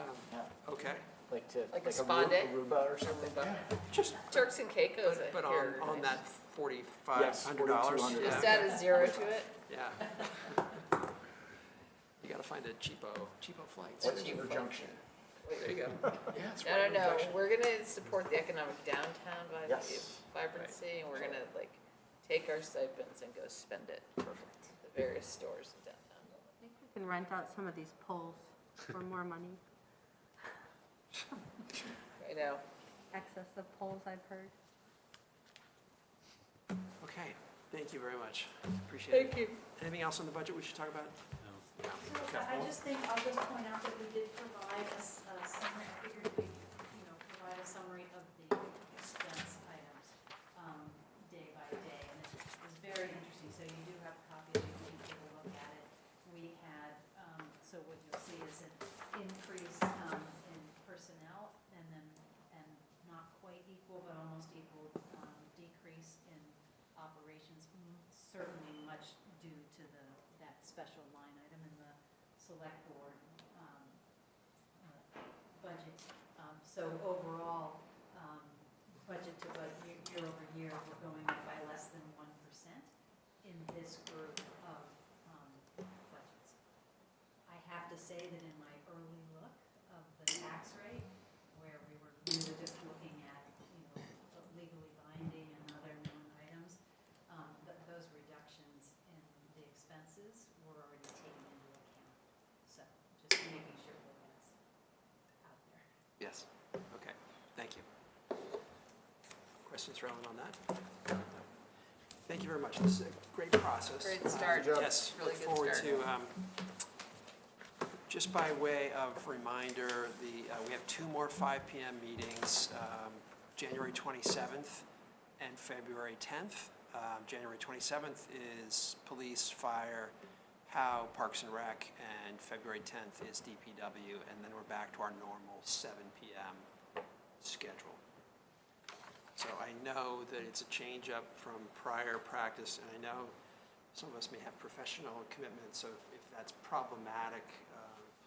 Okay, like to, Like a like spa day? Aruba or something? just, Turks and Caicos but here. on that Yes, $4,500. $4,200. Just add a 0 to it? Yeah. You gotta find a cheapo flights. What's your Junction? There you go. Yeah, it's I right don't in know, Junction. we're gonna support the economic downtown Yes. vibrancy, and we're gonna like take our stipends and go spend it. Perfect. The various stores in downtown. I think we can rent out some of these poles for more money. I know. Excess of poles, I've heard. Okay, thank you very much. Appreciate it. Thank you. Anything else on the budget we should talk about? No. No. So Okay. I just think, I'll just point out that we did provide a summary, I figured we'd, provide a summary of the expense items, day by day, and it was very interesting, so you do have a copy, you can take a look at it. We had, so what you'll see is an increase, in personnel, and not quite equal, but almost equal, decrease in operations, certainly much due to the special line item in the select board budget. So overall, budget to budget, year over year, we're going up by less than 1% in this group of budgets. I have to say that in my early look of the tax rate, where we were just looking at, the legally binding and other known items, those reductions in the expenses were already taken into account. So just making sure that that's out there. Yes, okay, thank you. Questions, Rowan, on that? Thank you very much. This is a great process. Great start. Yes, Really look good forward start. to, just by way of reminder, we have 2 more 5 PM meetings, January 27th and February 10th. January 27th is police, fire, Howe, Parks and Rec, and February 10th is DPW, and then we're back to our normal 7 PM schedule. So I know that it's a change up from prior practice, and I know some of us may have professional commitments, so if that's problematic,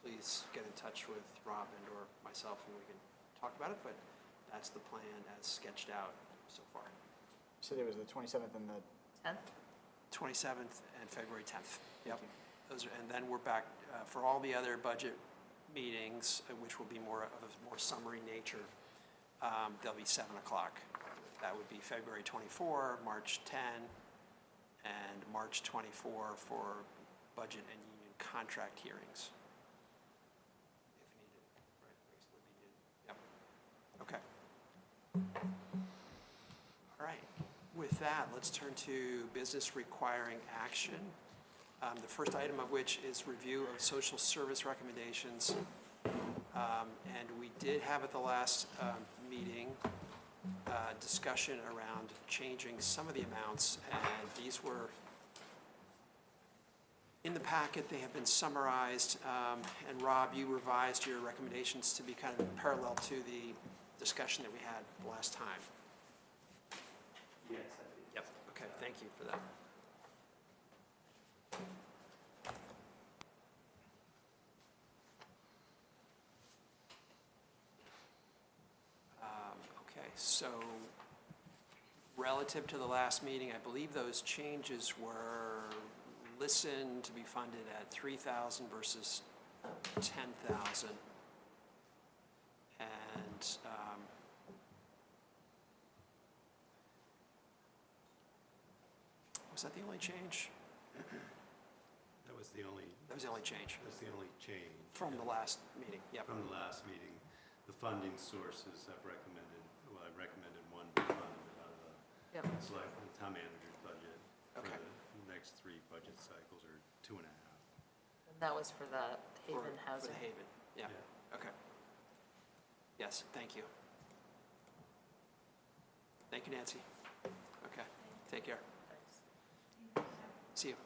please get in touch with Rob and or myself and we can talk about it, but that's the plan as sketched out so far. So there was the 27th and the 10th? 27th and February 10th. Yep. Those are, and then we're back for all the other budget meetings, which will be more of a more summary nature. They'll be 7 o'clock. That would be February 24, March 10, and March 24 for budget and union contract hearings. If needed, right, reasonably needed. Yep. Okay. All right. With that, let's turn to business requiring action. The first item of which is review of social service recommendations. And we did have at the last meeting discussion around changing some of the amounts, and these were in the packet. They have been summarized, and Rob, you revised your recommendations to be kind of parallel to the discussion that we had last time. Yes, I did. Yep, okay, thank you for that. Okay, so relative to the last meeting, I believe those changes were listened to be funded at 3,000 versus 10,000. And was that the only change? That was the only, That was the only change change. from the last meeting, yep. From the last meeting. The funding sources I've recommended, well, I recommended one be funded out of Yep. the select, the town manager's budget. Okay. For the next 3 budget cycles, or 2.5. And that was for the Haven For housing. the Haven, yeah, okay. Yes, thank you. Thank you, Nancy. Okay, take care. Thanks. See you.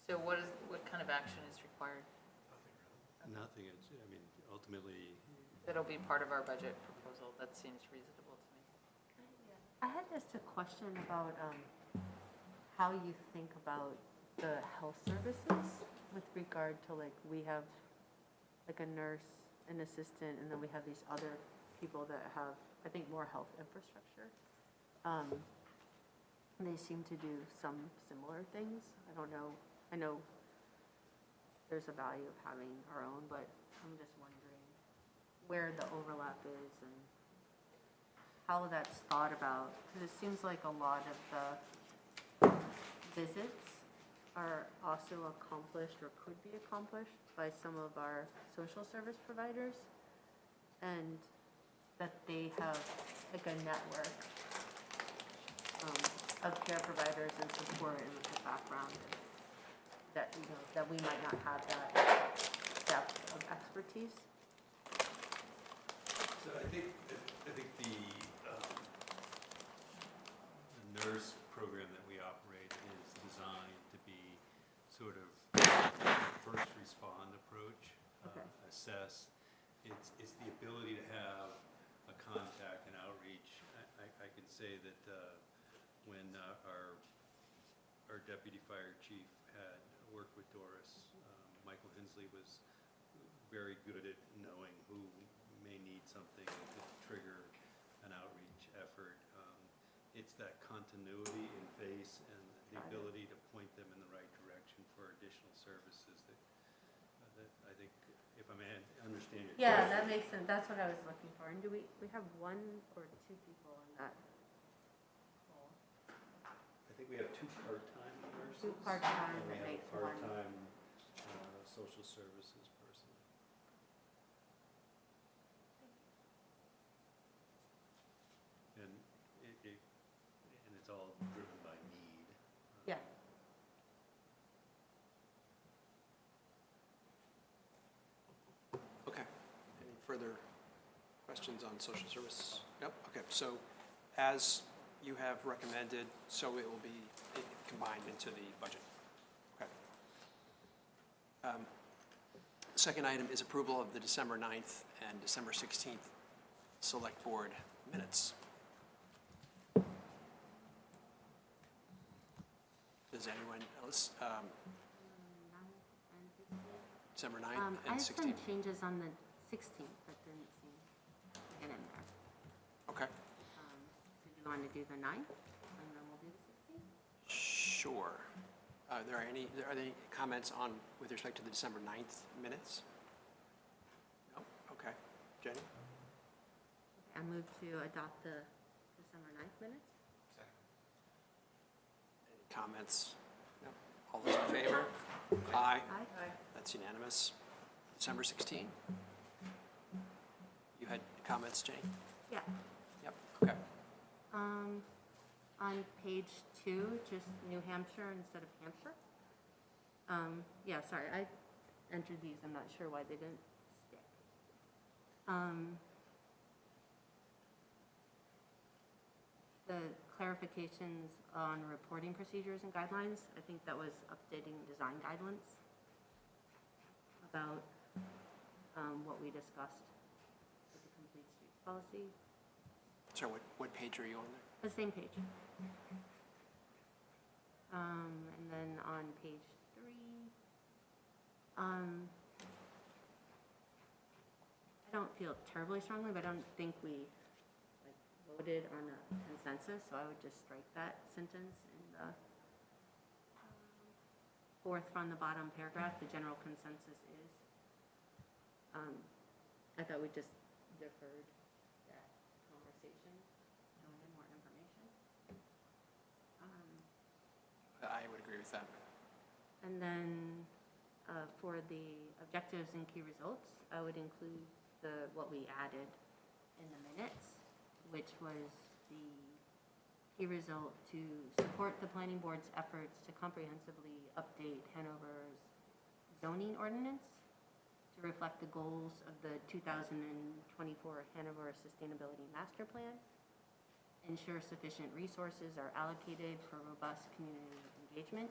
So what kind of action is required? Nothing, it's, I mean, ultimately, It'll be part of our budget proposal. That seems reasonable to me. I had just a question about how you think about the health services with regard to, like, we have like a nurse, an assistant, and then we have these other people that have, I think, more health infrastructure. They seem to do some similar things. I don't know. I know there's a value of having our own, but I'm just wondering where the overlap is and how that's thought about. Because it seems like a lot of the visits are also accomplished or could be accomplished by some of our social service providers, and that they have like a network of care providers and support and the background, and that, you know, that we might not have that depth of expertise. so I think the nurse program that we operate is designed to be sort of a first respond approach, Okay. assess. It's the ability ability to have a contact and outreach. I can say that when our deputy fire chief had worked with Doris, Michael Hensley was very good at knowing who may need something to trigger an outreach effort. It's that continuity in face and the ability to point them in the right direction for additional services that I think, if I may understand your Yeah, question. that makes sense, that's what I was looking for. And do we have one or two people in that role? I think we have 2 part-time nurses. Two part-time, and we that have a makes one. part-time social services person. And it's all driven by need. Yeah. Okay. Any further questions on social service? Nope, okay, so as you have recommended, so it will be combined into the budget. Okay. Second item is approval of the December 9th and December 16th Select Board minutes. Does anyone else, December 9th I and have some 16th? changes on the 16th that didn't seem to get in there. Okay, So do you want to do the 9th, and then we'll do the 16th? sure. Are there any comments on, with respect to the December 9th minutes? No? Okay. Jenny? I move to adopt the December 9th minutes. Any comments? No? All those in favor? Aye. Aye. That's unanimous. December 16? You had comments, Jenny? Yeah. Yep, okay. On page 2, just New Hampshire instead of Hampshire. Yeah, sorry, I entered these, I'm not sure why they didn't stick. The clarifications on reporting procedures and guidelines, I think that was updating design guidelines about what we discussed with the complete streets policy. So what page are you on there? The same page. And then on page 3, I don't feel terribly strongly, but I don't think we voted on a consensus, so I would just strike that sentence in the fourth from the bottom paragraph. The general consensus is. I thought we just deferred that conversation. Don't need more information. I would agree with that. And then for the objectives and key results, I would include what we added in the minutes, which was the key result to support the planning board's efforts to comprehensively update Hanover's zoning ordinance to reflect the goals of the 2024 Hanover Sustainability Master Plan, ensure sufficient resources are allocated for robust community engagement,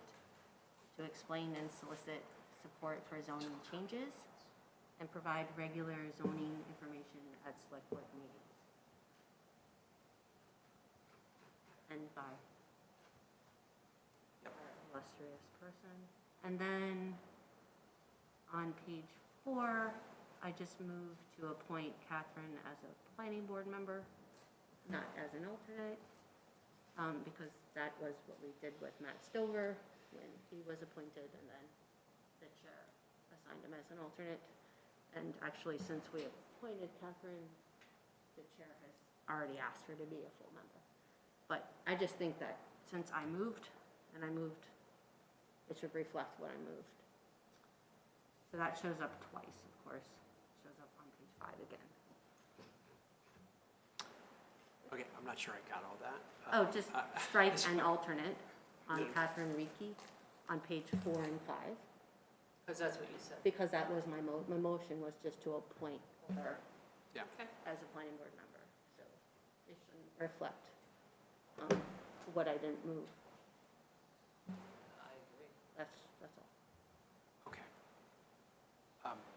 to explain and solicit support for zoning changes, and provide regular zoning information at select board meetings. And by our illustrious person. And then on page 4, I just moved to appoint Catherine as a planning board member, not as an alternate, because that was what we did with Matt Stover when he was appointed, and then the chair assigned him as an alternate. And actually, since we appointed Catherine, the chair has already asked her to be a full member. But I just think that since I moved, it should reflect what I moved. So that shows up twice, of course. It shows up on page 5 again. Okay, I'm not sure I got all that. Oh, just strike this an one- alternate on Yeah. Catherine Reiki on page 4 and 5, Because that's what you said. because that was my motion was just to appoint her Yeah. Okay. as a planning board member. So it shouldn't reflect what I didn't move. I agree. That's all. Okay.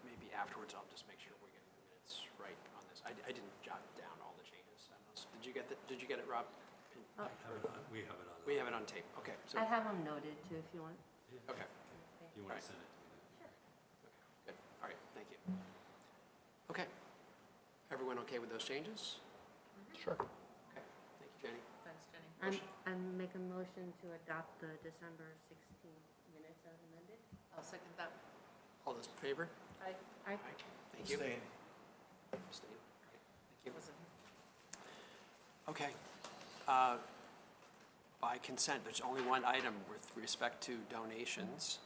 Maybe afterwards, I'll just make sure we're getting the minutes right on this I didn't jot down all the changes. I don't know. Did you get it, Rob? Oh. We have it on. We have it on tape, okay, so, I have them noted too, if you want. okay, You want Right. to send it to me? good, all right, thank you. Okay, everyone okay with those changes? Sure. Okay, thank you, Jenny. Thanks, Jenny. I'm make a motion to adopt the December 16th minutes as amended. I'll second that. All those in favor? Aye. Aye. Thank you. Abstain. Abstain. Okay, thank you. Wasn't here. Okay. By consent, there's only one item with respect to donations.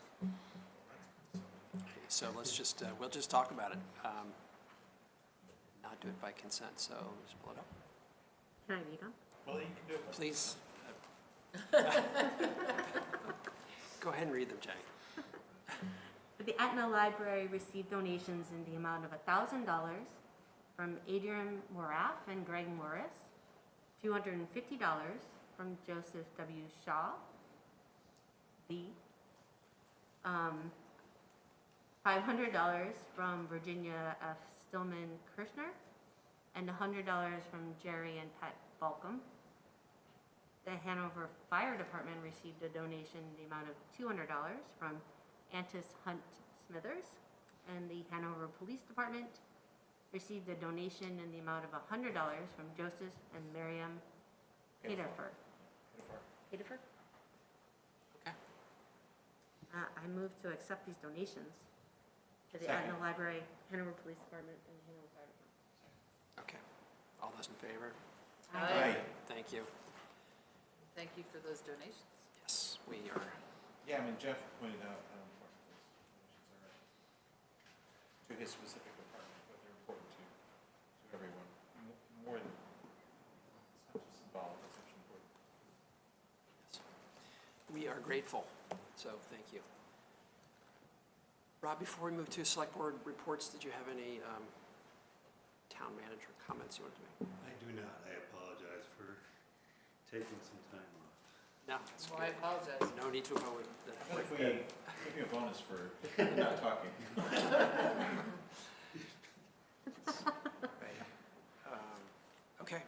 Okay, so let's just, we'll just talk about it. Not do it by consent, so just pull it up. Can I read them? Well, you can do it. Please. Go ahead and read them, Jenny. The Etna Library received donations in the amount of $1,000 from Adrian Moraff and Greg Morris, $250 from Joseph W. Shaw, $500 from Virginia F. Stillman Kirshner, and $100 from Jerry and Pat Balcom. The Hanover Fire Department received a donation in the amount of $200 from Antis Hunt Smithers, and the Hanover Police Department received a donation in the amount of $100 from Joseph and Miriam Haderfer. Haderfer? Okay. I move to accept these donations to the Second. Etna Library, Hanover Police Department, and Hanover Fire Department. Okay. All those in favor? Aye. Thank you. Thank you for those donations. Yes, we are. Yeah, I mean, Jeff pointed out how important those donations are to his specific department, but they're important to everyone. More than, it's not just symbolic, it's actually important. We are grateful, so thank you. Rob, before we move to select board reports, did you have any town manager comments you wanted to make? I do not. I apologize for taking some time off. No, it's Well, I good. apologize. No need to oppose. I feel like we give you a bonus for not talking. Right. Okay.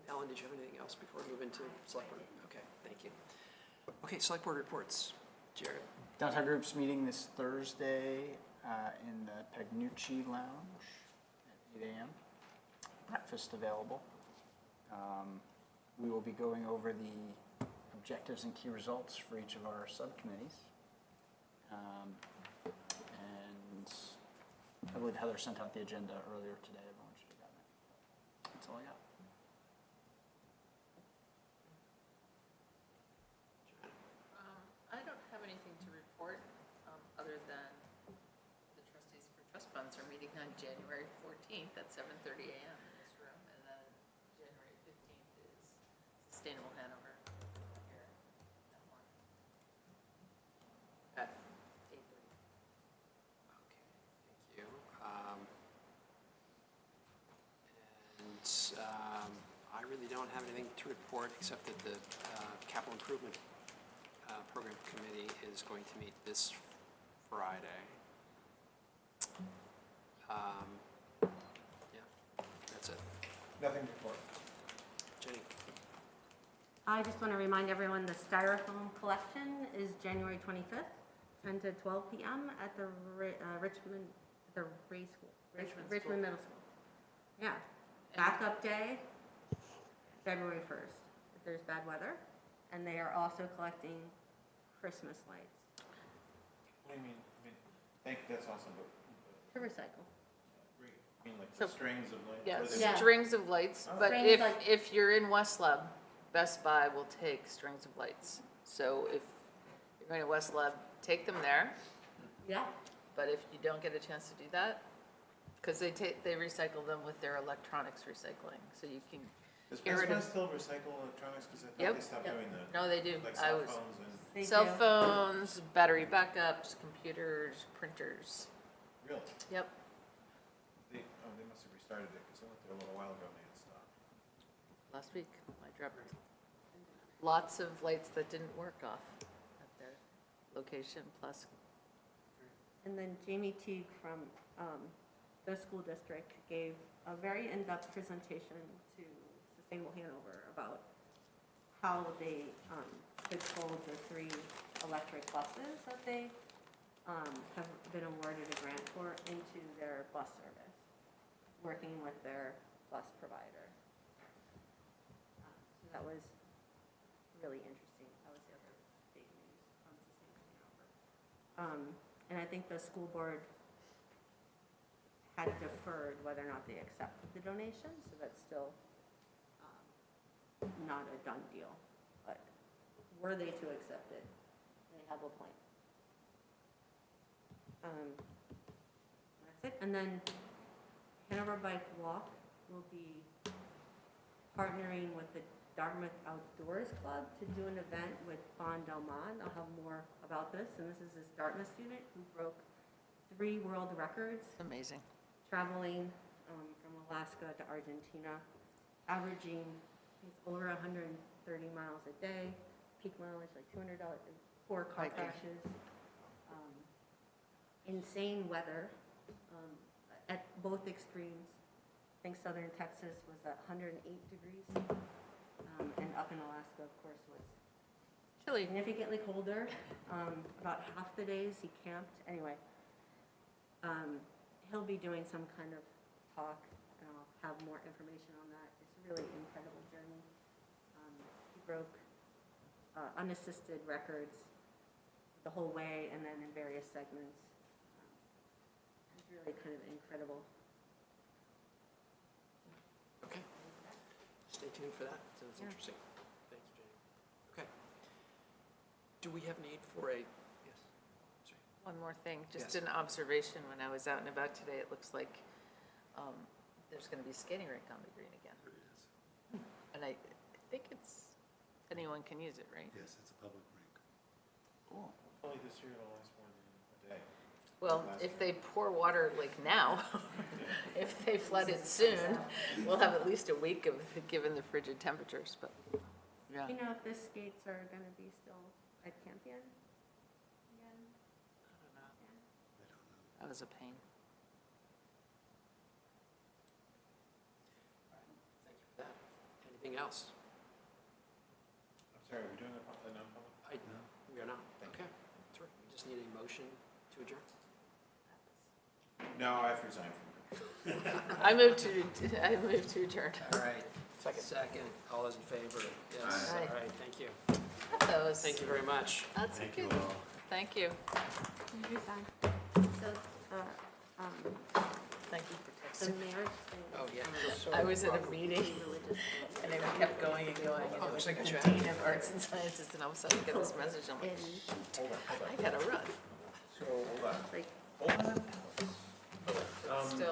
Ellen, did you have anything else before we move into select board? Okay, thank you. Okay, select board reports. Jared? Downtown Group's meeting this Thursday in the Pagnucci Lounge at 8 a.m. Breakfast available. We will be going over the objectives and key results for each of our subcommittees. And I believe Heather sent out the agenda earlier today. Everyone should have gotten it. That's all I got. I don't have anything to report, other than the trustees for trust funds are meeting on January 14th at 7:30 a.m. in this room, and then January 15th is Sustainable Hanover here at 1. At 8:30. Okay, thank you. I really don't have anything to report, except that the capital improvement program committee is going to meet this Friday. Yeah, that's it. Nothing to report. Jenny? I just want to remind everyone the styrofoam collection is January 25th, 10 to 12 p.m. at the Richmond School. Richmond Middle School. Yeah. Backup day, February 1st, if there's bad weather. And they are also collecting Christmas lights What do you mean? That's awesome, but to recycle. you mean like So- the strings of like? Yeah, what are they- Yeah. strings of lights, but Strings like- if you're in West Lub, Best Buy will take strings of lights. So if you're going to West Lub, take them there, Yeah. but if you don't get a chance to do that, because they recycle them with their electronics recycling, so you can, Does get Best rid Buy of- still recycle electronics? Because I thought Yep. they stopped Yep. doing that. no, they do. Like I cell was, phones and, They cell do. phones, battery backups, computers, printers. really? Yep. They must have restarted it, because I went there a little while ago and they had stopped. Last week, I dropped lots of lights that didn't work off at their location, plus And then Jamie Teague from the school district gave a very in-depth presentation to Sustainable Hanover about how they could fold the 3 electric buses that they have been awarded a grant for into their bus service, working with their bus provider. So that was really interesting. That was the other big news from Sustainable Hanover. And I think the school board had deferred whether or not they accepted the donation, so that's still not a done deal. But were they to accept it, they have a plan. That's it. And then Hanover Bike Walk will be partnering with the Dartmouth Outdoors Club to do an event with Bon Delmont. I'll have more about this. And this is this Dartmouth student who broke 3 world records Amazing. traveling from Alaska to Argentina, averaging over 130 miles a day, peak mileage like $200, 4 car Hiking. crashes, insane weather at both extremes. I think southern Texas was at 108 degrees, and up in Alaska, of course, was Chilly. significantly colder. About half the days he camped. Anyway, he'll be doing some kind of talk, and I'll have more information on that. It's a really incredible journey. He broke unassisted records the whole way, and then in various segments. It's really kind of incredible. Okay. Stay tuned for that. Sounds Yeah. interesting. Thank you, Jane. Okay. Do we have need for a, yes? Sorry. One more thing, just Yes. an observation, when I was out and about today, it looks like there's going to be a skating rink on the green again. There it is. And I think it's, anyone can use it, right? Yes, it's a public rink. Cool. Hopefully this year it'll last more than a day. Well, if they pour water like now, if they flood it soon, we'll have at least a week of, given the frigid temperatures, but, yeah. Do you know if the skates are going to be still at Campion again? I don't know. That was a pain. Thank you for that. Anything else? I'm sorry, are we doing a non-public? We are not. Okay. That's right. We just need a motion to adjourn. No, I've resigned from it. I move to adjourn. All right. Second. All those in favor? Yes. Aye. All right. Thank you. Those. Thank you very much. That's Thank good. you all. Thank you. You're fine. So, Thank you for the texting. marriage thing. Oh, yeah. I was in a meeting and it kept going and going. And Oh, it was looks like the a chat. Dean of Arts and Sciences, and all of a sudden I get this message, I'm like, Hold on, hold on. I gotta run. So, hold on. Like, Hold on. Still.